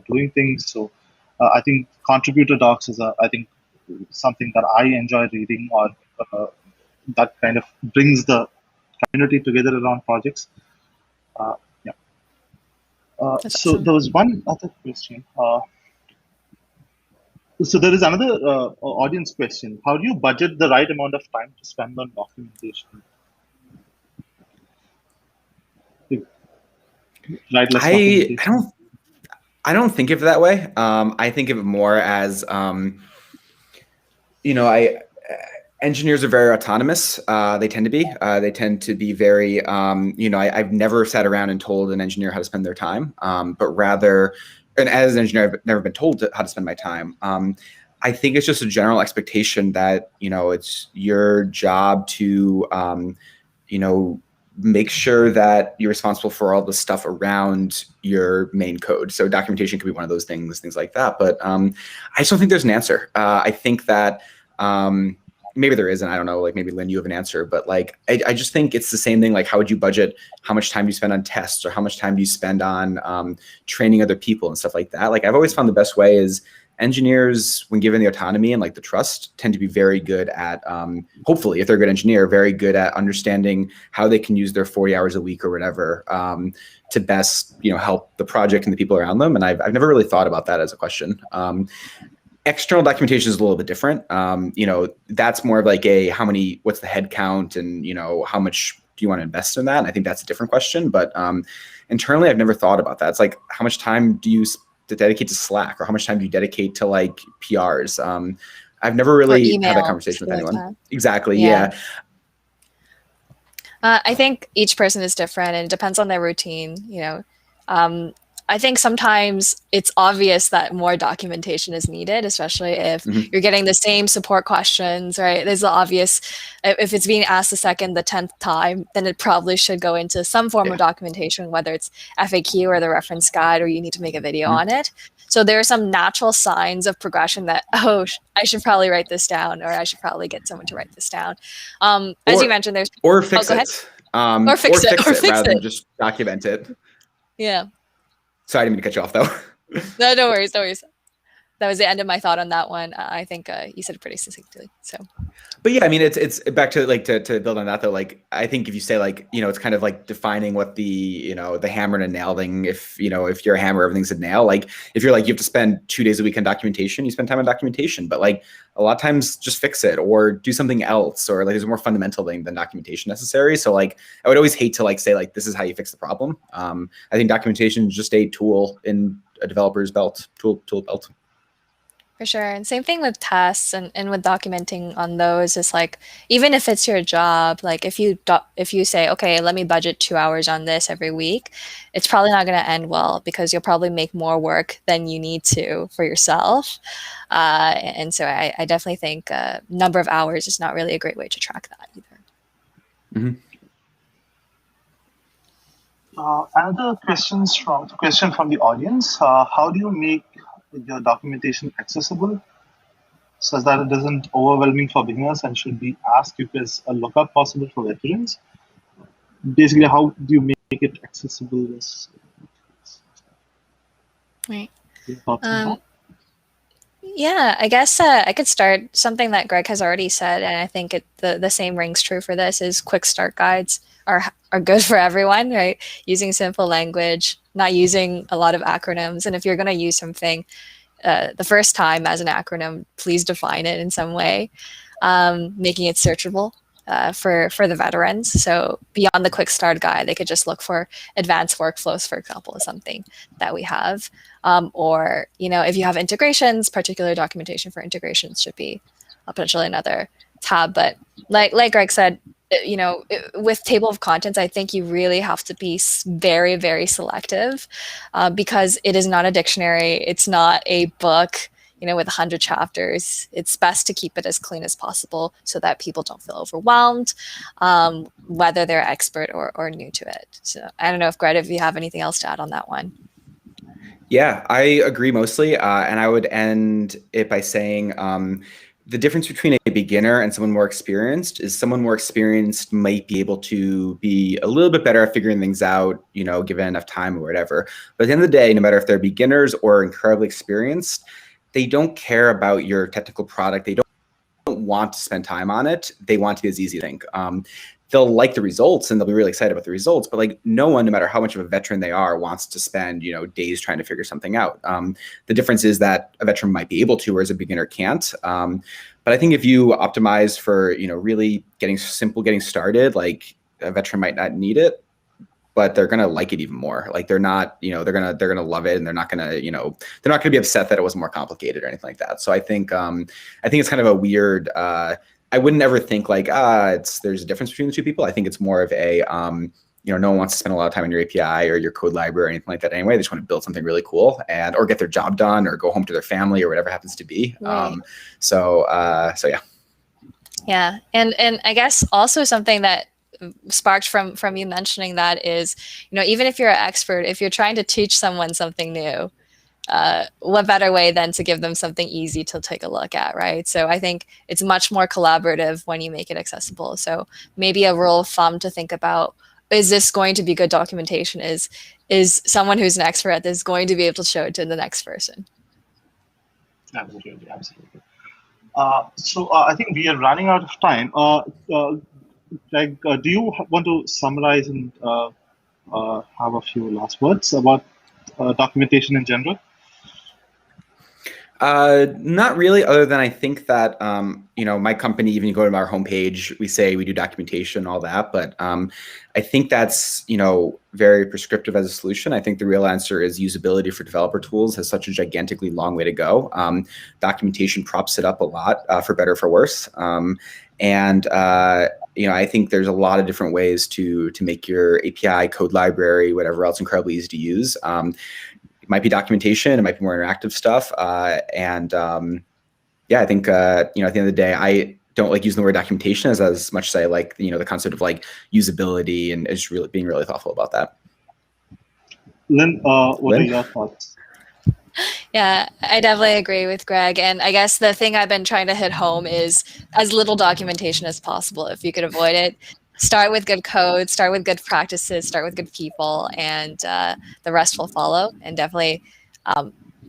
doing things. So I think contributor docs is I think something that I enjoy reading, or that kind of brings the community together around projects. Yeah. So awesome. there was one other question. So there is another audience question. How do you budget the right amount of time to spend on documentation? Right, less documentation. I don't think of it that way. I think of it more as, you know, engineers are very autonomous. They tend to be. They tend to be very, you know, I've never sat around and told an engineer how to spend their time, but rather, and as an engineer, I've never been told how to spend my time. I think it's just a general expectation that, you know, it's your job to, you know, make sure that you're responsible for all the stuff around your main code. So documentation could be one of those things like that. But I just don't think there's an answer. I think that, maybe there isn't, I don't know, like maybe Lynn, you have an answer, but like, I just think it's the same thing. Like, how would you budget how much time you spend on tests, or how much time do you spend on training other people and stuff like that? Like, I've always found the best way is engineers, when given the autonomy and like the trust, tend to be very good at, hopefully, if they're a good engineer, very good at understanding how they can use their 40 hours a week or whatever to best, you know, help the project and the people around them. And I've never really thought about that as a question. External documentation is a little bit different. You know, that's more of like what's the head count, and, you know, how much do you want to invest in that? And I think that's a different question. But internally, I've never thought about that. It's like, how much time do you dedicate to Slack, or how much time do you dedicate to like PRs? I've never really had that conversation with anyone. Like exactly. Yeah. I think each person is different, and it depends on their routine. You know, I think sometimes it's obvious that more documentation is needed, especially if you're getting the same support questions, right? There's the obvious, if it's being asked the second, the 10th time, then it probably should go into some form of documentation, whether it's FAQ or the reference guide, or you need to make a video on it. So there are some natural signs of progression that, oh, I should probably write this down, or I should probably get someone to write this down. As you mentioned, there's... Or fix go it. ahead. Or fix it rather than just document it. Yeah. Sorry, I didn't mean to cut you off, though. No, no worries, no worries. That was the end of my thought on that one. I think you said it pretty succinctly. So, but yeah, I mean, it's back to like to build on that though. Like, I think if you say like, it's kind of like defining what the the hammer and a nail thing. If if you're a hammer, everything's a nail. Like, if you're like you have to spend 2 days a week on documentation, you spend time on documentation. But like a lot of times, just fix it or do something else, or like there's a more fundamental thing than documentation necessary. So like, I would always hate to like say like this is how you fix the problem. I think documentation is just a tool in a developer's belt, tool belt. For sure. And same thing with tests and with documenting on those is like, even if it's your job, like if you say, okay, let me budget 2 hours on this every week, it's probably not going to end well because you'll probably make more work than you need to for yourself. And so I definitely think number of hours is not really a great way to track that either. Another question from the audience. How do you make your documentation accessible so that it isn't overwhelming for beginners and should be asked if there's a lookup possible for veterans? Basically, how do you make it accessible? Right. Yeah, I guess I could start something that Greg has already said, and I think the same rings true for this is quick start guides are good for everyone, right? Using simple language, not using a lot of acronyms. And if you're going to use something the first time as an acronym, please define it in some way, making it searchable for the veterans. So beyond the quick start guide, they could just look for advanced workflows, for example, is something that we have. Or, if you have integrations, particular documentation for integrations should be potentially another tab. But like Greg said, with table of contents, I think you really have to be very, very selective because it is not a dictionary. It's not a book, with 100 chapters. It's best to keep it as clean as possible so that people don't feel overwhelmed, whether they're expert or new to it. So I don't know if Greg, if you have anything else to add on that one. Yeah, I agree mostly. And I would end it by saying, the difference between a beginner and someone more experienced is someone more experienced might be able to be a little bit better at figuring things out, given enough time or whatever. But at the end of the day, no matter if they're beginners or incredibly experienced, they don't care about your technical product. They don't want to spend time on it. They want to be as easy to think. They'll like the results and they'll be really excited about the results, but like no one, no matter how much of a veteran they are, wants to spend, days trying to figure something out. The difference is that a veteran might be able to, whereas a beginner can't. But I think if you optimize for, really getting started, like a veteran might not need it, but they're going to like it even more. Like they're not, they're going to love it, and they're not going to, they're not going to be upset that it was more complicated or anything like that. So I think it's kind of a weird, I wouldn't ever think like, there's a difference between the two people. I think it's more of a, no one wants to spend a lot of time on your API or your code library or anything like that anyway. They just want to build something really cool or get their job done or go home to their family or whatever happens to be. Right. So yeah. Yeah. And I guess also something that sparked from you mentioning that is, even if you're an expert, if you're trying to teach someone something new, what better way than to give them something easy to take a look at, right? So I think it's much more collaborative when you make it accessible. So maybe a rule of thumb to think about, is this going to be good documentation? Is someone who's an expert at this going to be able to show it to the next person? Absolutely. So I think we are running out of time. Greg, do you want to summarize and have a few last words about documentation in general? Not really, other than I think that, my company, even you go to our homepage, we say we do documentation and all that, but I think that's, very prescriptive as a solution. I think the real answer is usability for developer tools has such a gigantically long way to go. Documentation props it up a lot, for better or for worse. And I think there's a lot of different ways to make your API, code library, whatever else incredibly easy to use. It might be documentation, it might be more interactive stuff. I think, at the end of the day, I don't like using the word documentation as much as I like, the concept of like usability and just really being really thoughtful about that. Lynn, what are your thoughts? Yeah, I definitely agree with Greg. And I guess the thing I've been trying to hit home is as little documentation as possible. If you could avoid it, start with good code, start with good practices, start with good people, and the rest will follow. And definitely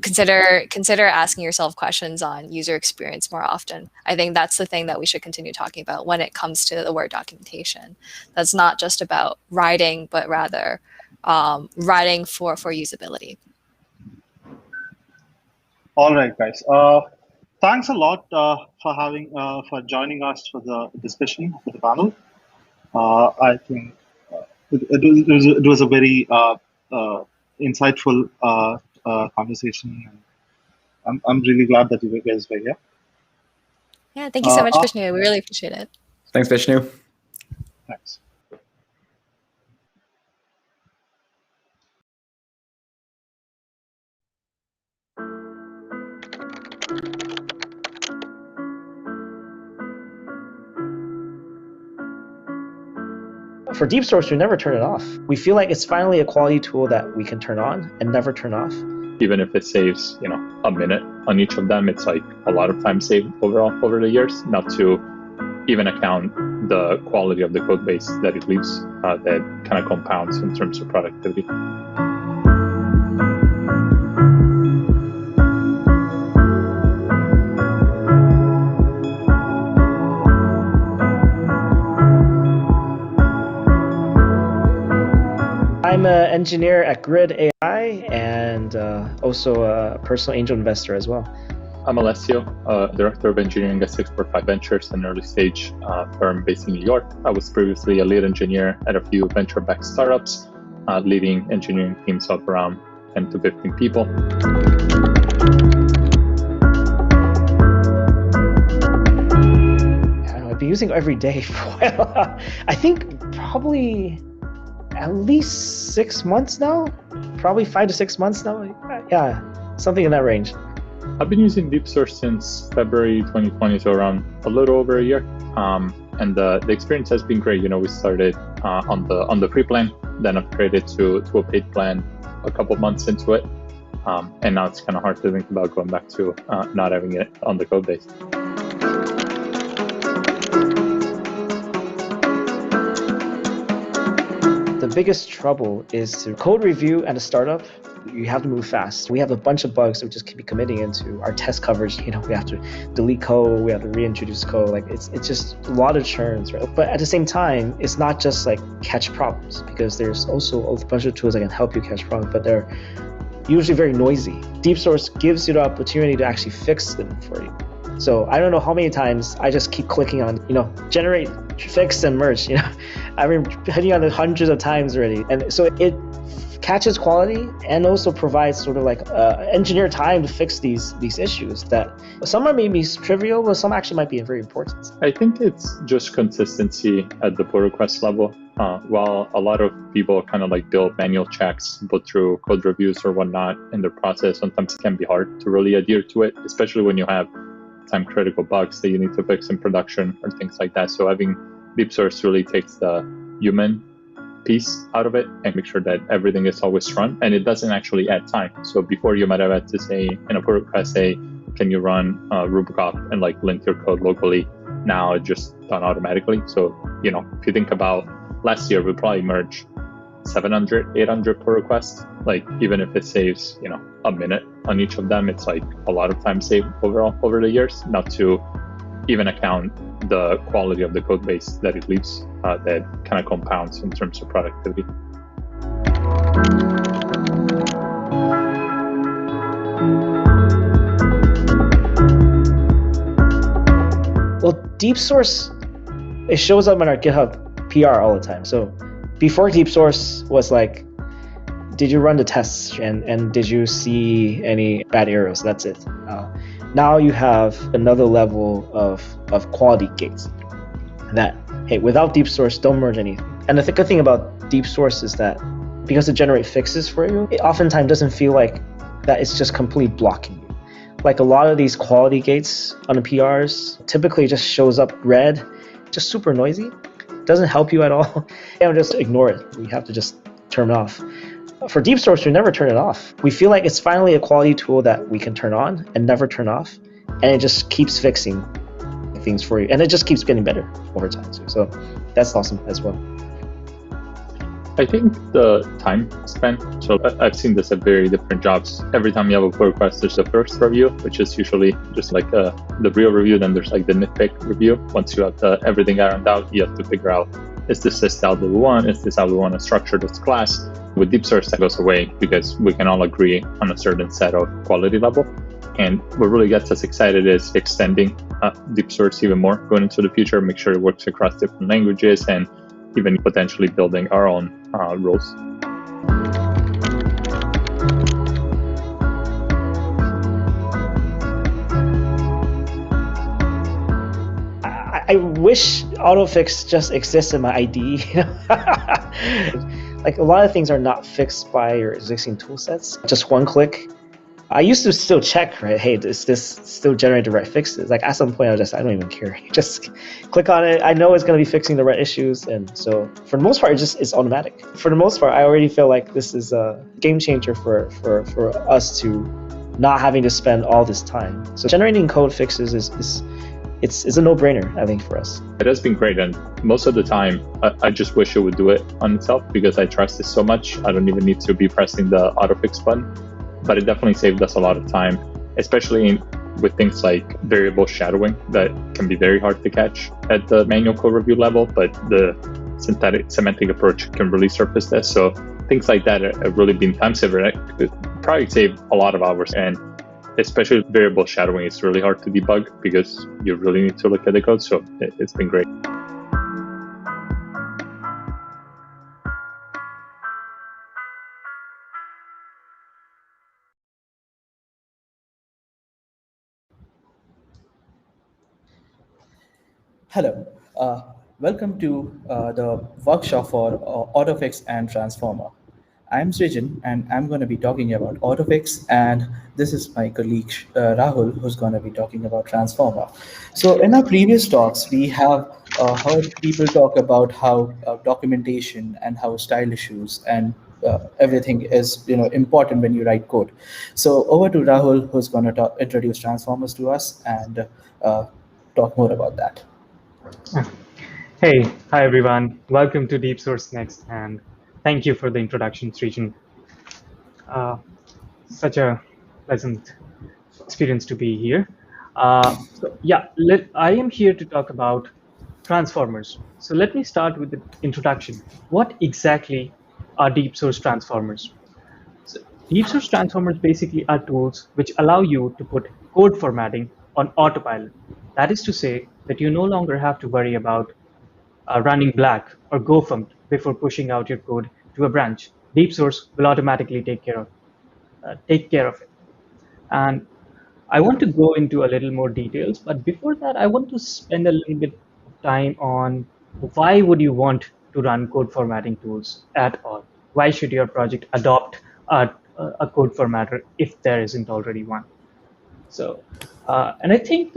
consider asking yourself questions on user experience more often. I think that's the thing that we should continue talking about when it comes to the word documentation. That's not just about writing, but rather writing for usability. All right, guys. Thanks a lot for joining us for the discussion, for the panel. I think it was a very insightful conversation. I'm really glad that you guys were here. Yeah, thank you so much, Vishnu. We really appreciate it. Thanks, Vishnu. Thanks. For DeepSource, we never turn it off. We feel like it's finally a quality tool that we can turn on and never turn off. Even if it saves, a minute on each of them, it's like a lot of time saved overall over the years, not to even account the quality of the code base that it leaves that kind of compounds in terms of productivity. I'm an engineer at Grid AI and also a personal angel investor as well. I'm Alessio, Director of Engineering at 645 Ventures, an early stage firm based in New York. I was previously a lead engineer at a few venture-backed startups, leading engineering teams of around 10 to 15 people. I've been using it every day for a while. I think probably at least 6 months now, probably 5 to 6 months now. Yeah, something in that range. I've been using DeepSource since February 2020, so around a little over a year. And the experience has been great. We started on the free plan, then upgraded to a paid plan a couple months into it. And now it's kind of hard to think about going back to not having it on the code base. The biggest trouble is to code review at a startup. You have to move fast. We have a bunch of bugs that we just keep committing into our test coverage. We have to delete code, we have to reintroduce code. Like it's just a lot of churns, right? But at the same time, it's not just like catch problems, because there's also a bunch of tools that can help you catch problems, but they're usually very noisy. DeepSource gives you the opportunity to actually fix them for you. So I don't know how many times I just keep clicking on, generate, fix, and merge. I've been hitting on it hundreds of times already. And so it catches quality and also provides sort of like engineer time to fix these issues that some are maybe trivial, but some actually might be very important. I think it's just consistency at the pull request level. While a lot of people kind of like build manual checks, go through code reviews or whatnot in their process, sometimes it can be hard to really adhere to it, especially when you have time critical bugs that you need to fix in production or things like that. So having DeepSource really takes the human piece out of it and make sure that everything is always run, and it doesn't actually add time. So before you might have had to say in a pull request, say, can you run Rubicop and like link your code locally? Now it's just done automatically. So, if you think about last year, we probably merged 700, 800 pull requests. Like even if it saves, a minute on each of them, it's like a lot of time saved overall over the years, not to even account the quality of the code base that it leaves that kind of compounds in terms of productivity. Well, DeepSource, it shows up in our GitHub PR all the time. So before DeepSource was like, did you run the tests and did you see any bad errors? That's it. Now you have another level of quality gates that hey, without DeepSource, don't merge anything. And the good thing about DeepSource is that because it generates fixes for you, it oftentimes doesn't feel like that it's just completely blocking you. Like a lot of these quality gates on the PRs typically just shows up red, just super noisy. Doesn't help you at all. And just ignore it. We have to just turn it off. For DeepSource, we never turn it off. We feel like it's finally a quality tool that we can turn on and never turn off. And it just keeps fixing things for you. And it just keeps getting better over time too. So that's awesome as well. I think the time spent, so I've seen this at very different jobs. Every time you have a pull request, there's the first review, which is usually just like the real review. Then there's like the nitpick review. Once you have everything ironed out, you have to figure out, is this the style that we want? Is this how we want to structure this class? With DeepSource, that goes away because we can all agree on a certain set of quality level. And what really gets us excited is extending DeepSource even more going into the future, make sure it works across different languages, and even potentially building our own rules. I wish Autofix just exists in my IDE. Like a lot of things are not fixed by your existing tool sets. Just one click. I used to still check, right? Hey, does this still generate the right fixes? Like at some point, I don't even care. Just click on it. I know it's going to be fixing the right issues. And so for the most part, it's automatic. For the most part, I already feel like this is a game changer for us to not having to spend all this time. So generating code fixes is a no-brainer, I think, for us. It has been great. And most of the time, I just wish it would do it on itself because I trust it so much. I don't even need to be pressing the Autofix button. But it definitely saved us a lot of time, especially with things like variable shadowing that can be very hard to catch at the manual code review level, but the semantic approach can really surface this. So things like that have really been time saver. It could probably save a lot of hours, and especially variable shadowing is really hard to debug because you really need to look at the code. So it's been great. Hello, welcome to the workshop for Autofix and Transformer. I'm Srijan and I'm going to be talking about Autofix, and this is my colleague Rahul, who's going to be talking about Transformer. So in our previous talks, we have heard people talk about how documentation and how style issues and everything is important when you write code. So over to Rahul, who's going to introduce Transformers to us and talk more about that. Hey, hi everyone. Welcome to DeepSource Next, and thank you for the introduction, Srijan. Such a pleasant experience to be here. I am here to talk about transformers. So let me start with the introduction. What exactly are DeepSource transformers? So DeepSource transformers basically are tools which allow you to put code formatting on autopilot. That is to say that you no longer have to worry about running black or GoFumped before pushing out your code to a branch. DeepSource will automatically take care of it. And I want to go into a little more details, but before that, I want to spend a little bit of time on why would you want to run code formatting tools at all? Why should your project adopt a code formatter if there isn't already one? So, and I think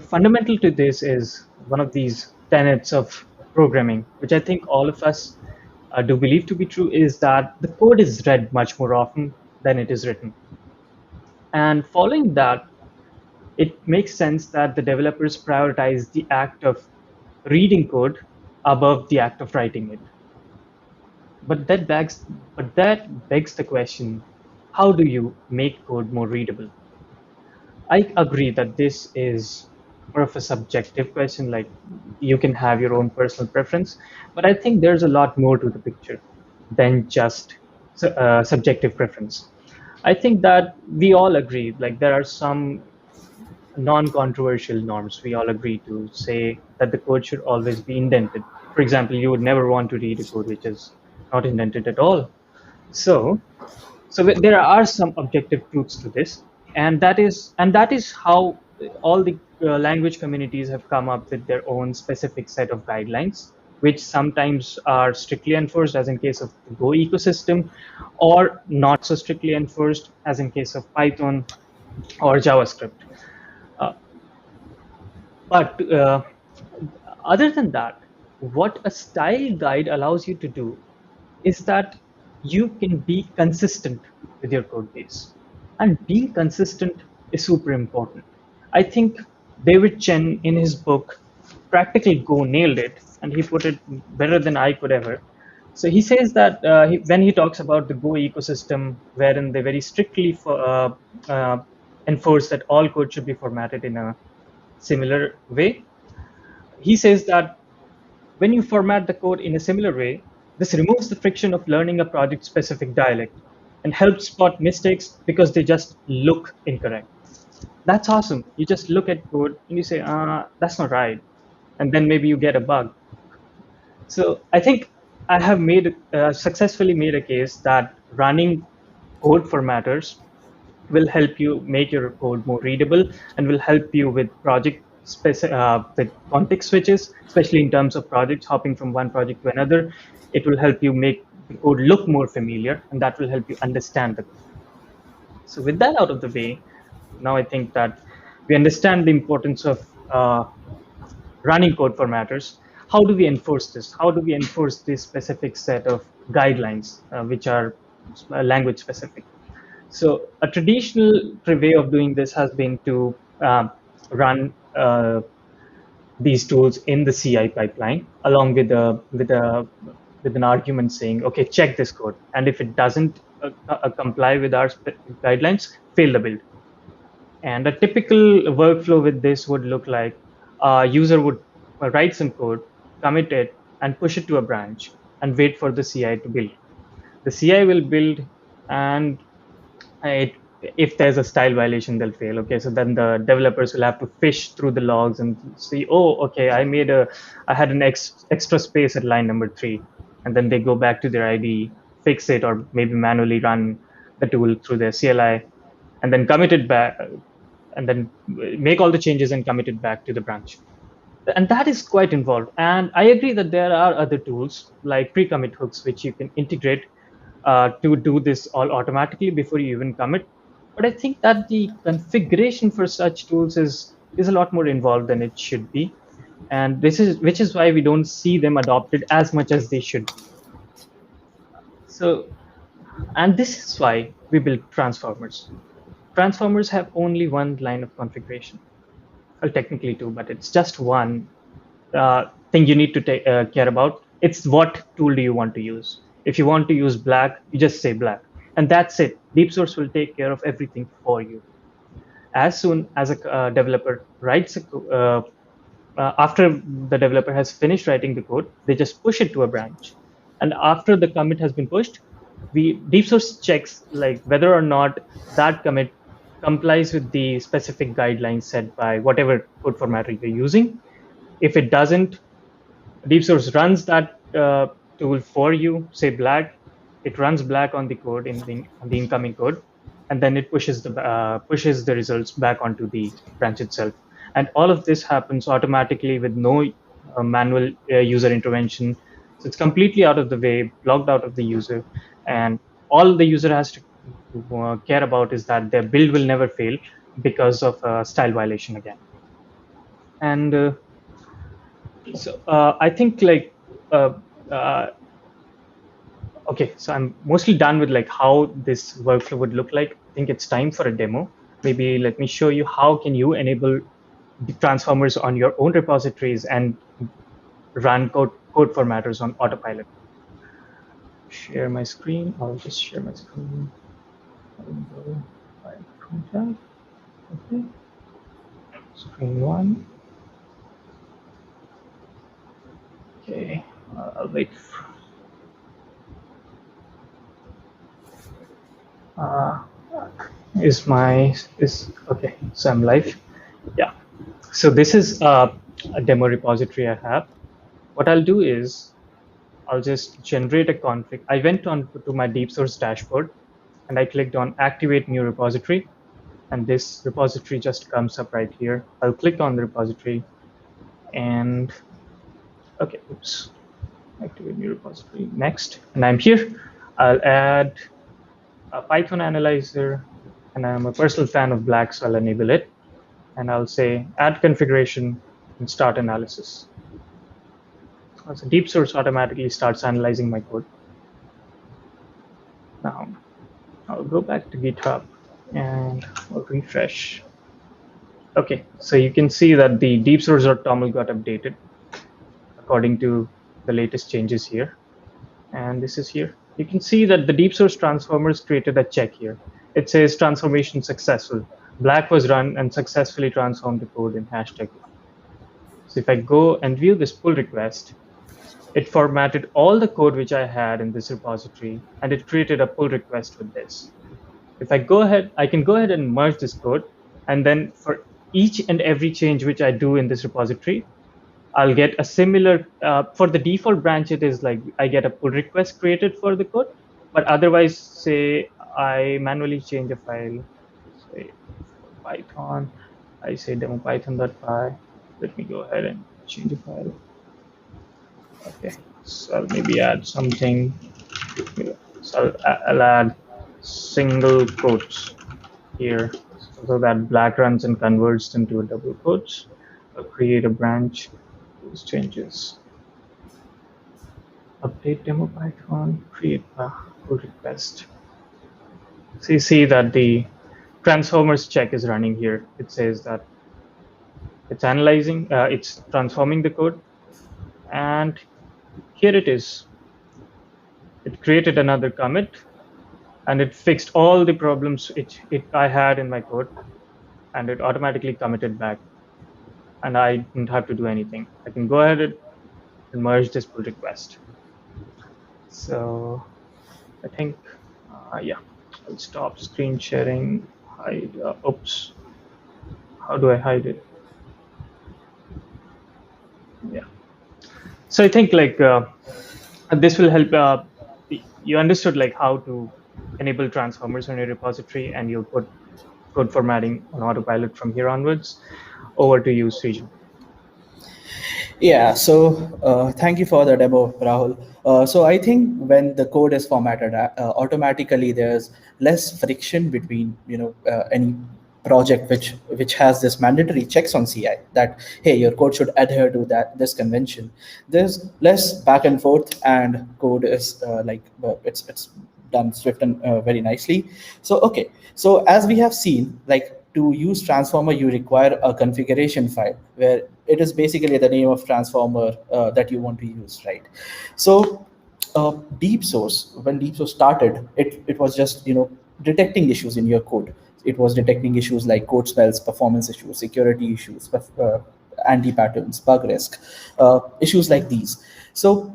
fundamental to this is one of these tenets of programming, which I think all of us do believe to be true, is that the code is read much more often than it is written. And following that, it makes sense that the developers prioritize the act of reading code above the act of writing it. But that begs the question, how do you make code more readable? I agree that this is more of a subjective question, like you can have your own personal preference, but I think there's a lot more to the picture than just subjective preference. I think that we all agree, like there are some non-controversial norms we all agree to say that the code should always be indented. For example, you would never want to read a code which is not indented at all. So there are some objective truths to this, and that is how all the language communities have come up with their own specific set of guidelines, which sometimes are strictly enforced, as in case of the Go ecosystem, or not so strictly enforced, as in case of Python or JavaScript. But other than that, what a style guide allows you to do is that you can be consistent with your code base. And being consistent is super important. I think David Chen, in his book, Practical Go, nailed it, and he put it better than I could ever. So he says that when he talks about the Go ecosystem, wherein they very strictly enforce that all code should be formatted in a similar way, he says that when you format the code in a similar way, this removes the friction of learning a project-specific dialect and helps spot mistakes because they just look incorrect. That's awesome. You just look at code and you say, that's not right. And then maybe you get a bug. So I think I have successfully made a case that running code formatters will help you make your code more readable and will help you with with context switches, especially in terms of projects, hopping from one project to another. It will help you make the code look more familiar, and that will help you understand the code. So with that out of the way, now I think that we understand the importance of running code formatters. How do we enforce this? How do we enforce this specific set of guidelines, which are language specific? So a traditional way of doing this has been to run these tools in the CI pipeline, along with an argument saying, okay, check this code, and if it doesn't comply with our guidelines, fail the build. And a typical workflow with this would look like a user would write some code, commit it, and push it to a branch, and wait for the CI to build. The CI will build, and if there's a style violation, they'll fail. Okay, so then the developers will have to fish through the logs and see, oh, okay, I had an extra space at line number 3, and then they go back to their IDE, fix it, or maybe manually run the tool through their CLI, and then commit it back, and then make all the changes and commit it back to the branch. And that is quite involved. And I agree that there are other tools like pre-commit hooks, which you can integrate to do this all automatically before you even commit. But I think that the configuration for such tools is a lot more involved than it should be. And which is why we don't see them adopted as much as they should. So, and this is why we build transformers. Transformers have only one line of configuration. Well, technically two, but it's just one thing you need to care about. It's what tool do you want to use. If you want to use black, you just say black. And that's it. DeepSource will take care of everything for you. As soon as a developer writes after the developer has finished writing the code, they just push it to a branch. And after the commit has been pushed, DeepSource checks like whether or not that commit complies with the specific guidelines set by whatever code formatter you're using. If it doesn't, DeepSource runs that tool for you, say black. It runs black on the code on the incoming code, and then it pushes the results back onto the branch itself. And all of this happens automatically with no manual user intervention. So it's completely out of the way, logged out of the user, and all the user has to care about is that their build will never fail because of a style violation again. And so I think like okay, so I'm mostly done with like how this workflow would look like. I think it's time for a demo. Maybe let me show you how can you enable the transformers on your own repositories and run code formatters on autopilot. Share my screen. I'll just share my screen. Okay. Screen 1. Okay, I'll wait. Okay, so I'm live. Yeah, so this is a demo repository I have. What I'll do is I'll just generate a config. I went on to my DeepSource dashboard and I clicked on activate new repository. and this repository just comes up right here. I'll click on the repository, and okay, oops, activate new repository, next, and I'm here. I'll add a Python analyzer, and I'm a personal fan of black, so I'll enable it, and I'll say add configuration and start analysis. So DeepSource automatically starts analyzing my code. Now I'll go back to GitHub and I'll refresh. Okay, so you can see that the DeepSource.toml got updated according to the latest changes here. And this is here. You can see that the DeepSource transformers created a check here. It says transformation successful. Black was run and successfully transformed the code in hashtag. So if I go and view this pull request, it formatted all the code which I had in this repository, and it created a pull request with this. If I go ahead, I can go ahead and merge this code, and then for each and every change which I do in this repository, I'll get a similar, for the default branch, it is like I get a pull request created for the code, but otherwise, say I manually change a file, say Python, I say demo python.py, let me go ahead and change a file. Okay, so I'll maybe add something, so I'll add single quotes here, so that black runs and converts into a double quotes. I'll create a branch, those changes. Update demo Python, create a pull request. So you see that the transformers check is running here. It says that it's analyzing, it's transforming the code, and here it is. It created another commit, and it fixed all the problems I had in my code, and it automatically committed back. And I didn't have to do anything. I can go ahead and merge this pull request. So I think, yeah, I'll stop screen sharing, hide, oops. How do I hide it? Yeah. So I think like this will help. You understood like how to enable transformers on your repository, and you'll put code formatting on autopilot from here onwards. Over to you, Srijan. Yeah, so thank you for the demo, Rahul. So I think when the code is formatted, automatically there's less friction between any project which has this mandatory checks on CI that hey, your code should adhere to this convention. There's less back and forth, and code is it's done swift and very nicely. So okay, so as we have seen, like to use transformer, you require a configuration file where it is basically the name of transformer that you want to use, right? So DeepSource, when DeepSource started, it was just detecting issues in your code. It was detecting issues like code spells, performance issues, security issues, anti-patterns, bug risk, issues like these. So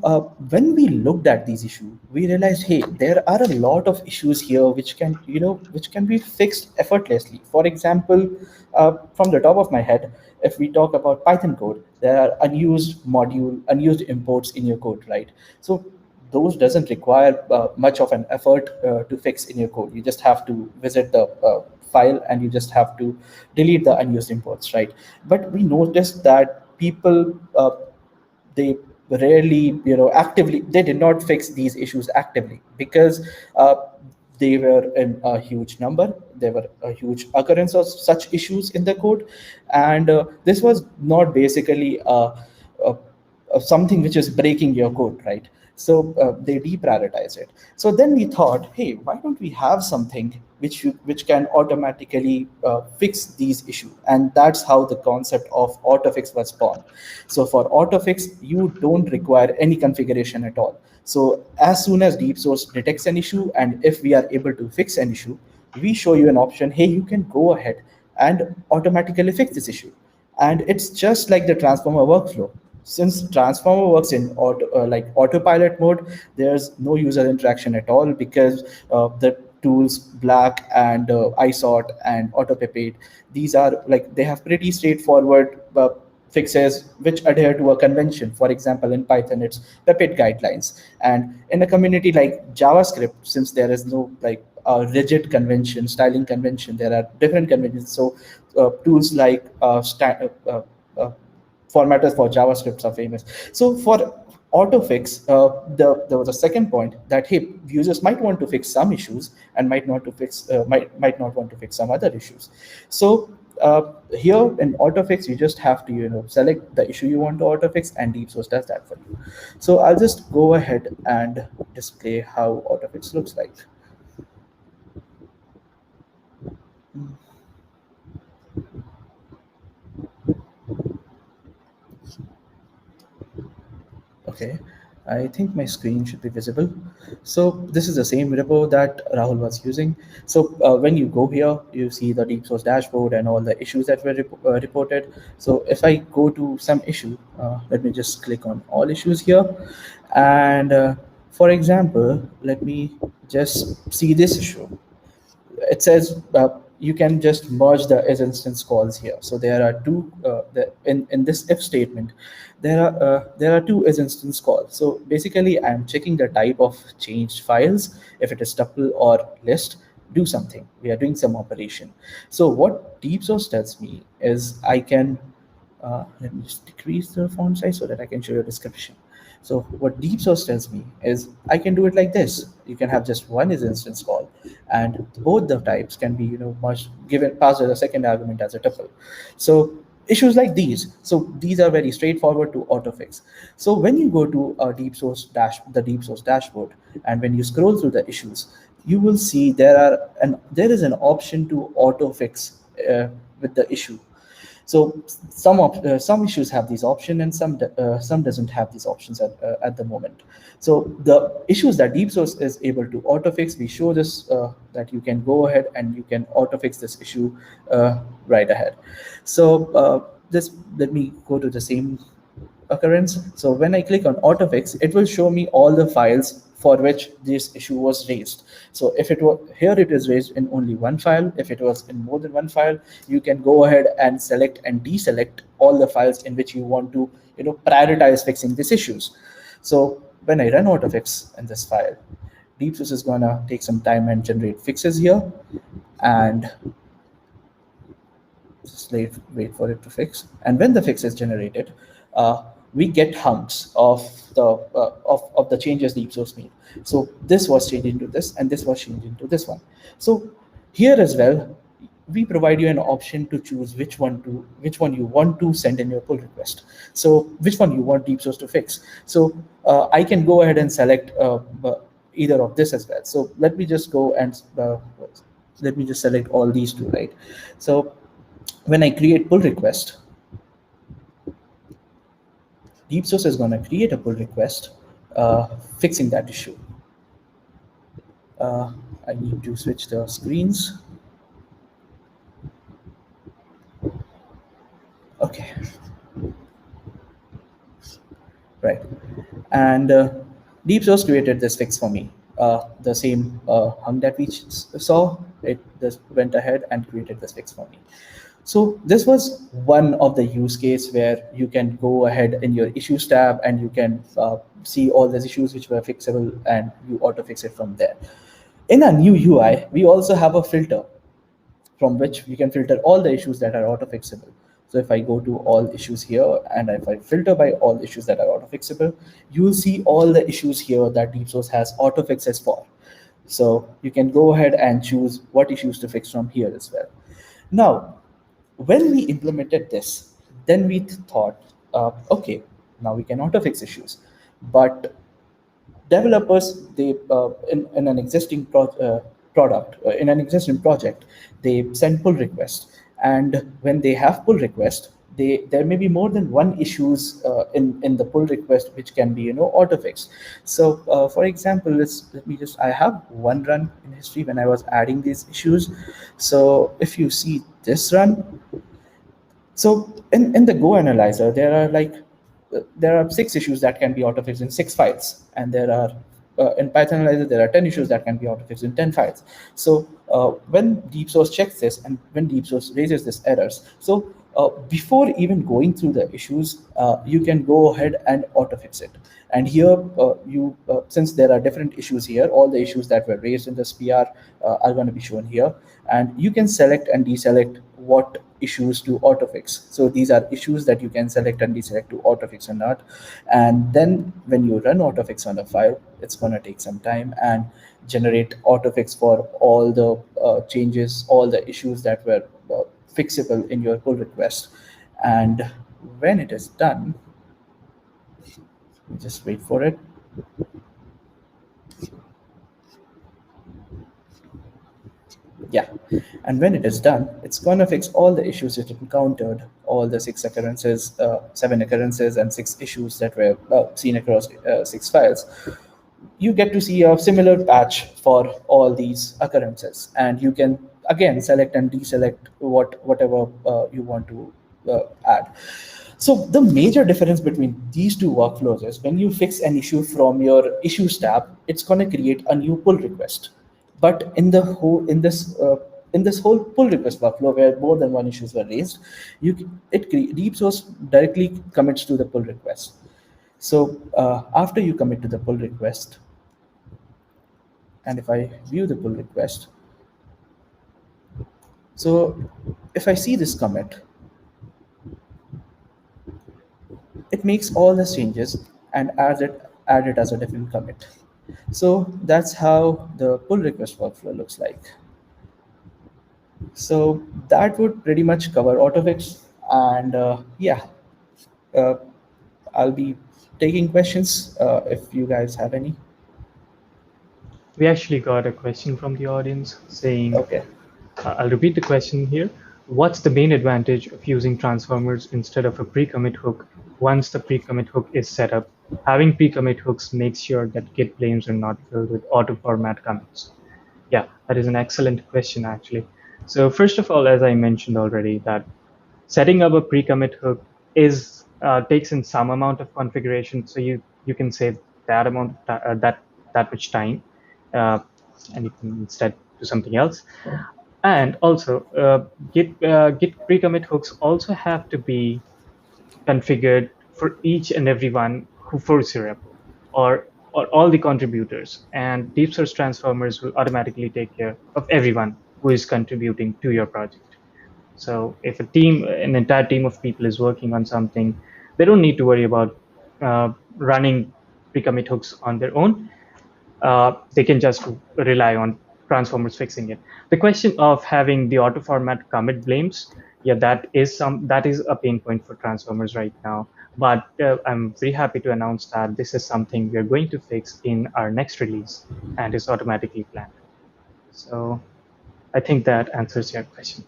when we looked at these issues, we realized, hey, there are a lot of issues here which can be fixed effortlessly. For example, from the top of my head, if we talk about Python code, there are unused imports in your code, right? So those doesn't require much of an effort to fix in your code. You just have to visit the file and you just have to delete the unused imports, right? But we noticed that people, they rarely, actively, they did not fix these issues actively because they were in a huge number. There were a huge occurrence of such issues in the code. And this was not basically something which is breaking your code, right? So they deprioritized it. So then we thought, hey, why don't we have something which can automatically fix these issues? And that's how the concept of Autofix was born. So for Autofix, you don't require any configuration at all. So as soon as DeepSource detects an issue, and if we are able to fix an issue, we show you an option, hey, you can go ahead and automatically fix this issue. And it's just like the transformer workflow. Since transformer works in autopilot mode, there's no user interaction at all because the tools Black and isort and autopipette, these are like, they have pretty straightforward fixes which adhere to a convention. For example, in Python, it's pipette guidelines. And in a community like JavaScript, since there is no like rigid convention, styling convention. There are different conventions. So tools like formatters for JavaScript are famous. So for Autofix, there was a second point that, hey, users might want to fix some issues and might not want to fix some other issues. So here in Autofix, you just have to select the issue you want to autofix, and DeepSource does that for you. So I'll just go ahead and display how Autofix looks like. Okay, I think my screen should be visible. So this is the same repo that Rahul was using. So when you go here, you see the DeepSource dashboard and all the issues that were reported. So if I go to some issue, let me just click on all issues here. And for example, let me just see this issue. It says you can just merge the is instance calls here. So there are two in this if statement. There are two is instance calls. So basically, I'm checking the type of changed files. If it is tuple or list, do something. We are doing some operation. So what DeepSource tells me is I can let me just decrease the font size so that I can show you a description. So what DeepSource tells me is I can do it like this. You can have just one is instance call, and both the types can be passed as a second argument as a tuple. So issues like these. So these are very straightforward to autofix. So when you go to the DeepSource dashboard, and when you scroll through the issues, you will see there is an option to autofix with the issue. So some issues have these options, and some doesn't have these options at the moment. So the issues that DeepSource is able to autofix, we show this that you can go ahead and you can autofix this issue right ahead. So let me go to the same occurrence. So when I click on autofix, it will show me all the files for which this issue was raised. So if it were here, it is raised in only one file. If it was in more than one file, you can go ahead and select and deselect all the files in which you want to prioritize fixing these issues. So when I run Autofix in this file, DeepSource is gonna take some time and generate fixes here, and just wait for it to fix. And when the fix is generated, we get hunks of the changes DeepSource made. So this was changed into this, and this was changed into this one. So here as well, we provide you an option to choose which one you want to send in your pull request. So which one you want DeepSource to fix. So I can go ahead and select either of this as well. So let me just go and let me just select all these two, right? So when I create pull request, DeepSource is going to create a pull request fixing that issue. I need to switch the screens. Okay. Right. And DeepSource created this fix for me. The same hung that we saw, it just went ahead and created this fix for me. So this was one of the use case where you can go ahead in your issues tab and you can see all these issues which were fixable, and you auto fix it from there. In our new UI, we also have a filter from which we can filter all the issues that are auto fixable. So if I go to all issues here, and if I filter by all issues that are auto fixable, you will see all the issues here that DeepSource has auto fixes for. So you can go ahead and choose what issues to fix from here as well. Now, when we implemented this, then we thought, okay, now we can auto fix issues. But developers, they in an existing in an existing project, they send pull requests. And when they have pull request, there may be more than one issues in the pull request which can be auto fixed. So for example, I have one run in history when I was adding these issues. So if you see this run, so in the Go analyzer, there are 6 issues that can be auto fixed in 6 files, and there are in Python analyzer there are 10 issues that can be auto fixed in 10 files. So when DeepSource checks this, and when DeepSource raises this errors, so before even going through the issues, you can go ahead and auto-fix it. And here, since there are different issues here, all the issues that were raised in this PR are going to be shown here. And you can select and deselect what issues to auto-fix. So these are issues that you can select and deselect to auto-fix or not. And then when you run auto-fix on a file, it's going to take some time and generate auto-fix for all the changes, all the issues that were fixable in your pull request. And when it is done, just wait for it. Yeah, and when it is done, it's going to fix all the issues it encountered, all the 7 occurrences and 6 issues that were seen across 6 files. You get to see a similar patch for all these occurrences, and you can again select and deselect whatever you want to add. So the major difference between these two workflows is when you fix an issue from your issues tab, it's going to create a new pull request. But in this whole pull request workflow where more than one issues were raised, DeepSource directly commits to the pull request. So after you commit to the pull request, and if I view the pull request, so if I see this commit, it makes all the changes and add it as a different commit. So that's how the pull request workflow looks like. So that would pretty much cover Autofix. And I'll be taking questions if you guys have any. We actually got a question from the audience saying, okay, I'll repeat the question here. What's the main advantage of using transformers instead of a pre-commit hook once the pre-commit hook is set up? Having pre-commit hooks makes sure that Git blames are not filled with auto-format commits. Yeah, that is an excellent question, actually. So first of all, as I mentioned already, that setting up a pre-commit hook is takes in some amount of configuration, so you can save that amount of that much time, and you can instead do something else. And also, Git pre-commit hooks also have to be configured for each and every one who forks your repo, or all the contributors. And DeepSource transformers will automatically take care of everyone who is contributing to your project. So if an entire team of people is working on something, they don't need to worry about running pre-commit hooks on their own. They can just rely on transformers fixing it. The question of having the auto format commit blames, yeah, that is a pain point for transformers right now. But I'm very happy to announce that this is something we are going to fix in our next release, and is automatically planned. So I think that answers your question.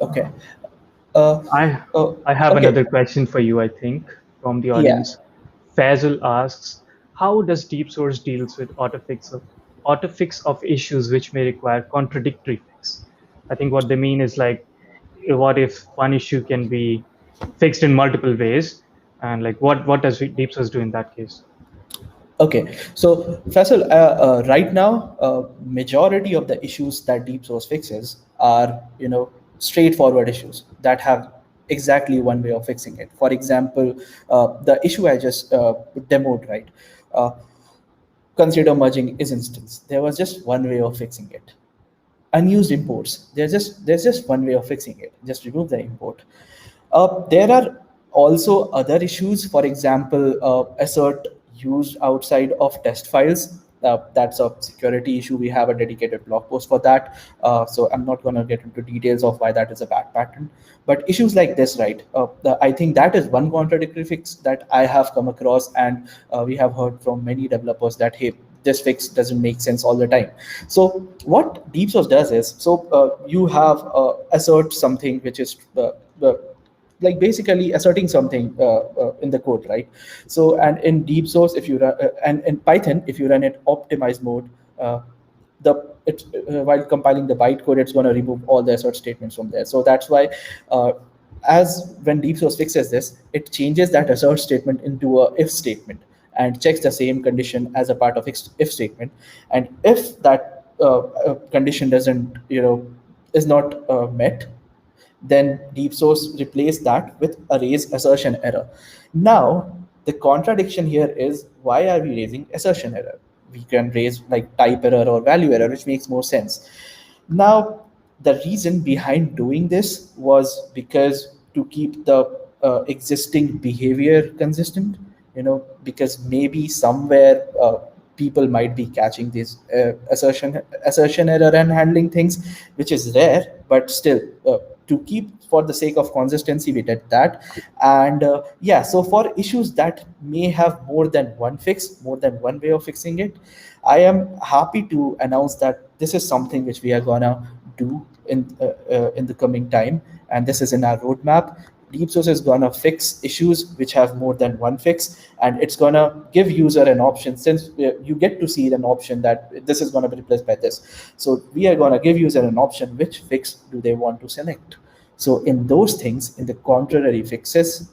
Okay. I have another question for you, I think, from the audience. Yeah. Faisal asks, how does DeepSource deals with autofix of issues which may require contradictory fix? I think what they mean is like, what if one issue can be fixed in multiple ways, and like what does DeepSource do in that case? Okay, so Faisal, right now, majority of the issues that DeepSource fixes are straightforward issues that have exactly one way of fixing it. For example, the issue I just demoed, right? Consider merging is instance. There was just one way of fixing it. Unused imports. There's just one way of fixing it. Just remove the import. There are also other issues. For example, assert used outside of test files. That's a security issue. We have a dedicated blog post for that. So I'm not going to get into details of why that is a bad pattern. But issues like this, right? I think that is one contradictory fix that I have come across, and we have heard from many developers that, hey, this fix doesn't make sense all the time. So what DeepSource does is, you have assert something which is like basically asserting something in the code, right? So, and in DeepSource, if you run, and in Python, if you run it optimized mode, while compiling the bytecode, it's going to remove all the assert statements from there. So that's why, as when DeepSource fixes this, it changes that assert statement into a if statement and checks the same condition as a part of if statement. And if that condition doesn't, is not met, Then DeepSource replaced that with a raise assertion error. Now, the contradiction here is, why are we raising assertion error? We can raise like type error or value error, which makes more sense. Now, the reason behind doing this was because to keep the existing behavior consistent, because maybe somewhere people might be catching this assertion error and handling things, which is rare, but still to keep, for the sake of consistency, we did that. And yeah, so for issues that may have more than one fix, more than one way of fixing it, I am happy to announce that this is something which we are gonna do in the coming time, and this is in our roadmap. DeepSource is gonna fix issues which have more than one fix, and it's gonna give user an option. Since you get to see an option that this is gonna be replaced by this, so we are gonna give user an option which fix do they want to select. So in those things, in the contrary fixes,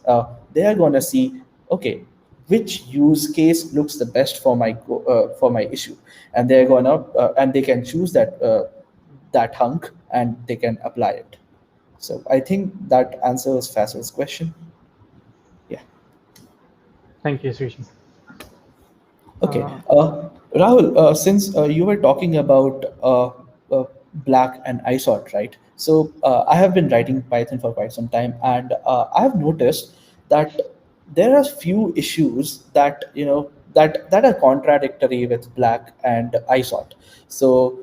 they are gonna see, okay, which use case looks the best for my issue, and they're gonna and they can choose that hunk and they can apply it. So I think that answers Faisal's question. Yeah. Thank you, Srijan. Okay. Rahul, since you were talking about Black and ISOT, right? So I have been writing Python for quite some time, and I have noticed that there are few issues that that are contradictory with Black and ISOT. So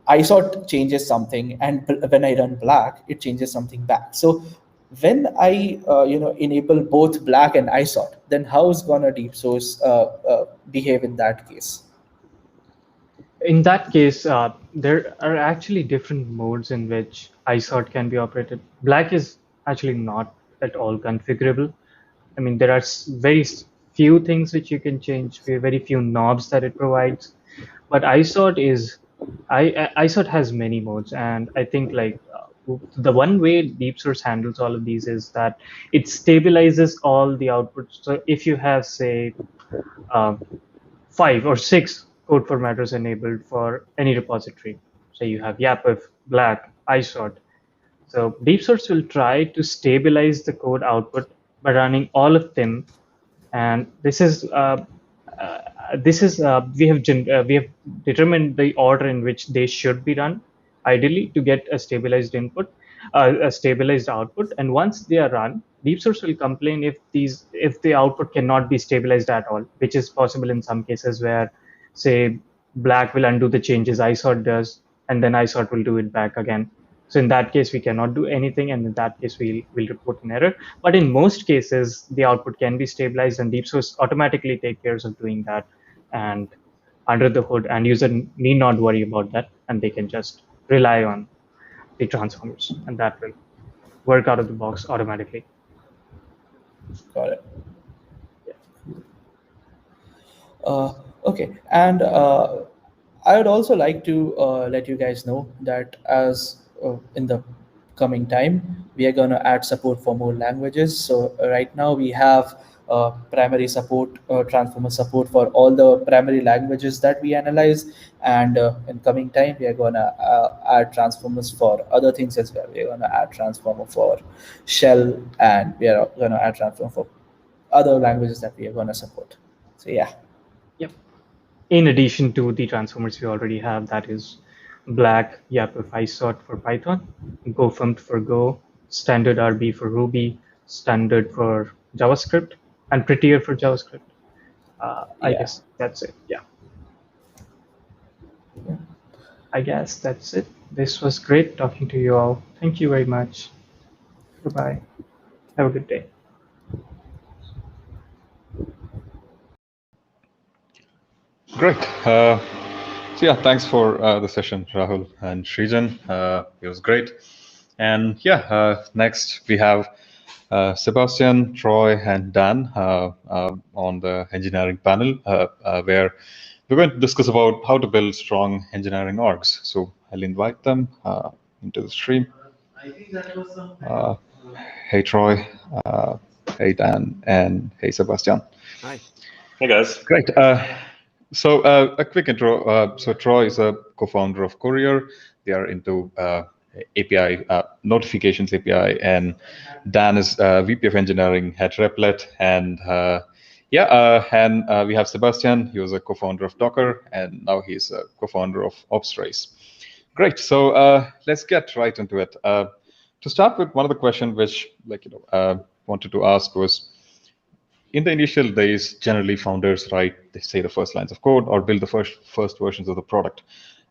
ISOT changes something, and when I run Black, it changes something back. So when I enable both Black and ISOT, then how is gonna DeepSource behave in that case? In that case, there are actually different modes in which ISOT can be operated. Black is actually not at all configurable. I mean, there are very few things which you can change, very few knobs that it provides. But ISOT has many modes, and I think like the one way DeepSource handles all of these is that it stabilizes all the outputs. So if you have, say, 5 or 6 code formatters enabled for any repository, say you have YAPF, Black, ISOT. So DeepSource will try to stabilize the code output by running all of them, and this is we have determined the order in which they should be run, ideally to get a stabilized input, a stabilized output. And once they are run, DeepSource will complain if the output cannot be stabilized at all, which is possible in some cases where, say, Black will undo the changes ISOT does, and then ISOT will do it back again. So in that case, we cannot do anything, and in that case, we'll report an error. But in most cases, the output can be stabilized, and DeepSource automatically take care of doing that, and under the hood, and user need not worry about that, and they can just rely on the transformers, and that will work out of the box automatically. Got it. Yeah. Okay, and I would also like to let you guys know that as in the coming time, we are going to add support for more languages. So right now we have primary support, transformer support for all the primary languages that we analyze. And in coming time, we are going to add transformers for other things as well. We're going to add transformer for shell, and we are going to add transformer for other languages that we are going to support. So yeah. Yep. In addition to the transformers we already have, that is Black, YAPF, ISOT for Python, GoFumt for Go, standard RB for Ruby, standard for JavaScript, and Prettier for JavaScript. I guess that's it. Yeah. I guess that's it. This was great talking to you all. Thank you very much. Goodbye. Have a good day. Great. So yeah, thanks for the session, Rahul and Srijan. It was great. And yeah, next we have Sebastian, Troy, and Dan on the engineering panel, where we're going to discuss about how to build strong engineering orgs. So I'll invite them into the stream. Hey, Troy. Hey, Dan. And hey, Sebastian. Hi. Hey, guys. Great. So a quick intro. So Troy is a co-founder of Courier. They are into API, notifications API, and Dan is VP of Engineering at Replit. And we have Sebastian. He was a co-founder of Docker, and now he's a co-founder of Opstrace. Great. So let's get right into it. To start with, one of the questions which, wanted to ask was, in the initial days, generally founders write, they say, the first lines of code or build the first versions of the product.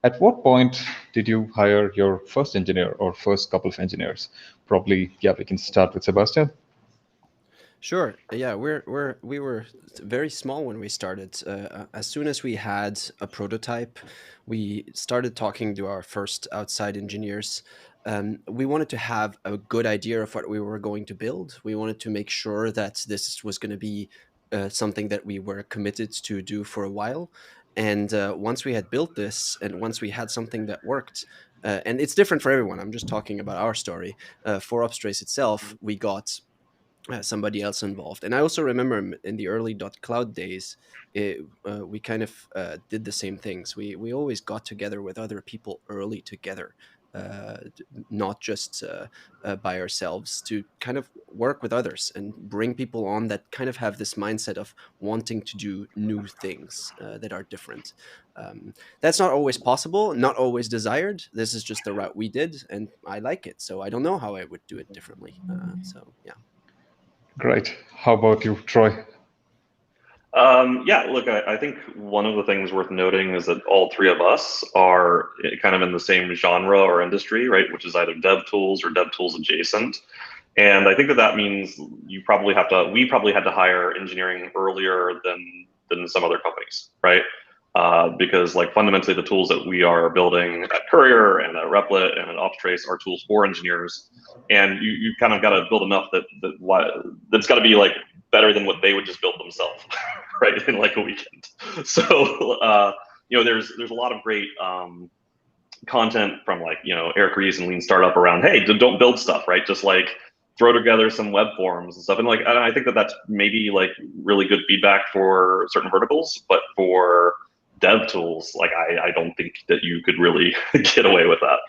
At what point did you hire your first engineer or first couple of engineers? Probably, we can start with Sebastian. Sure. Yeah, we were very small when we started. As soon as we had a prototype, we started talking to our first outside engineers. We wanted to have a good idea of what we were going to build. We wanted to make sure that this was going to be something that we were committed to do for a while. And once we had built this, and once we had something that worked, and it's different for everyone. I'm just talking about our story. For Opstrace itself, we got somebody else involved. And I also remember in the early .cloud days, we kind of did the same things. We always got together with other people early together, not just by ourselves, to kind of work with others and bring people on that kind of have this mindset of wanting to do new things that are different. That's not always possible, not always desired. This is just the route we did, and I like it. So I don't know how I would do it differently. So yeah. Great. How about you, Troy? Yeah, look, I think one of the things worth noting is that all three of us are kind of in the same genre or industry, right? Which is either dev tools or dev tools adjacent. And I think that means we probably had to hire engineering earlier than some other companies, right? Because fundamentally the tools that we are building at Courier and at Replit and at Opstrace are tools for engineers. And you kind of got to build enough that's got to be better than what they would just build themselves, right, in a weekend. So there's a lot of great content from Eric Ries and Lean Startup around, hey, don't build stuff, right? Just throw together some web forms and stuff. And I think that's maybe really good feedback for certain verticals, but for dev tools, I don't think that you could really get away with that.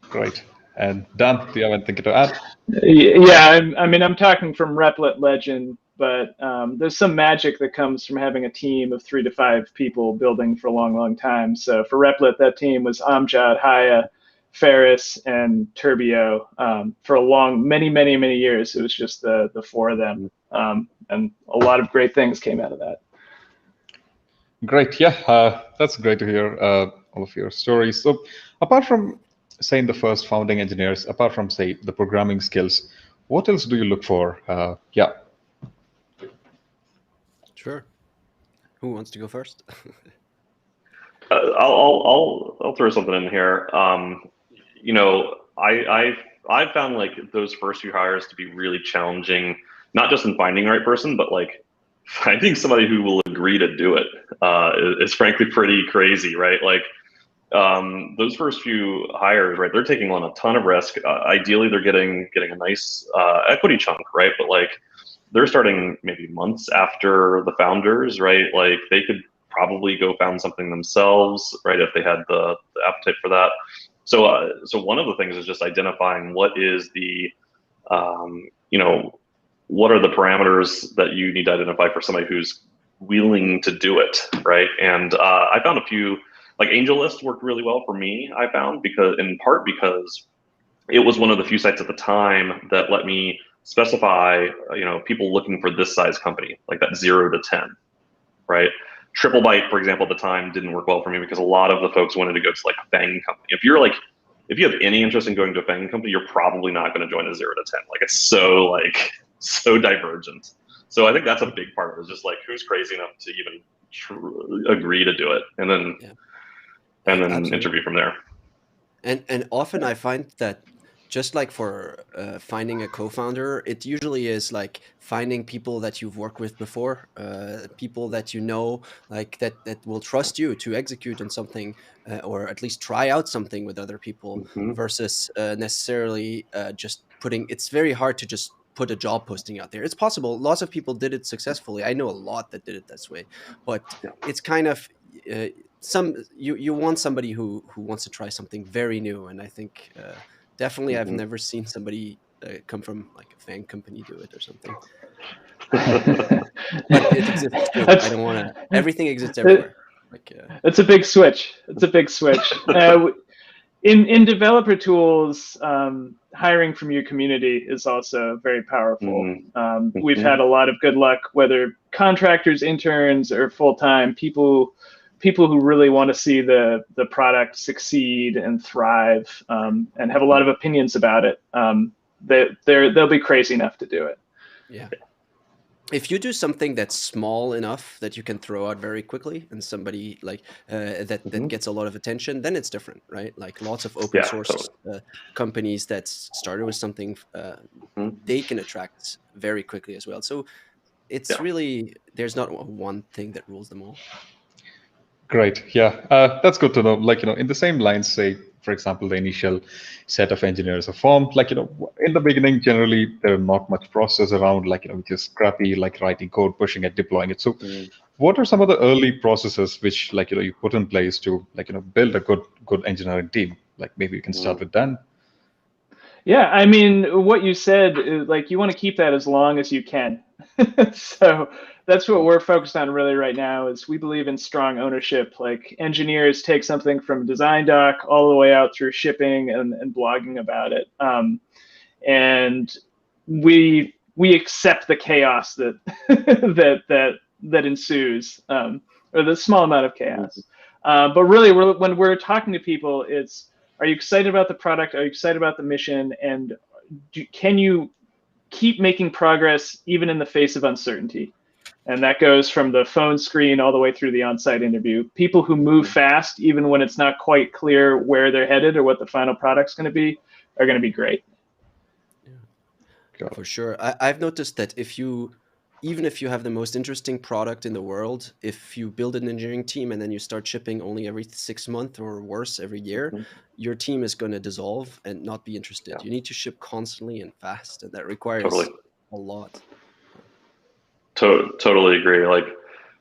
Great. And Dan, do you have anything to add? Yeah, I'm talking from Replit legend, but there's some magic that comes from having a team of 3 to 5 people building for a long, long time. So for Replit, that team was Amjad, Haya, Ferris, and Turbio for many years. It was just the 4 of them, and a lot of great things came out of that. Great, yeah, that's great to hear all of your stories. So apart from saying the first founding engineers, apart from say the programming skills, what else do you look for? Sure. Who wants to go first? I'll throw something in here. I found those first few hires to be really challenging, not just in finding the right person, but finding somebody who will agree to do it is frankly pretty crazy, right? Those first few hires, right? They're taking on a ton of risk. Ideally, they're getting a nice equity chunk, right? But they're starting maybe months after the founders, right? They could probably go found something themselves, right? If they had the appetite for that. So one of the things is just identifying what is the, what are the parameters that you need to identify for somebody who's willing to do it, right? And I found a few. AngelList worked really well for me, I found, because it was one of the few sites at the time that let me specify, people looking for this size company, that 0 to 10, right? TripleByte, for example, at the time didn't work well for me because a lot of the folks wanted to go to a FANG company. If you have any interest in going to a FANG company, you're probably not going to join a 0 to 10. It's so divergent. So I think that's a big part of it, is just who's crazy enough to even agree to do it, and then Absolutely. interview from there. And often I find that just for finding a co-founder, it usually is finding people that you've worked with before, people that that will trust you to execute on something, or at least try out something with other people, versus necessarily just putting. It's very hard to just put a job posting out there. It's possible. Lots of people did it successfully. I know a lot that did it this way, but it's kind of you want somebody who wants to try something very new, and I think definitely I've never seen somebody come from like a FANG company do it or something. But it exists too. I don't want to. Everything exists everywhere. It's a big switch. It's a big switch. In developer tools, hiring from your community is also very powerful. We've had a lot of good luck, whether contractors, interns, or full-time people who really want to see the product succeed and thrive, and have a lot of opinions about it. They'll be crazy enough to do it. Yeah. If you do something that's small enough that you can throw out very quickly, and somebody like that gets a lot of attention, then it's different, right? Like lots of open source companies that started with something, they can attract very quickly as well. So it's really, there's not one thing that rules them all. Great. Yeah, that's good to know. Like, in the same lines, say, for example, the initial set of engineers are formed. Like, in the beginning, generally, there are not much process around, like, just scrappy, like writing code, pushing it, deploying it. So what are some of the early processes which, like, you put in place to, like, build a good engineering team? Like, maybe you can start with Dan. Yeah, I mean, what you said is like you want to keep that as long as you can. So that's what we're focused on really right now is we believe in strong ownership. Like engineers take something from design doc all the way out through shipping and blogging about it. And we accept the chaos that that ensues, or the small amount of chaos. But really, when we're talking to people, it's, are you excited about the product? Are you excited about the mission? And can you keep making progress even in the face of uncertainty? And that goes from the phone screen all the way through the on-site interview. People who move fast, even when it's not quite clear where they're headed or what the final product's going to be, are going to be great. Yeah. For sure. I've noticed that even if you have the most interesting product in the world, if you build an engineering team and then you start shipping only every 6 months or worse every year, your team is going to dissolve and not be interested. You need to ship constantly and fast, and that requires a lot. Totally agree. Like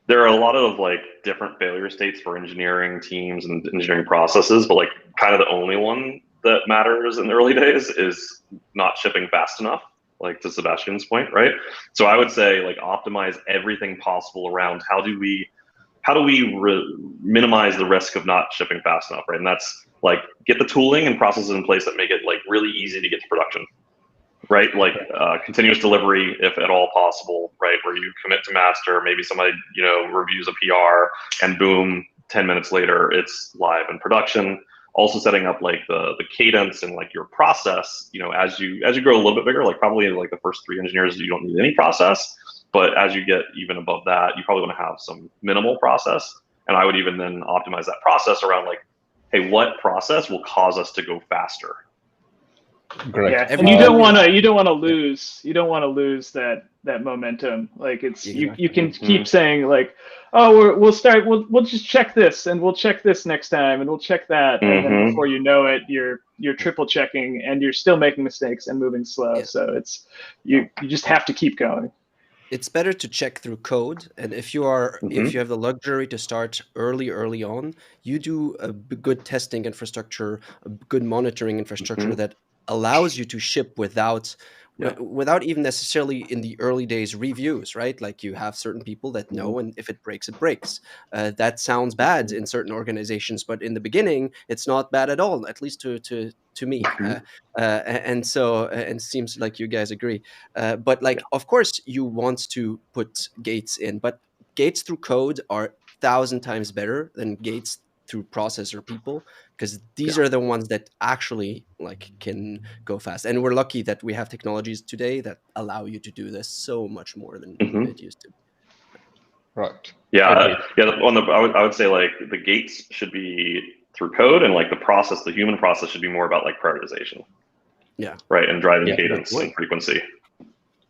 there are a lot of like different failure states for engineering teams and engineering processes, but like kind of the only one that matters in the early days is not shipping fast enough. Like to Sebastian's point, right? So I would say like optimize everything possible around how do we minimize the risk of not shipping fast enough, right? And that's like get the tooling and processes in place that make it like really easy to get to production, right? Like continuous delivery, if at all possible, right? Where you commit to master, maybe somebody reviews a PR, and boom, 10 minutes later it's live in production. Also setting up like the cadence and like your process, as you grow a little bit bigger, like probably like the first 3 engineers, you don't need any process. But as you get even above that, you probably want to have some minimal process. And I would even then optimize that process around like, hey, what process will cause us to go faster? Great. Yeah, and you don't want to lose that momentum. Like it's you can keep saying like, oh, we'll just check this and we'll check this next time and we'll check that, and then before you know it, you're triple checking and you're still making mistakes and moving slow. So it's you just have to keep going. It's better to check through code, and if you have the luxury to start early on, you do a good testing infrastructure, a good monitoring infrastructure that allows you to ship without even necessarily in the early days reviews, right? Like you have certain people that know, and if it breaks, it breaks. That sounds bad in certain organizations, but in the beginning, it's not bad at all, at least to me. And so, and it seems like you guys agree. But like, of course, you want to put gates in, but gates through code are 1,000 times better than gates through process or people, because these are the ones that actually like can go fast. And we're lucky that we have technologies today that allow you to do this so much more than it used to. Right. Yeah. I would say like the gates should be through code, and like the human process should be more about like prioritization. Yeah. Right. And driving cadence and frequency.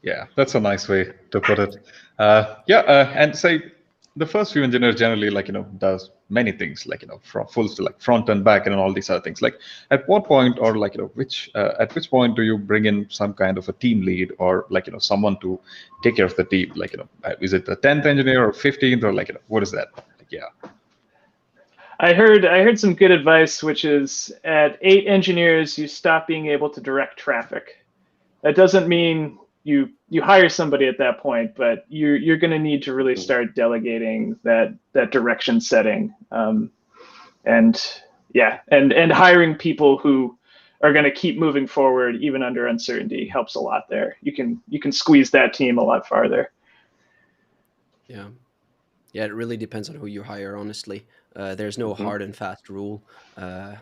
Yeah, that's a nice way to put it. And say the first few engineers generally does many things from full to like front and back and all these other things. Like at what point or at which point do you bring in some kind of a team lead or someone to take care of the team? Is it the 10th engineer or 15th or what is that? I heard some good advice, which is at 8 engineers, you stop being able to direct traffic. That doesn't mean you hire somebody at that point, but you're going to need to really start delegating that direction setting, and hiring people who are going to keep moving forward even under uncertainty helps a lot there. You can squeeze that team a lot farther. Yeah, it really depends on who you hire, honestly. There's no hard and fast rule. I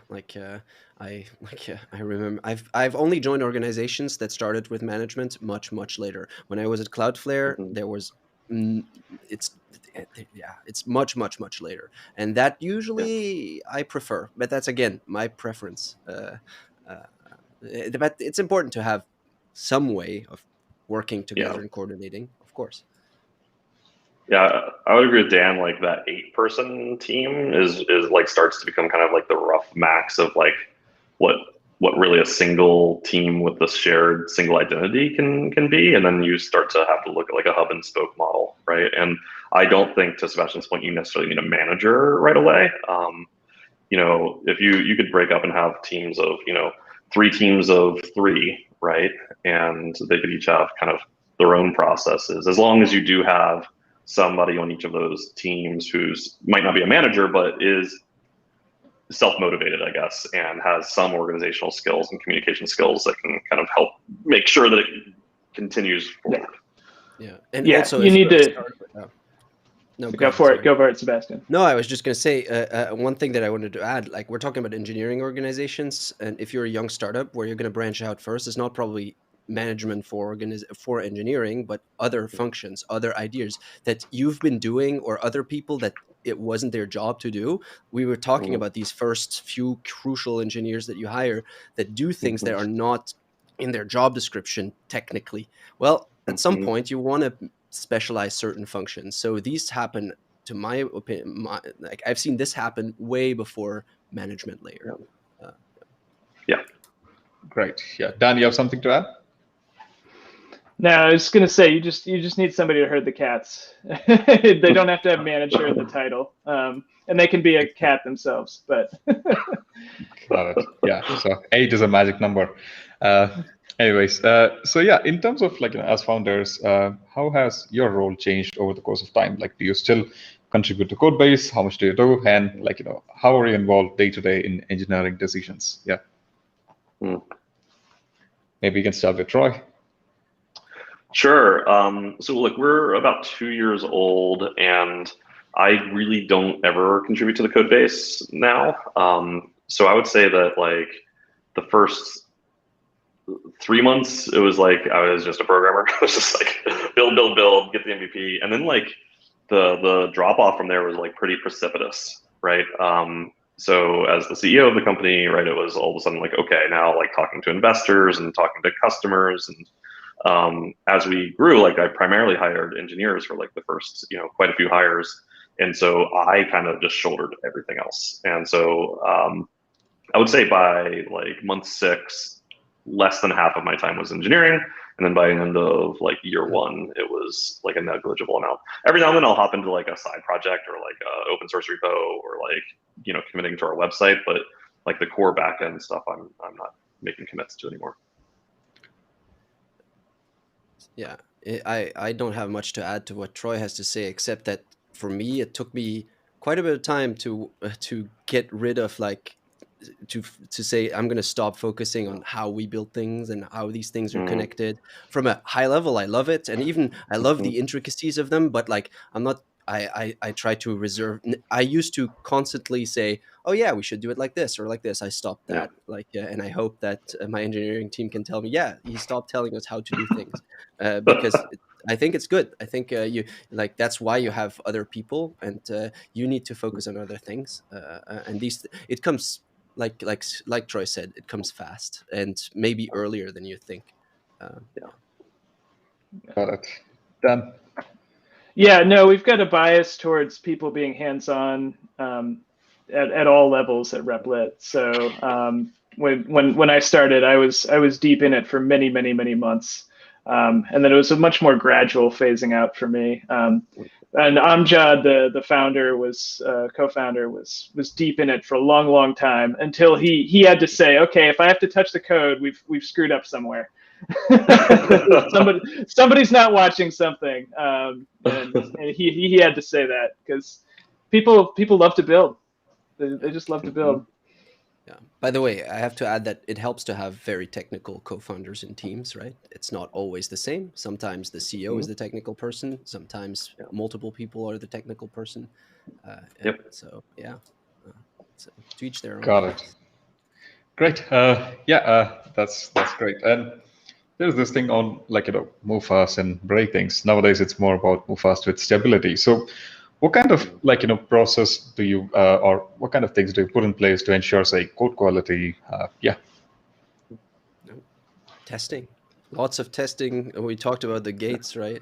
remember I've only joined organizations that started with management much later. When I was at Cloudflare, there was it's much later, and that usually I prefer. But that's again my preference. But it's important to have some way of working together and coordinating, of course. Yeah, I would agree with Dan. Like that 8-person team is like starts to become kind of like the rough max of like what really a single team with a shared single identity can be, and then you start to have to look at like a hub and spoke model, right? And I don't think, to Sebastian's point, you necessarily need a manager right away. If you could break up and have teams of 3 teams of 3, right? And they could each have kind of their own processes, as long as you do have somebody on each of those teams who's might not be a manager, but is self-motivated, I guess, and has some organizational skills and communication skills that can kind of help make sure that it continues forward. Yeah. And yeah, also you need to go for it, Sebastian. No, I was just going to say one thing that I wanted to add. Like, we're talking about engineering organizations, and if you're a young startup where you're going to branch out first, it's not probably management for engineering, but other functions, other ideas that you've been doing, or other people that it wasn't their job to do. We were talking about these first few crucial engineers that you hire that do things that are not in their job description technically. Well, at some point you want to specialize certain functions. So these happen, to my opinion, like I've seen this happen way before management layer. Great. Yeah, Dan, you have something to add? No, I was going to say you just need somebody to herd the cats. They don't have to have manager in the title, and they can be a cat themselves. But got it. Yeah. So 8 is a magic number. Anyways, so yeah, in terms of like as founders, how has your role changed over the course of time? Like, do you still contribute to code base? How much do you do? And like how are you involved day to day in engineering decisions? Yeah. Maybe you can start with Troy. Sure. So look, we're about 2 years old, and I really don't ever contribute to the code base now. So I would say that like the first 3 months, it was like I was just a programmer. I was just like build, get the MVP, and then like the drop off from there was like pretty precipitous, right? So as the CEO of the company, right, it was all of a sudden like, okay, now like talking to investors and talking to customers, and as we grew, like I primarily hired engineers for like the first, quite a few hires. And so I kind of just shouldered everything else. And so I would say by like month 6, less than half of my time was engineering. And then by the end of like year 1, it was like a negligible amount. Every now and then I'll hop into like a side project or like a open source repo or like, committing to our website, but like the core backend stuff, I'm not making commits to anymore. Yeah, I don't have much to add to what Troy has to say, except that for me, it took me quite a bit of time to get rid of like, to say, I'm going to stop focusing on how we build things and how these things are connected. From a high level, I love it. And even I love the intricacies of them, but like, I try to reserve. I used to constantly say, oh yeah, we should do it like this or like this. I stopped that. And I hope that my engineering team can tell me, yeah, he stopped telling us how to do things, because I think it's good. I think that's why you have other people, and you need to focus on other things. And it comes like Troy said, it comes fast and maybe earlier than you think. Got it. Dan. Yeah, no, we've got a bias towards people being hands-on at all levels at Replit. So when I started, I was deep in it for many months, and then it was a much more gradual phasing out for me. And Amjad, the founder, was co-founder, was deep in it for a long time until he had to say, okay, if I have to touch the code, we've screwed up somewhere. Somebody's not watching something, and he had to say that because people love to build. They just love to build. Yeah. By the way, I have to add that it helps to have very technical co-founders in teams, right? It's not always the same. Sometimes the CEO is the technical person. Sometimes multiple people are the technical person. So yeah, so to each their own. Got it. Great. That's great. And there's this thing on move fast and break things. Nowadays, it's more about move fast with stability. So what kind of process do you or what kind of things do you put in place to ensure, say, code quality? Testing. Lots of testing. We talked about the gates, right?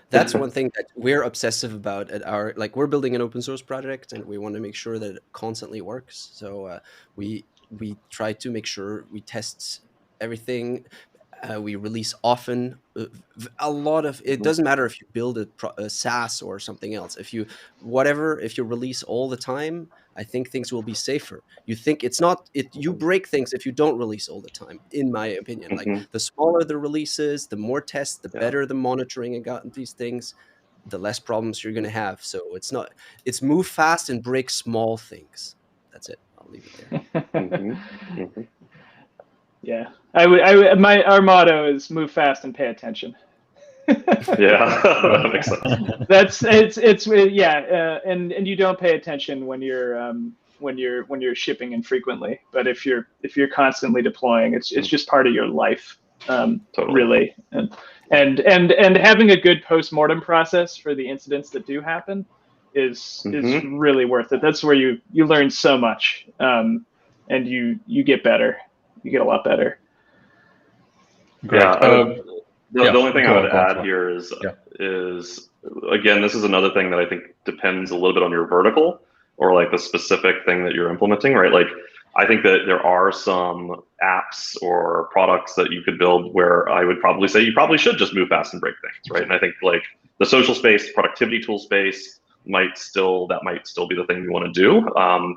That's one thing that we're obsessive about at our, we're building an open source project and we want to make sure that it constantly works. So we try to make sure we test everything. We release often. A lot of it doesn't matter if you build a SaaS or something else. If you release all the time, I think things will be safer. You break things if you don't release all the time, in my opinion. The smaller the releases, the more tests, the better the monitoring and these things, the less problems you're going to have. So it's move fast and break small things. That's it. I'll leave it there. Yeah, our motto is move fast and pay attention. Yeah, that makes sense. And you don't pay attention when you're shipping infrequently, but if you're constantly deploying, it's just part of your life, totally. Really. And having a good post-mortem process for the incidents that do happen is really worth it. That's where you learn so much, and you get better. You get a lot better. Yeah. The only thing I would add here is again, this is another thing that I think depends a little bit on your vertical or the specific thing that you're implementing, right? I think that there are some apps or products that you could build where I would probably say you probably should just move fast and break things, right? And I think the social space, productivity tool space might still be the thing you want to do,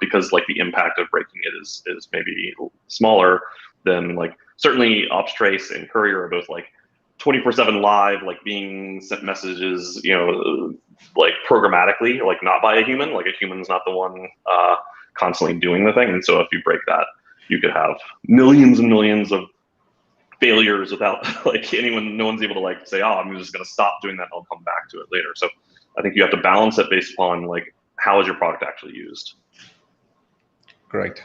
because the impact of breaking it is maybe smaller than certainly Opstrace and Courier are both 24/7 live, being sent messages, programmatically, not by a human. A human's not the one constantly doing the thing. And so if you break that, you could have millions and millions of failures without no one's able to say, oh, I'm just going to stop doing that and I'll come back to it later. So I think you have to balance it based upon how is your product actually used. Great.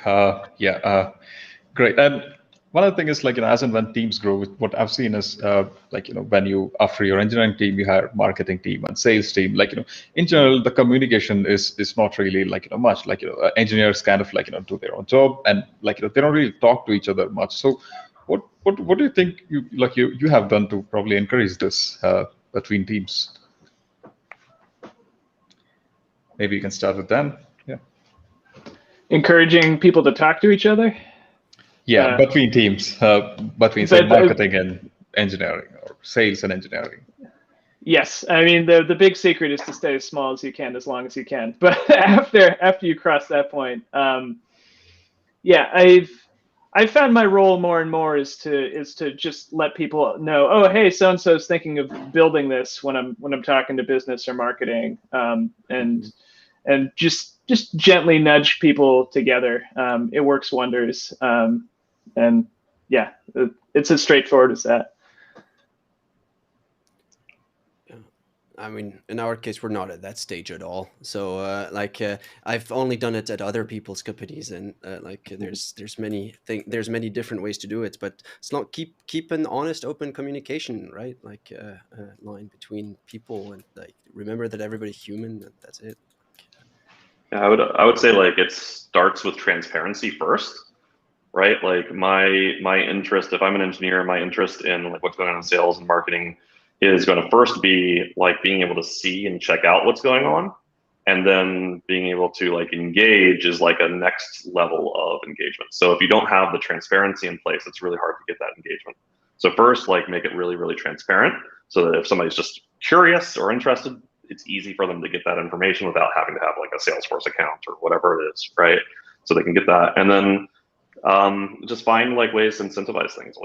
Great. And one other thing is as and when teams grow, what I've seen is when you, after your engineering team, you hire marketing team and sales team. In general, the communication is not really much. Engineers kind of do their own job and they don't really talk to each other much. So what do you think you have done to probably encourage this between teams? Maybe you can start with Dan. Yeah. Encouraging people to talk to each other. Yeah, between teams, between say marketing and engineering, or sales and engineering. Yes, I mean the big secret is to stay as small as you can, as long as you can. But after you cross that point, I've found my role more and more is to just let people know, oh, hey, so and so is thinking of building this when I'm talking to business or marketing, and just gently nudge people together. It works wonders. And yeah, it's as straightforward as that. I mean, in our case, we're not at that stage at all. So I've only done it at other people's companies, and there's many different ways to do it, but it's not keep an honest, open communication, right? Line between people, and remember that everybody's human, and that's it. Yeah, I would say it starts with transparency first, right? My interest, if I'm an engineer, my interest in what's going on in sales and marketing is going to first be being able to see and check out what's going on, and then being able to engage is a next level of engagement. So if you don't have the transparency in place, it's really hard to get that engagement. So first, make it really, really transparent, so that if somebody's just curious or interested, it's easy for them to get that information without having to have like a Salesforce account or whatever it is, right? So they can get that. And then just find like ways to incentivize things.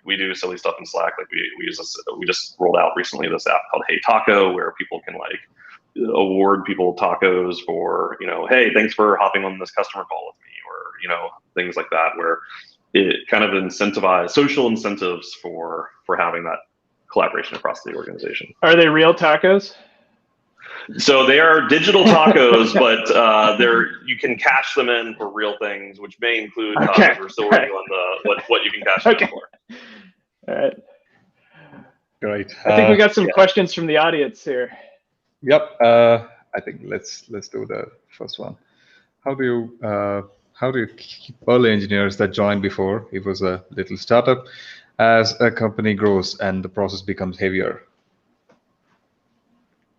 We do silly stuff in Slack. Like we use this, we just rolled out recently this app called Hey Taco, where people can like award people tacos for, hey, thanks for hopping on this customer call with me, or things like that, where it kind of incentivizes social incentives for having that collaboration across the organization. Are they real tacos? So they are digital tacos, but you can cash them in for real things, which may include tacos. We're still working on what you can cash them in for. All right. Great. I think we got some questions from the audience here. Yep. I think let's do the first one. How do you keep early engineers that joined before it was a little startup as a company grows and the process becomes heavier?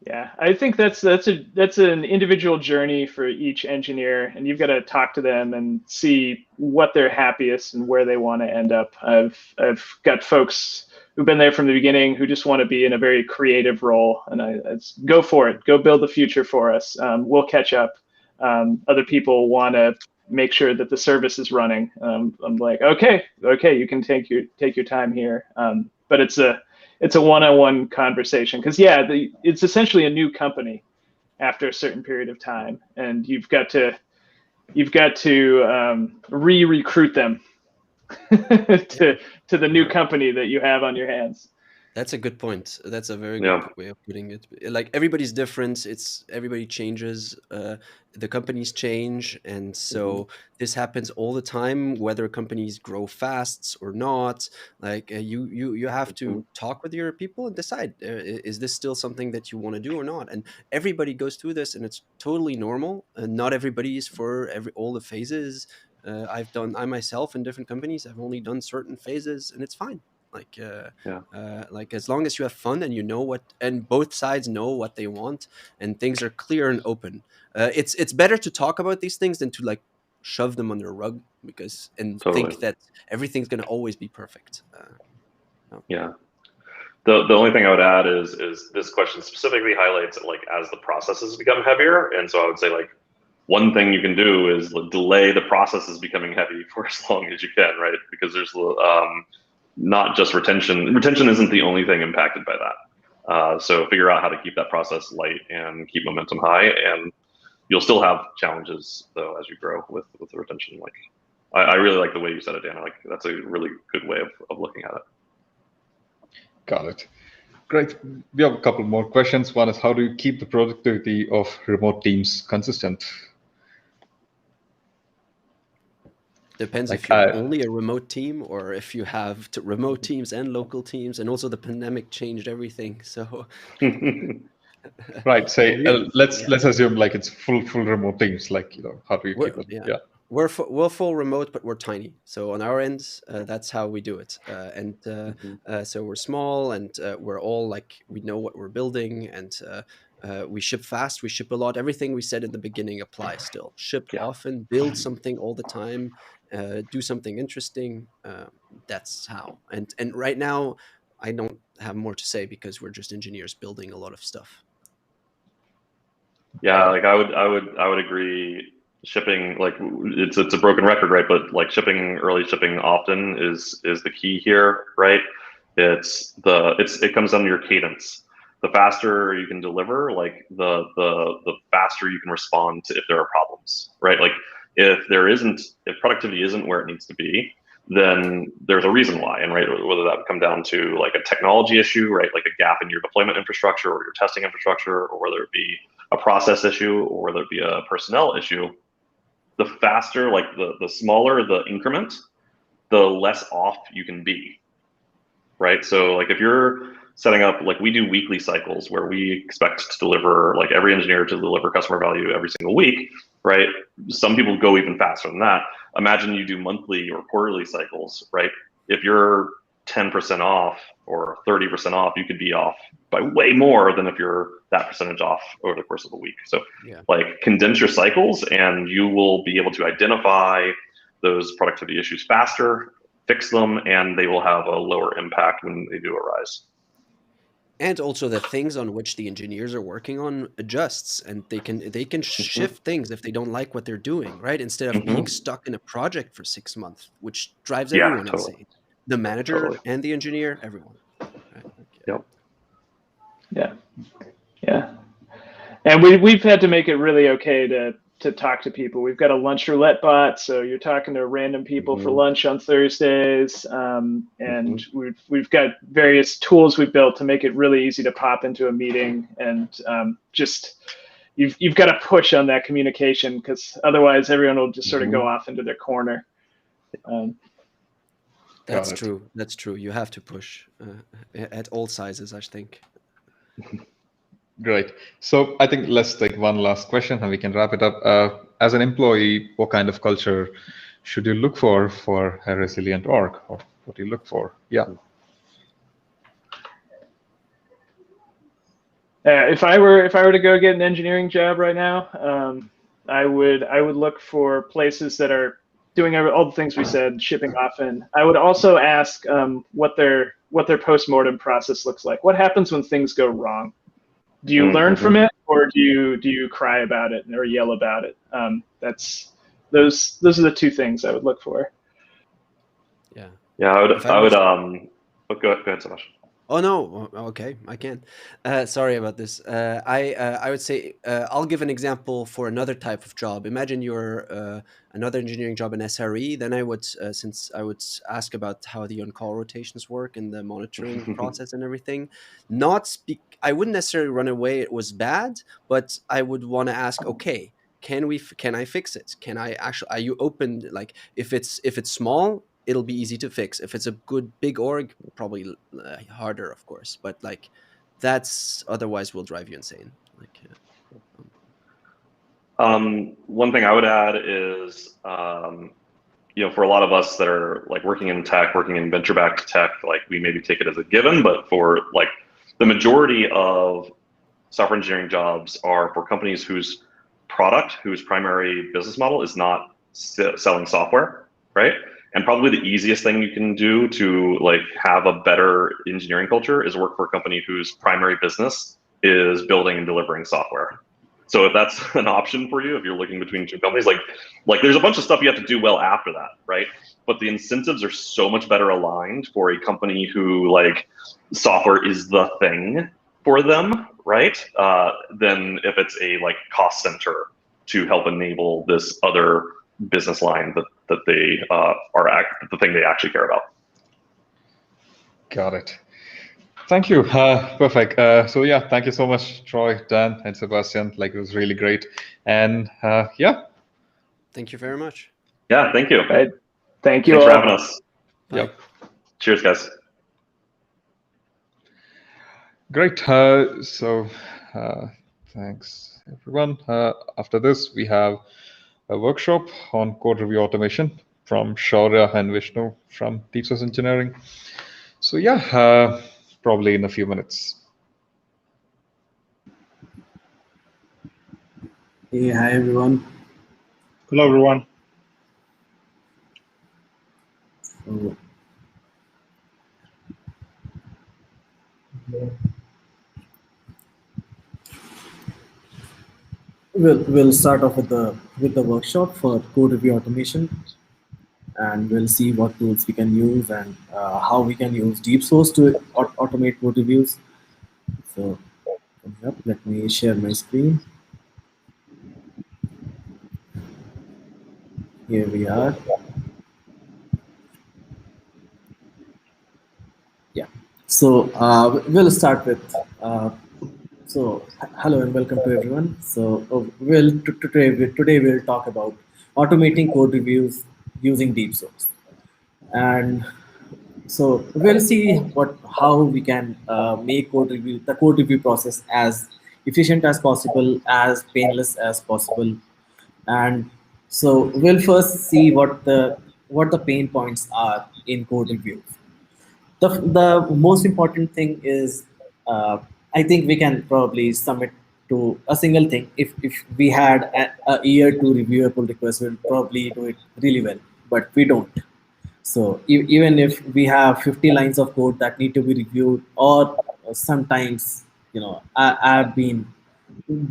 Yeah, I think that's an individual journey for each engineer, and you've got to talk to them and see what they're happiest and where they want to end up. I've got folks who've been there from the beginning who just want to be in a very creative role, and it's go for it, go build the future for us. We'll catch up. Other people want to make sure that the service is running. I'm like, okay, you can take your time here, but it's a one-on-one conversation, because it's essentially a new company after a certain period of time, and you've got to re-recruit them to the new company that you have on your hands. That's a good point. That's a very good way of putting it. Like, everybody's different. Everybody changes. The companies change, and so this happens all the time. Whether companies grow fast or not, like you have to talk with your people and decide: is this still something that you want to do or not? And everybody goes through this, and it's totally normal. And not everybody is for all the phases. I myself in different companies, I've only done certain phases, and it's fine. Like as long as you have fun and and both sides know what they want and things are clear and open. It's better to talk about these things than to like shove them under a rug think that everything's going to always be perfect. Yeah. The only thing I would add is this question specifically highlights like as the processes become heavier, and so I would say like one thing you can do is delay the processes becoming heavy for as long as you can, right? Because there's not just retention. Retention isn't the only thing impacted by that. So figure out how to keep that process light and keep momentum high, and you'll still have challenges though as you grow with the retention. Like I really like the way you said it, Dan. Like that's a really good way of looking at it. Got it. Great. We have a couple more questions. One is, how do you keep the productivity of remote teams consistent? Depends if you're only a remote team or if you have remote teams and local teams, and also the pandemic changed everything. So, right. Say let's assume like it's full remote teams. Like how do you keep it? Yeah. We're full remote, but we're tiny. So on our end, that's how we do it. So we're small, and we're all like we know what we're building, and we ship fast, we ship a lot. Everything we said in the beginning applies still. Ship often, build something all the time, do something interesting. That's how. And right now, I don't have more to say because we're just engineers building a lot of stuff. Yeah, like I would agree. Shipping, like it's a broken record, right? But like early shipping often is the key here, right? It comes down to your cadence. The faster you can deliver, like the faster you can respond to if there are problems, right? Like if productivity isn't where it needs to be, then there's a reason why, and right, whether that come down to like a technology issue, right, like a gap in your deployment infrastructure or your testing infrastructure, or whether it be a process issue, or whether it be a personnel issue. The faster, like the smaller the increment, the less off you can be, right? So like if you're setting up, like we do weekly cycles where we expect to deliver, like every engineer to deliver customer value every single week, right? Some people go even faster than that. Imagine you do monthly or quarterly cycles, right? If you're 10% off or 30% off, you could be off by way more than if you're that percentage off over the course of a week. So like condense your cycles and you will be able to identify those productivity issues faster, fix them, and they will have a lower impact when they do arise. and also the things on which the engineers are working on adjusts, and they can shift things if they don't like what they're doing, right? Instead of being stuck in a project for 6 months, which drives Yeah, everyone totally. insane. The manager Totally. and the engineer, everyone. Right? Yep. Yeah. And we've had to make it really okay to talk to people. We've got a lunch roulette bot, so you're talking to random people for lunch on Thursdays, and we've got various tools we've built to make it really easy to pop into a meeting, and just you've got to push on that communication, because otherwise everyone will just sort of go off into their corner. That's true. That's true. You have to push at all sizes, I think. Great. So I think let's take one last question and we can wrap it up. As an employee, what kind of culture should you look for a resilient org, or what do you look for? Yeah. If I were to go get an engineering job right now, I would look for places that are doing all the things we said, shipping often. I would also ask what their post-mortem process looks like. What happens when things go wrong? Do you learn from it, or do you cry about it or yell about it? Those are the two things I would look for. Yeah. Yeah, I would. Go ahead, Sebastian. Oh no, okay, I can. Sorry about this. I would say I'll give an example for another type of job. Imagine you're another engineering job in SRE. Then I would, since I would ask about how the on-call rotations work and the monitoring process and everything. I wouldn't necessarily run away. It was bad, but I would want to ask, okay, can I fix it? Can I actually? Are you open? Like if it's small, it'll be easy to fix. If it's a good big org, probably harder, of course. But like, that's otherwise will drive you insane. Like, one thing I would add is, for a lot of us that are like working in tech, working in venture-backed tech, like we maybe take it as a given, but for like the majority of software engineering jobs are for companies whose primary business model is not selling software, right? And probably the easiest thing you can do to like have a better engineering culture is work for a company whose primary business is building and delivering software. So if that's an option for you, if you're looking between two companies, like there's a bunch of stuff you have to do well after that, right? But the incentives are so much better aligned for a company who like software is the thing for them, right? Than if it's a like cost center to help enable this other business line that they the thing they actually care about. Got it. Thank you. Perfect. So yeah, thank you so much, Troy, Dan, and Sebastian. Like it was really great. And yeah. Thank you very much. Yeah, thank you. Thank you. Thanks for having us. Bye. Yep. Cheers, guys. Great. So thanks everyone. After this, we have a workshop on code review automation from Shaurya and Vishnu from DeepSource Engineering. So yeah, probably in a few minutes. Hey, hi everyone. Hello everyone. So, we'll start off with the workshop for code review automation, and we'll see what tools we can use and how we can use DeepSource to automate code reviews. So let me share my screen. Here we are. Yeah. So we'll start with. So hello and welcome to everyone. So today we'll talk about automating code reviews using DeepSource, and so we'll see how we can make the code review process as efficient as possible, as painless as possible. And so we'll first see what the pain points are in code reviews. The most important thing is, I think we can probably sum it to a single thing. If we had a year to review a pull request, we'll probably do it really well, but we don't. So even if we have 50 lines of code that need to be reviewed, or sometimes, I've been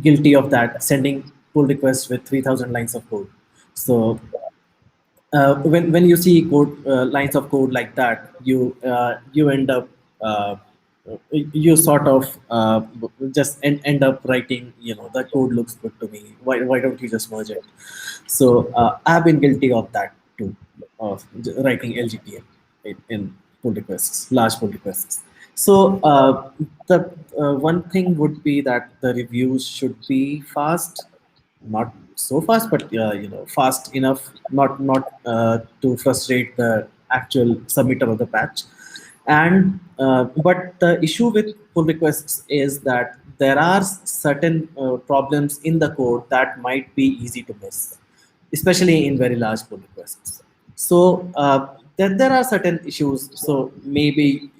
guilty of that, sending pull requests with 3,000 lines of code. So when you see lines of code like that, you end up you sort of just end up writing, the code looks good to me. Why don't you just merge it? So I've been guilty of that too, of writing LGPL in pull requests, large pull requests. So the one thing would be that the reviews should be fast, not so fast, but fast enough, not to frustrate the actual submitter of the patch. And but the issue with pull requests is that there are certain problems in the code that might be easy to miss, especially in very large pull requests. So there are certain issues. So maybe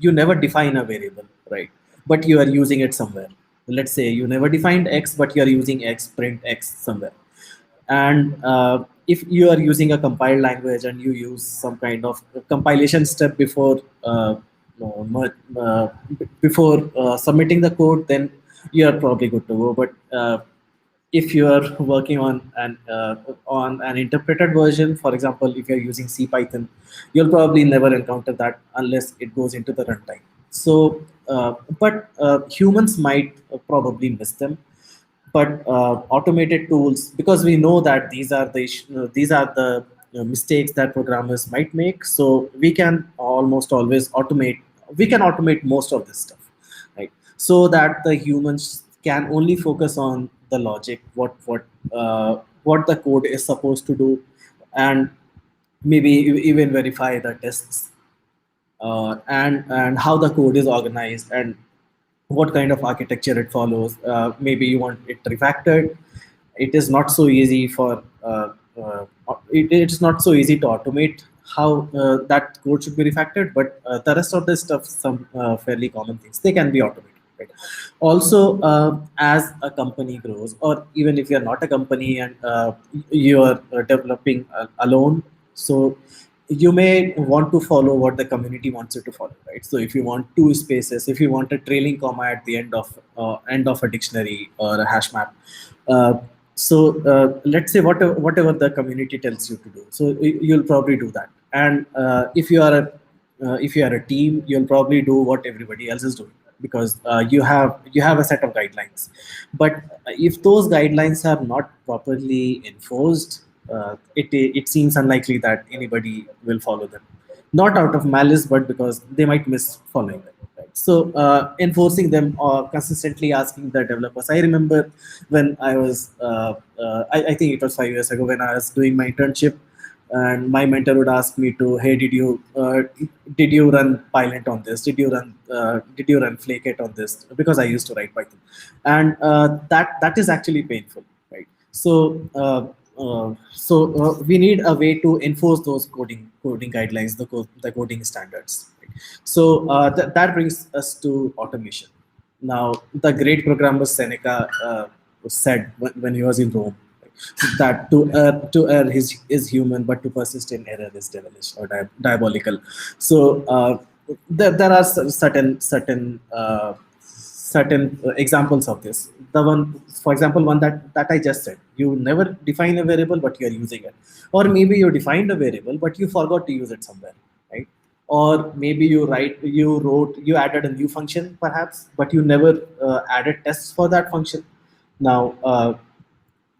you never define a variable, right? But you are using it somewhere. Let's say you never defined X, but you are using X, print X somewhere. And if you are using a compiled language and you use some kind of compilation step before submitting the code, then you are probably good to go. But if you are working on an interpreted version, for example, if you're using C Python, you'll probably never encounter that unless it goes into the runtime. So, but humans might probably miss them. But automated tools, because we know that these are the mistakes that programmers might make, so we can almost always automate. We can automate most of this stuff, right? So that the humans can only focus on the logic, what the code is supposed to do, and maybe even verify the tests, and how the code is organized, and what kind of architecture it follows. Maybe you want it refactored. It is not so easy it's not so easy to automate how that code should be refactored, but the rest of the stuff, some fairly common things, they can be automated. Right? Also, as a company grows, or even if you're not a company and you're developing alone, so you may want to follow what the community wants you to follow, right? So if you want two spaces, if you want a trailing comma at the end of a dictionary or a hash map, let's say whatever the community tells you to do, so you'll probably do that. And if you are a team, you'll probably do what everybody else is doing, because you have a set of guidelines. But if those guidelines are not properly enforced, it seems unlikely that anybody will follow them, not out of malice, but because they might miss following them. Right? So enforcing them, or consistently asking the developers. I remember when I was, I think it was 5 years ago, when I was doing my internship, and my mentor would ask me to, hey, did you run Pylint on this? Did you run Flake8 on this? Because I used to write Python, and that is actually painful, right? So we need a way to enforce those coding guidelines, the coding standards. Right? So that brings us to automation. Now, the great programmer Seneca said when he was in Rome, that to err is human, but to persist in error is devilish or diabolical. So there are certain examples of this. The one, for example, one that I just said, you never define a variable, but you are using it. Or maybe you defined a variable, but you forgot to use it somewhere, right? Or maybe you added a new function perhaps, but you never added tests for that function. Now,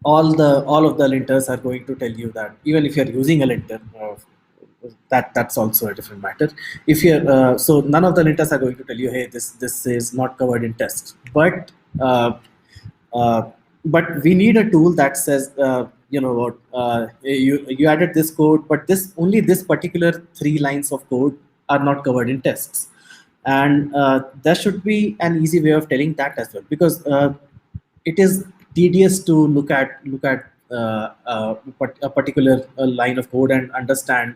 all of the linters are going to tell you that, even if you're using a linter, that's also a different matter. If you're so none of the linters are going to tell you, hey, this is not covered in tests. But we need a tool that says, you know what, you added this code, but only this particular 3 lines of code are not covered in tests. And there should be an easy way of telling that as well, because it is tedious to look at a particular line of code and understand,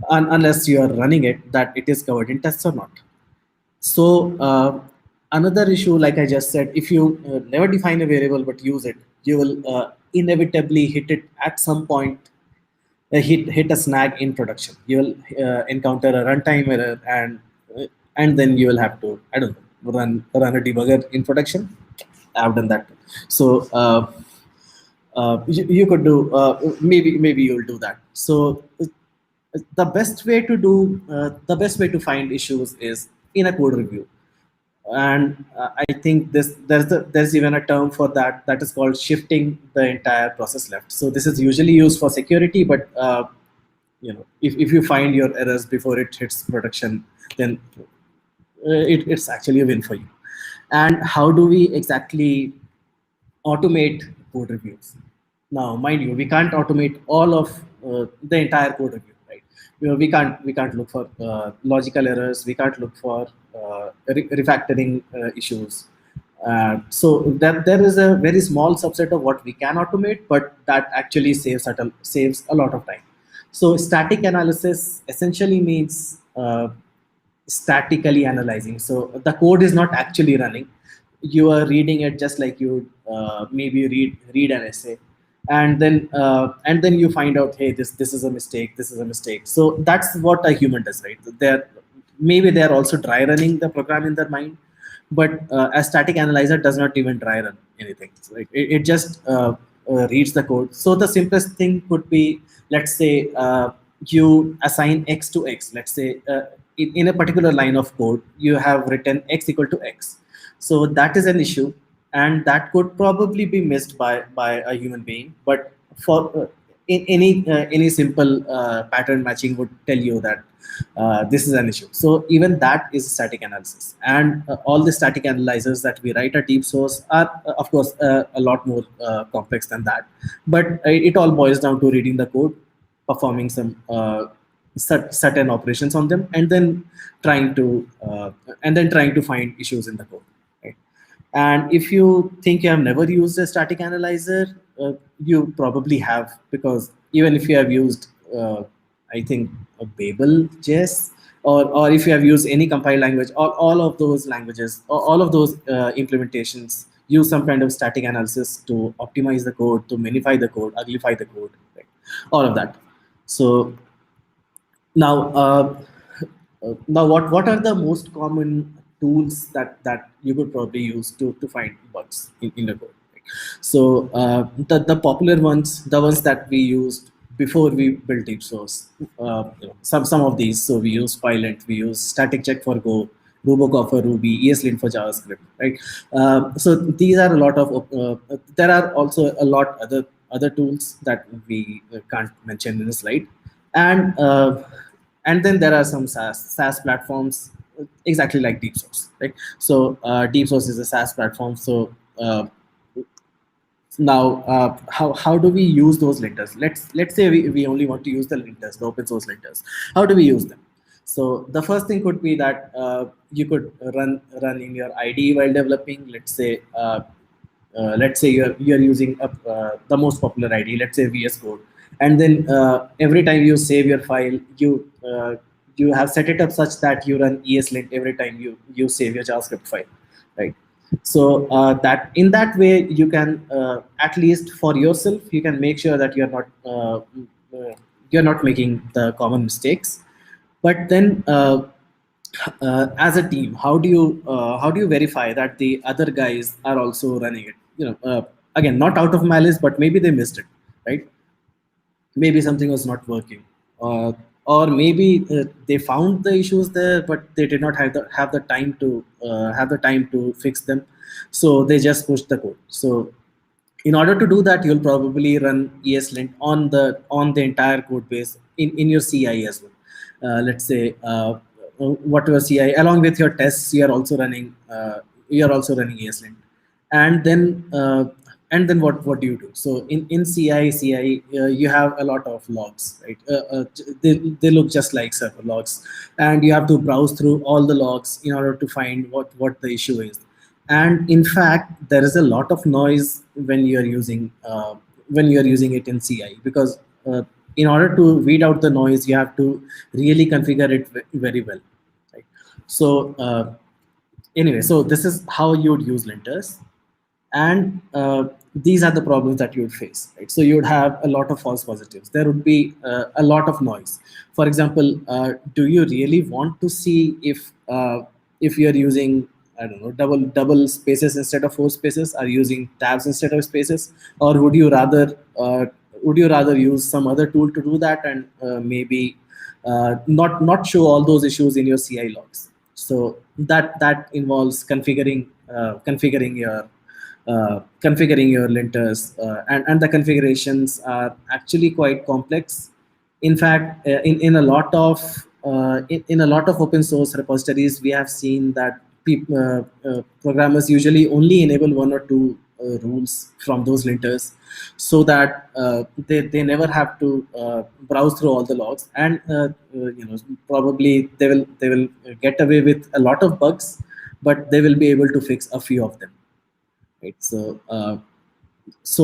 unless you are running it, that it is covered in tests or not. So another issue, like I just said, if you never define a variable but use it, you will inevitably hit it at some point, hit a snag in production. You will encounter a runtime error, and then you will have to, I don't know, run a debugger in production. I've done that. So you could do maybe you'll do that. So the best way to find issues is in a code review. And I think there's even a term for that is called shifting the entire process left. So this is usually used for security, but if you find your errors before it hits production, then it's actually a win for you. And how do we exactly automate code reviews? Now, mind you, we can't automate all of the entire code review, right? We can't look for logical errors. We can't look for refactoring issues. So that there is a very small subset of what we can automate, but that actually saves a lot of time. So static analysis essentially means statically analyzing. So the code is not actually running. You are reading it just like you maybe read an essay, and then you find out, hey, this is a mistake. This is a mistake. So that's what a human does, right? Maybe they're also dry running the program in their mind, but a static analyzer does not even dry run anything. So it just reads the code. So the simplest thing could be, let's say you assign x to x. Let's say in a particular line of code, you have written x equal to x. So that is an issue, and that could probably be missed by a human being. But for any simple pattern matching would tell you that this is an issue. So even that is static analysis. And all the static analyzers that we write at DeepSource are, of course, a lot more complex than that. But it all boils down to reading the code, performing some certain operations on them, and then trying to find issues in the code. Right? And if you think you have never used a static analyzer, you probably have, because even if you have used, I think, a Babel JS, or if you have used any compile language, all of those languages, all of those implementations use some kind of static analysis to optimize the code, to minify the code, uglify the code, right? All of that. So now, what are the most common tools that you could probably use to find bugs in the code? Right? So the popular ones, the ones that we used before we built DeepSource, some of these. So we use Pilot, we use Static Check for Go, Robocop for Ruby, ESLint for JavaScript, right? So these are a lot of. There are also a lot other tools that we can't mention in the slide, and then there are some SaaS platforms exactly like DeepSource, right? So DeepSource is a SaaS platform. So now, how do we use those linters? Let's say we only want to use the linters, the open source linters. How do we use them? So the first thing could be that you could run in your IDE while developing. Let's say you're using the most popular IDE, let's say VS Code, and then every time you save your file, you have set it up such that you run ESLint every time you save your JavaScript file, right? So that in that way you can at least for yourself you can make sure that you're not making the common mistakes. But then as a team, how do you verify that the other guys are also running it? Again, not out of malice, but maybe they missed it, right? Maybe something was not working, or maybe they found the issues there, but they did not have the time to fix them, so they just pushed the code. So in order to do that, you'll probably run ESLint on the entire code base in your CI as well. Let's say whatever CI along with your tests, you are also running ESLint, and then what do you do? So in CI you have a lot of logs, right? They look just like server logs, and you have to browse through all the logs in order to find what the issue is. And in fact, there is a lot of noise when you are using it in CI, because in order to weed out the noise, you have to really configure it very well, right? So anyway, so this is how you would use linters, and these are the problems that you would face, right? So you would have a lot of false positives. There would be a lot of noise. For example, do you really want to see if you're using I don't know, double spaces instead of 4 spaces? Are you using tabs instead of spaces? Or would you rather use some other tool to do that, and maybe not show all those issues in your CI logs? So that involves configuring your linters, and the configurations are actually quite complex. In fact, in a lot of in a lot of open source repositories, we have seen that programmers usually only enable 1 or 2 rules from those linters, so that they never have to browse through all the logs, and probably they will get away with a lot of bugs, but they will be able to fix a few of them, right? So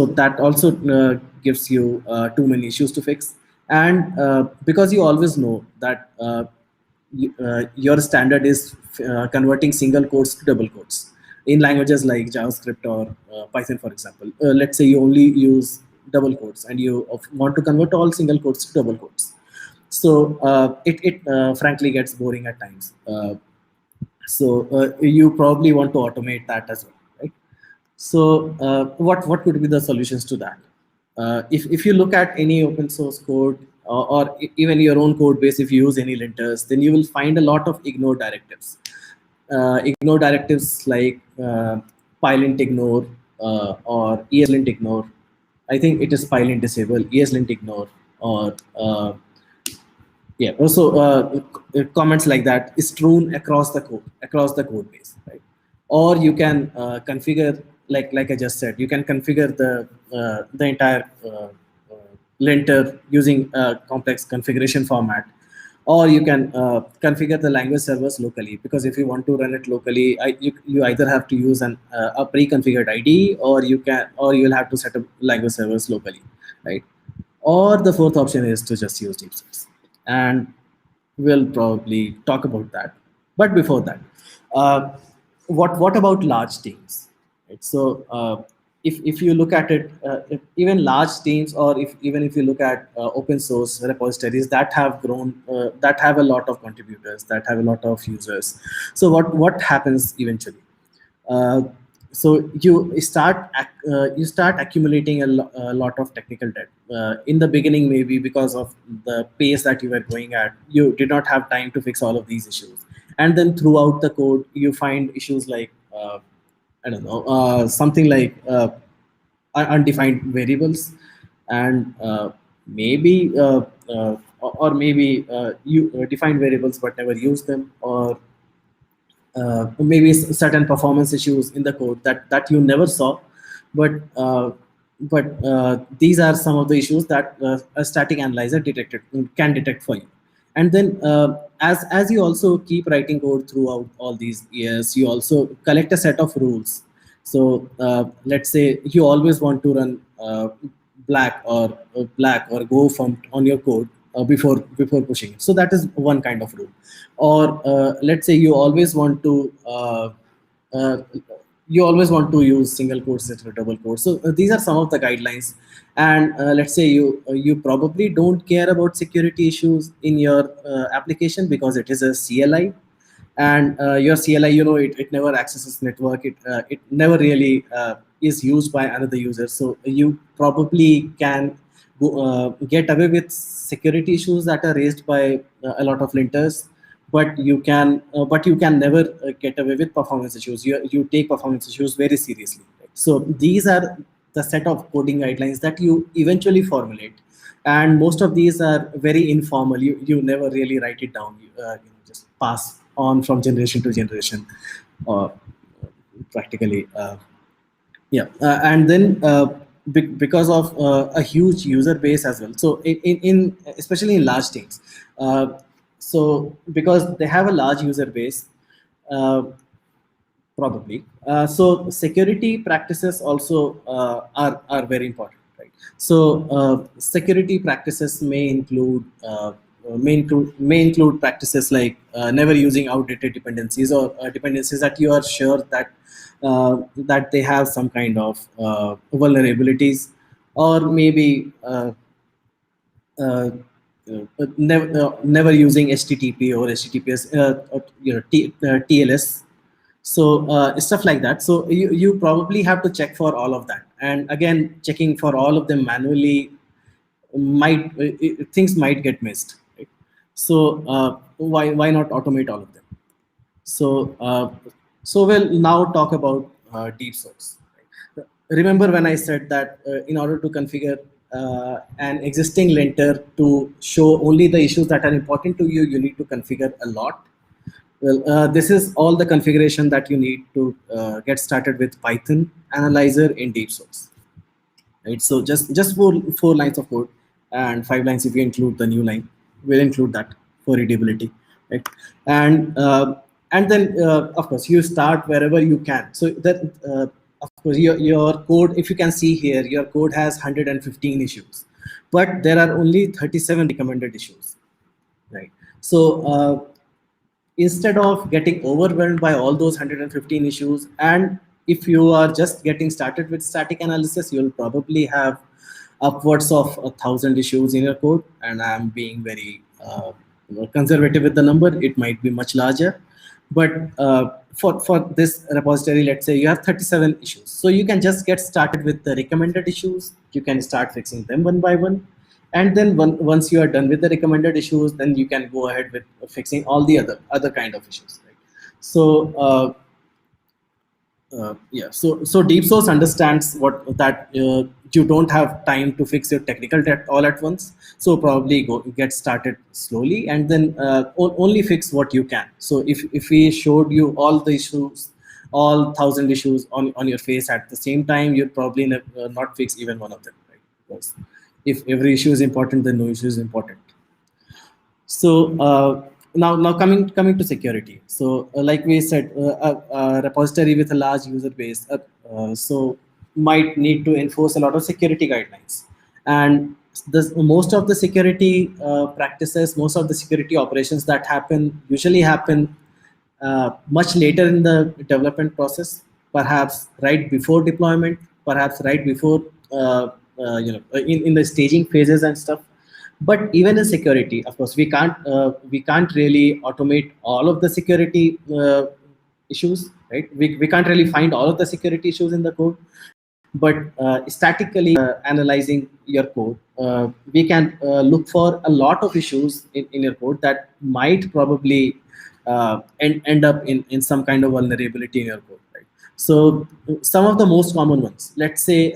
that also gives you too many issues to fix. And because you always know that your standard is converting single quotes to double quotes in languages like JavaScript or Python, for example. Let's say you only use double quotes and you want to convert all single quotes to double quotes. So it frankly gets boring at times. So you probably want to automate that as well, right? So what could be the solutions to that? If you look at any open source code, or even your own code base, if you use any linters, then you will find a lot of ignore directives. Ignore directives like pylint ignore or ESLint ignore. I think it is pylint disable, ESLint ignore, or yeah. Also, comments like that is strewn across the code base, right? Or you can configure, like I just said, you can configure the entire linter using a complex configuration format, or you can configure the language servers locally, because if you want to run it locally, you either have to use a pre-configured IDE, or you'll have to set up language servers locally, right? Or the fourth option is to just use DeepSource, and we'll probably talk about that. But before that, what about large teams? Right? So if you look at it, even large teams, or even if you look at open source repositories that have grown, that have a lot of contributors, that have a lot of users. So what happens eventually? So you start accumulating a lot of technical debt. In the beginning, maybe because of the pace that you were going at, you did not have time to fix all of these issues. And then throughout the code, you find issues like, I don't know, something like undefined variables, and maybe or maybe you define variables but never use them, or maybe certain performance issues in the code that you never saw, but these are some of the issues that a static analyzer can detect for you. And then as you also keep writing code throughout all these years, you also collect a set of rules. So let's say you always want to run black or go font on your code before pushing it. So that is one kind of rule. Or let's say you always want to use single quotes instead of double quotes. So these are some of the guidelines. And let's say you probably don't care about security issues in your application because it is a CLI, and your CLI, it never accesses network. It never really is used by another user. So you probably can get away with security issues that are raised by a lot of linters, but you can never get away with performance issues. You take performance issues very seriously, right? So these are the set of coding guidelines that you eventually formulate, and most of these are very informal. You never really write it down. You just pass on from generation to generation, practically. And then because of a huge user base as well. So in especially in large teams, so because they have a large user base, probably. So security practices also are very important, right? So security practices may include practices like never using outdated dependencies, or dependencies that you are sure that that they have some kind of vulnerabilities, or maybe never using HTTP or HTTPS, TLS. So stuff like that. So you probably have to check for all of that. And again, checking for all of them manually things might get missed. Right? So why not automate all of them? So we'll now talk about DeepSource. Remember when I said that in order to configure an existing linter to show only the issues that are important to you, you need to configure a lot. Well, this is all the configuration that you need to get started with Python Analyzer in DeepSource. Right? So just four lines of code and 5 lines if you include the new line. We'll include that for readability. Right? And then of course you start wherever you can. So that of course your code, if you can see here, your code has 115 issues, but there are only 37 recommended issues. Right? So instead of getting overwhelmed by all those 115 issues, and if you are just getting started with static analysis, you'll probably have upwards of 1,000 issues in your code. And I'm being very conservative with the number. It might be much larger. But for this repository, let's say you have 37 issues. So you can just get started with the recommended issues. You can start fixing them one by one. And then once you are done with the recommended issues, then you can go ahead with fixing all the other kind of issues. Right? So yeah, so DeepSource understands that you don't have time to fix your technical debt all at once. So probably get started slowly, and then only fix what you can. So if we showed you all the issues, all 1,000 issues on your face at the same time, you'd probably not fix even one of them. Right? Because if every issue is important, then no issue is important. So now coming to security. So like we said, a repository with a large user base so might need to enforce a lot of security guidelines. And most of the security practices, most of the security operations that usually happen much later in the development process, perhaps right before deployment, perhaps right before in the staging phases and stuff. But even in security, of course, we can't really automate all of the security issues, right? We can't really find all of the security issues in the code. But statically analyzing your code, we can look for a lot of issues in your code that might probably end up in some kind of vulnerability in your code. Right? So some of the most common ones, let's say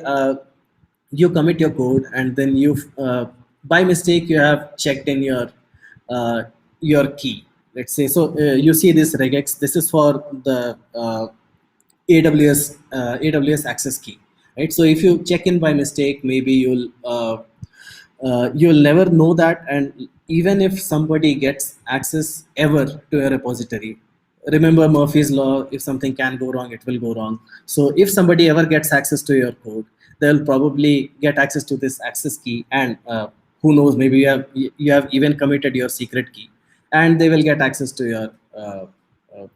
you commit your code and then by mistake you have checked in your key. Let's say, so you see this regex. This is for the AWS access key, right? So if you check in by mistake, maybe you'll never know that. And even if somebody gets access ever to a repository, remember Murphy's law: if something can go wrong, it will go wrong. So if somebody ever gets access to your code, they'll probably get access to this access key, and who knows, maybe you have even committed your secret key, and they will get access to your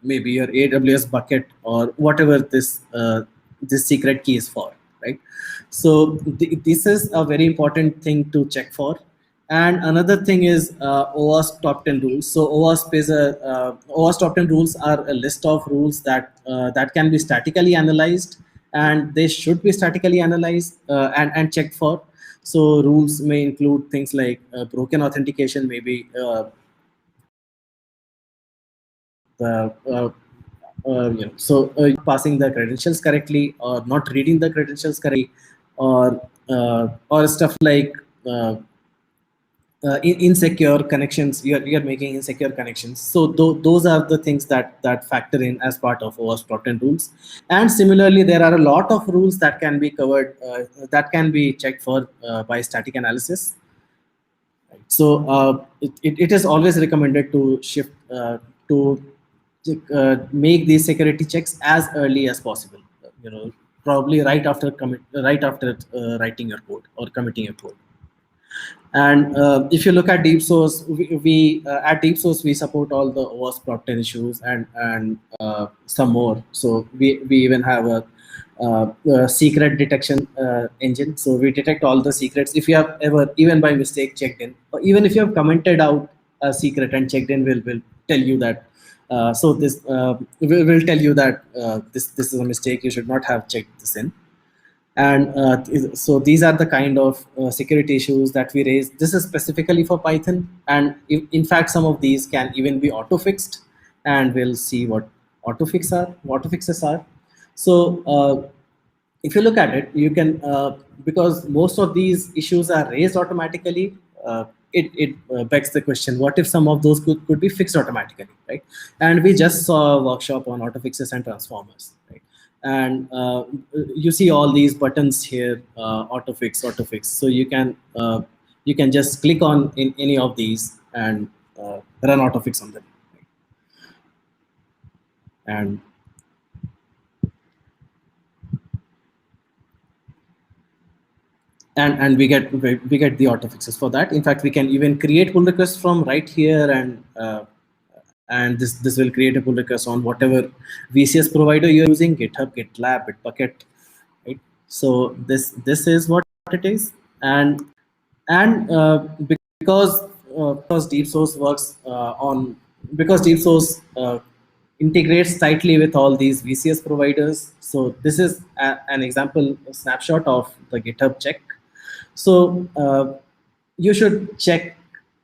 maybe your AWS bucket or whatever this secret key is for, right? So this is a very important thing to check for. And another thing is OWASP top 10 rules. So OWASP top 10 rules are a list of rules that can be statically analyzed, and they should be statically analyzed and checked for. So rules may include things like broken authentication, maybe passing the credentials correctly, or not reading the credentials correctly, or stuff like insecure connections. You're making insecure connections. So those are the things that factor in as part of OWASP top 10 rules. And similarly, there are a lot of rules that can be covered, that can be checked for by static analysis. So it is always recommended to shift to make these security checks as early as possible. Probably right after writing your code or committing your code. And if you look at DeepSource, we at DeepSource we support all the OWASP top 10 issues and some more. So we even have a secret detection engine. So we detect all the secrets. If you have ever, even by mistake, checked in, or even if you have commented out a secret and checked in, we'll tell you that So this will tell you that this is a mistake. You should not have checked this in. And so these are the kind of security issues that we raise. This is specifically for Python, and in fact some of these can even be auto fixed, and we'll see what autofixes are. So if you look at it, you can because most of these issues are raised automatically. It begs the question: what if some of those could be fixed automatically, right? And we just saw a workshop on autofixes and transformers, right? And you see all these buttons here, autofix. So you can just click on in any of these and run autofix on them, right? And we get the autofixes for that. In fact, we can even create pull requests from right here, and this will create a pull request on whatever VCS provider you're using, GitHub, GitLab, Bitbucket, right? So this is what it is, and because DeepSource works because DeepSource integrates tightly with all these VCS providers. So this is an example, a snapshot of the GitHub check. So you should check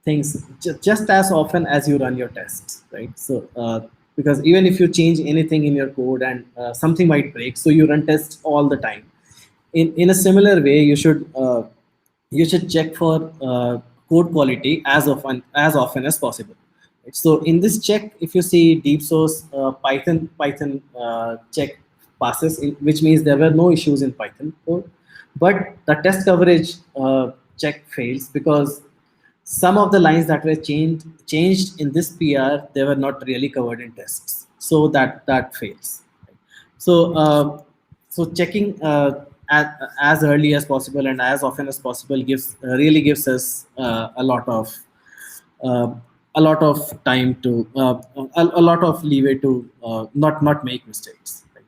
things just as often as you run your tests, right? So because even if you change anything in your code and something might break, so you run tests all the time. In a similar way, you should check for code quality as often as possible. Right? So in this check, if you see DeepSource Python check passes, which means there were no issues in Python code, but the test coverage check fails because some of the lines that were changed in this PR, they were not really covered in tests, so that fails. So so checking as early as possible and as often as possible really gives us a lot of time to a lot of leeway to not make mistakes, right?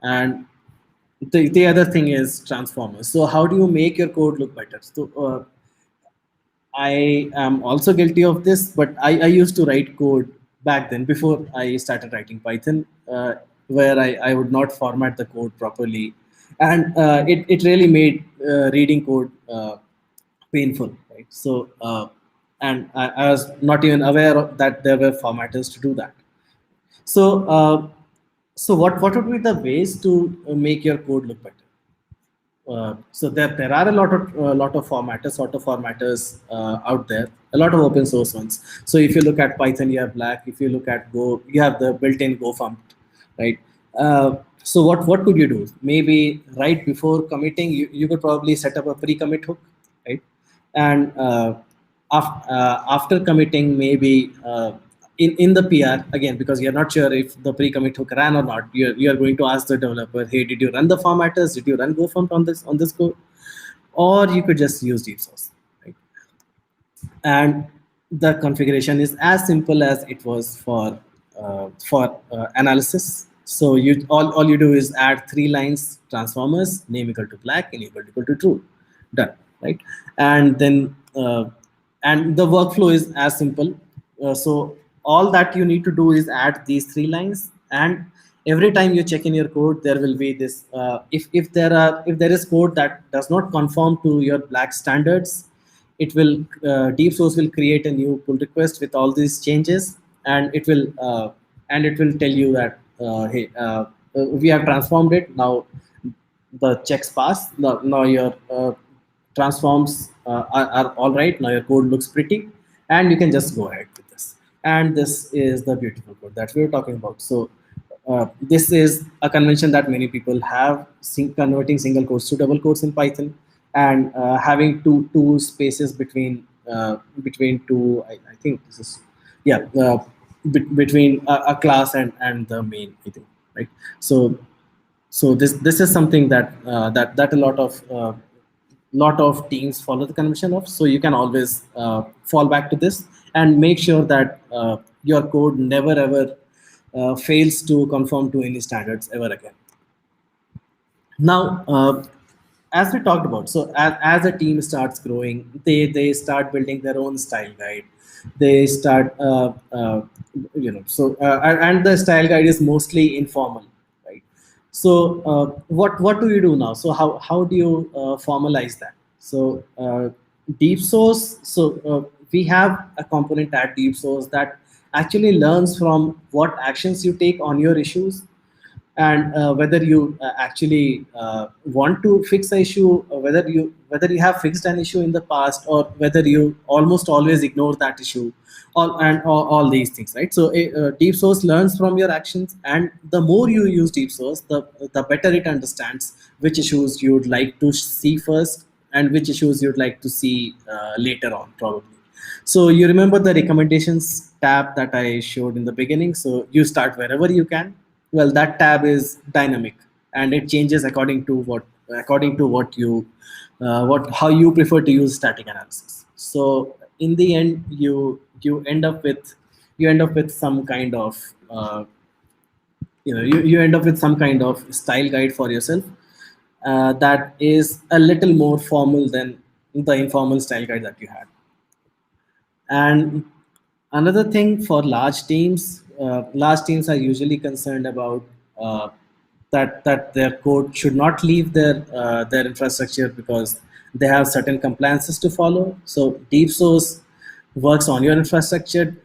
And the other thing is transformers. So how do you make your code look better? So I am also guilty of this, but I used to write code back then before I started writing Python, where I would not format the code properly, and it really made reading code painful, right? So and I was not even aware of that there were formatters to do that. So so what would be the ways to make your code look better? So there are a lot of formatters, auto formatters out there, a lot of open source ones. So if you look at Python, you have Black. If you look at Go, you have the built-in Go font, right? So what could you do? Maybe right before committing, you could probably set up a pre-commit hook, right? And after committing, maybe in the PR, again, because you're not sure if the pre-commit hook ran or not, you're going to ask the developer, hey, did you run the formatters? Did you run Go font on this code? Or you could just use DeepSource, right? And the configuration is as simple as it was for analysis. So all you do is add 3 lines, transformers, name equal to Black, enable equal to true, done, right? And then and the workflow is as simple. So all that you need to do is add these 3 lines, and every time you check in your code, there will be this. If there is code that does not conform to your Black standards, it will DeepSource will create a new pull request with all these changes, and it will tell you that hey, we have transformed it. Now the checks pass. Now your transforms are all right. Now your code looks pretty, and you can just go ahead with this. And this is the beautiful code that we were talking about. So this is a convention that many people have, converting single quotes to double quotes in Python, and having two spaces between two. I think this is between a class and the main, I think, right? So this is something that that a lot of teams follow the convention of. So you can always fall back to this and make sure that your code never ever fails to conform to any standards ever again. Now, as we talked about, so as a team starts growing, they start building their own style guide. They start, and the style guide is mostly informal, right? So what do you do now? So how do you formalize that? So DeepSource, we have a component at DeepSource that actually learns from what actions you take on your issues, and whether you actually want to fix the issue, or whether you have fixed an issue in the past, or whether you almost always ignore that issue, all these things, right? So DeepSource learns from your actions, and the more you use DeepSource, the better it understands which issues you would like to see first and which issues you'd like to see later on, probably. So you remember the recommendations tab that I showed in the beginning? So you start wherever you can. Well, that tab is dynamic, and it changes according to how you prefer to use static analysis. So in the end, you end up with some kind of you end up with some kind of style guide for yourself that is a little more formal than the informal style guide that you had. And another thing for large teams are usually concerned about that their code should not leave their infrastructure because they have certain compliances to follow. So DeepSource works on your infrastructure.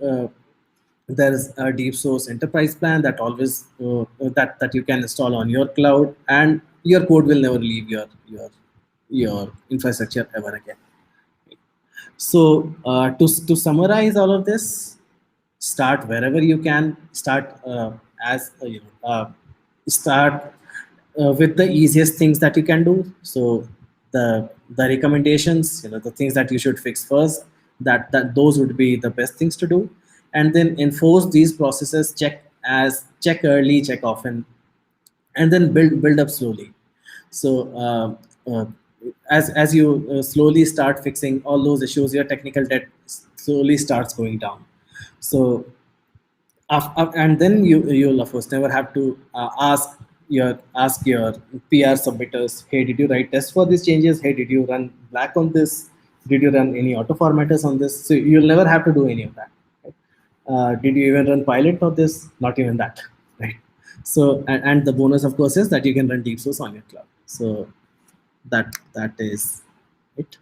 There's a DeepSource enterprise plan that always that you can install on your cloud, and your code will never leave your infrastructure ever again. So to summarize all of this, start wherever you can. Start with the easiest things that you can do. So the recommendations, the things that you should fix first, that those would be the best things to do, and then enforce these processes. Check early, check often, and then build up slowly. So as you slowly start fixing all those issues, your technical debt slowly starts going down. So and then you'll of course never have to ask your PR submitters, hey, did you write tests for these changes? Hey, did you run black on this? Did you run any auto formatters on this? So you'll never have to do any of that. Right? Did you even run pilot for this? Not even that, right? So and the bonus, of course, is that you can run DeepSource on your cloud. So that is it.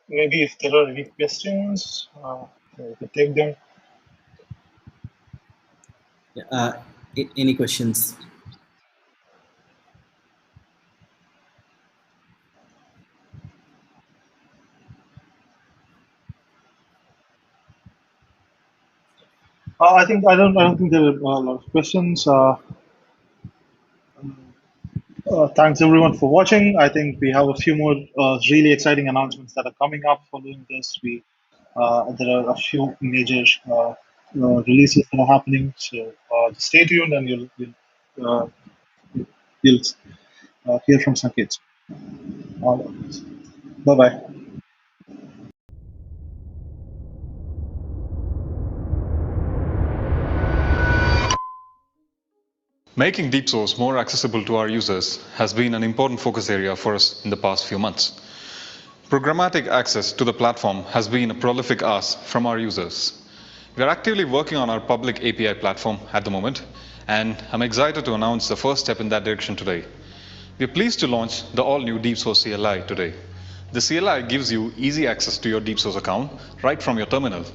Maybe if there are any questions, we could take them. Any questions? I don't think there are a lot of questions. Thanks everyone for watching. I think we have a few more really exciting announcements that are coming up following this. There are a few major releases that are happening. So just stay tuned, and you'll hear from Sanket. Bye bye. Making DeepSource more accessible to our users has been an important focus area for us in the past few months. Programmatic access to the platform has been a prolific ask from our users. We are actively working on our public API platform at the moment, and I'm excited to announce the first step in that direction today. We are pleased to launch the all-new DeepSource CLI today. The CLI gives you easy access to your DeepSource account right from your terminal.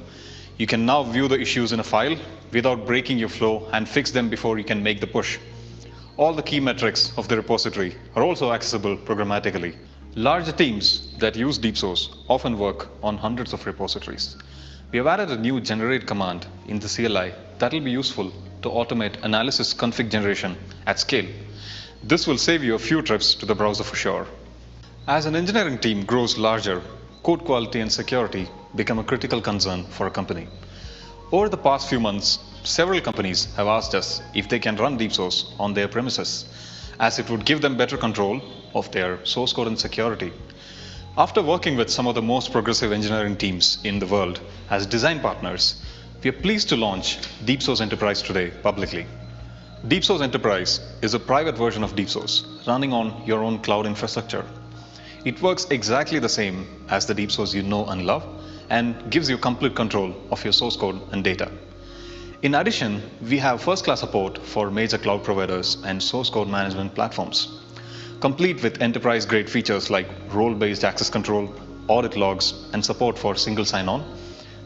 You can now view the issues in a file without breaking your flow and fix them before you can make the push. All the key metrics of the repository are also accessible programmatically. Larger teams that use DeepSource often work on hundreds of repositories. We have added a new generate command in the CLI that will be useful to automate analysis config generation at scale. This will save you a few trips to the browser for sure. As an engineering team grows larger, code quality and security become a critical concern for a company. Over the past few months, several companies have asked us if they can run DeepSource on their premises, as it would give them better control of their source code and security. After working with some of the most progressive engineering teams in the world as design partners, we are pleased to launch DeepSource Enterprise today publicly. DeepSource Enterprise is a private version of DeepSource running on your own cloud infrastructure. It works exactly the same as the DeepSource you know and love and gives you complete control of your source code and data. In addition, we have first-class support for major cloud providers and source code management platforms, complete with enterprise-grade features like role-based access control, audit logs, and support for single sign-on.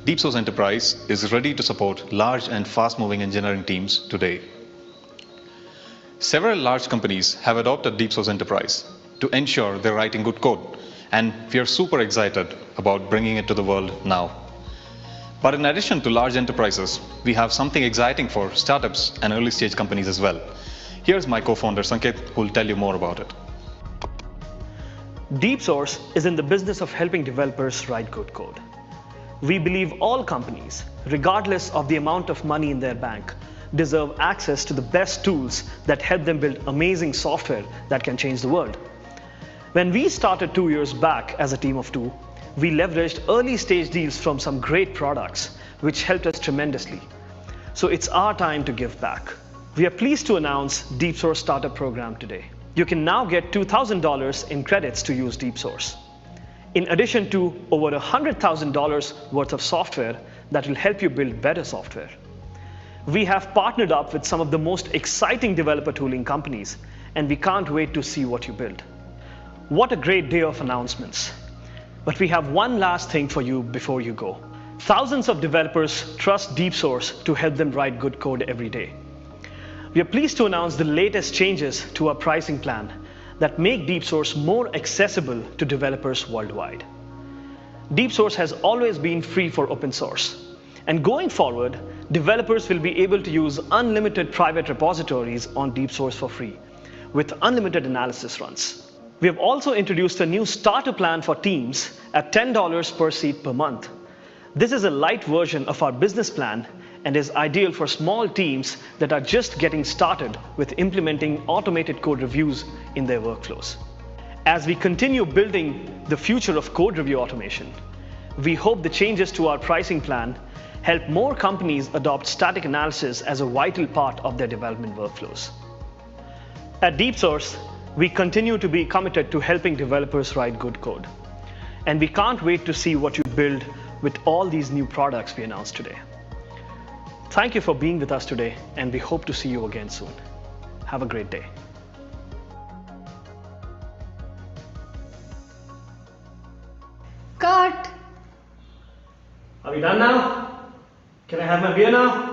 DeepSource Enterprise is ready to support large and fast-moving engineering teams today. Several large companies have adopted DeepSource Enterprise to ensure they're writing good code, and we are super excited about bringing it to the world now. But in addition to large enterprises, we have something exciting for startups and early-stage companies as well. Here's my co-founder Sanket, who will tell you more about it. DeepSource is in the business of helping developers write good code. We believe all companies, regardless of the amount of money in their bank, deserve access to the best tools that help them build amazing software that can change the world. When we started 2 years back as a team of 2, we leveraged early stage deals from some great products, which helped us tremendously. So it's our time to give back. We are pleased to announce DeepSource Startup Program today. You can now get $2,000 in credits to use DeepSource, in addition to over $100,000 worth of software that will help you build better software. We have partnered up with some of the most exciting developer tooling companies, and we can't wait to see what you build. What a great day of announcements. But we have one last thing for you before you go. Thousands of developers trust DeepSource to help them write good code every day. We are pleased to announce the latest changes to our pricing plan that make DeepSource more accessible to developers worldwide. DeepSource has always been free for open source. And going forward, developers will be able to use unlimited private repositories on DeepSource for free, with unlimited analysis runs. We have also introduced a new starter plan for teams at $10 per seat per month. This is a light version of our business plan and is ideal for small teams that are just getting started with implementing automated code reviews in their workflows. As we continue building the future of code review automation, we hope the changes to our pricing plan help more companies adopt static analysis as a vital part of their development workflows. At DeepSource, we continue to be committed to helping developers write good code. And we can't wait to see what you build with all these new products we announced today. Thank you for being with us today, and we hope to see you again soon. Have a great day. Cut! Are we done now? Can I have my beer now?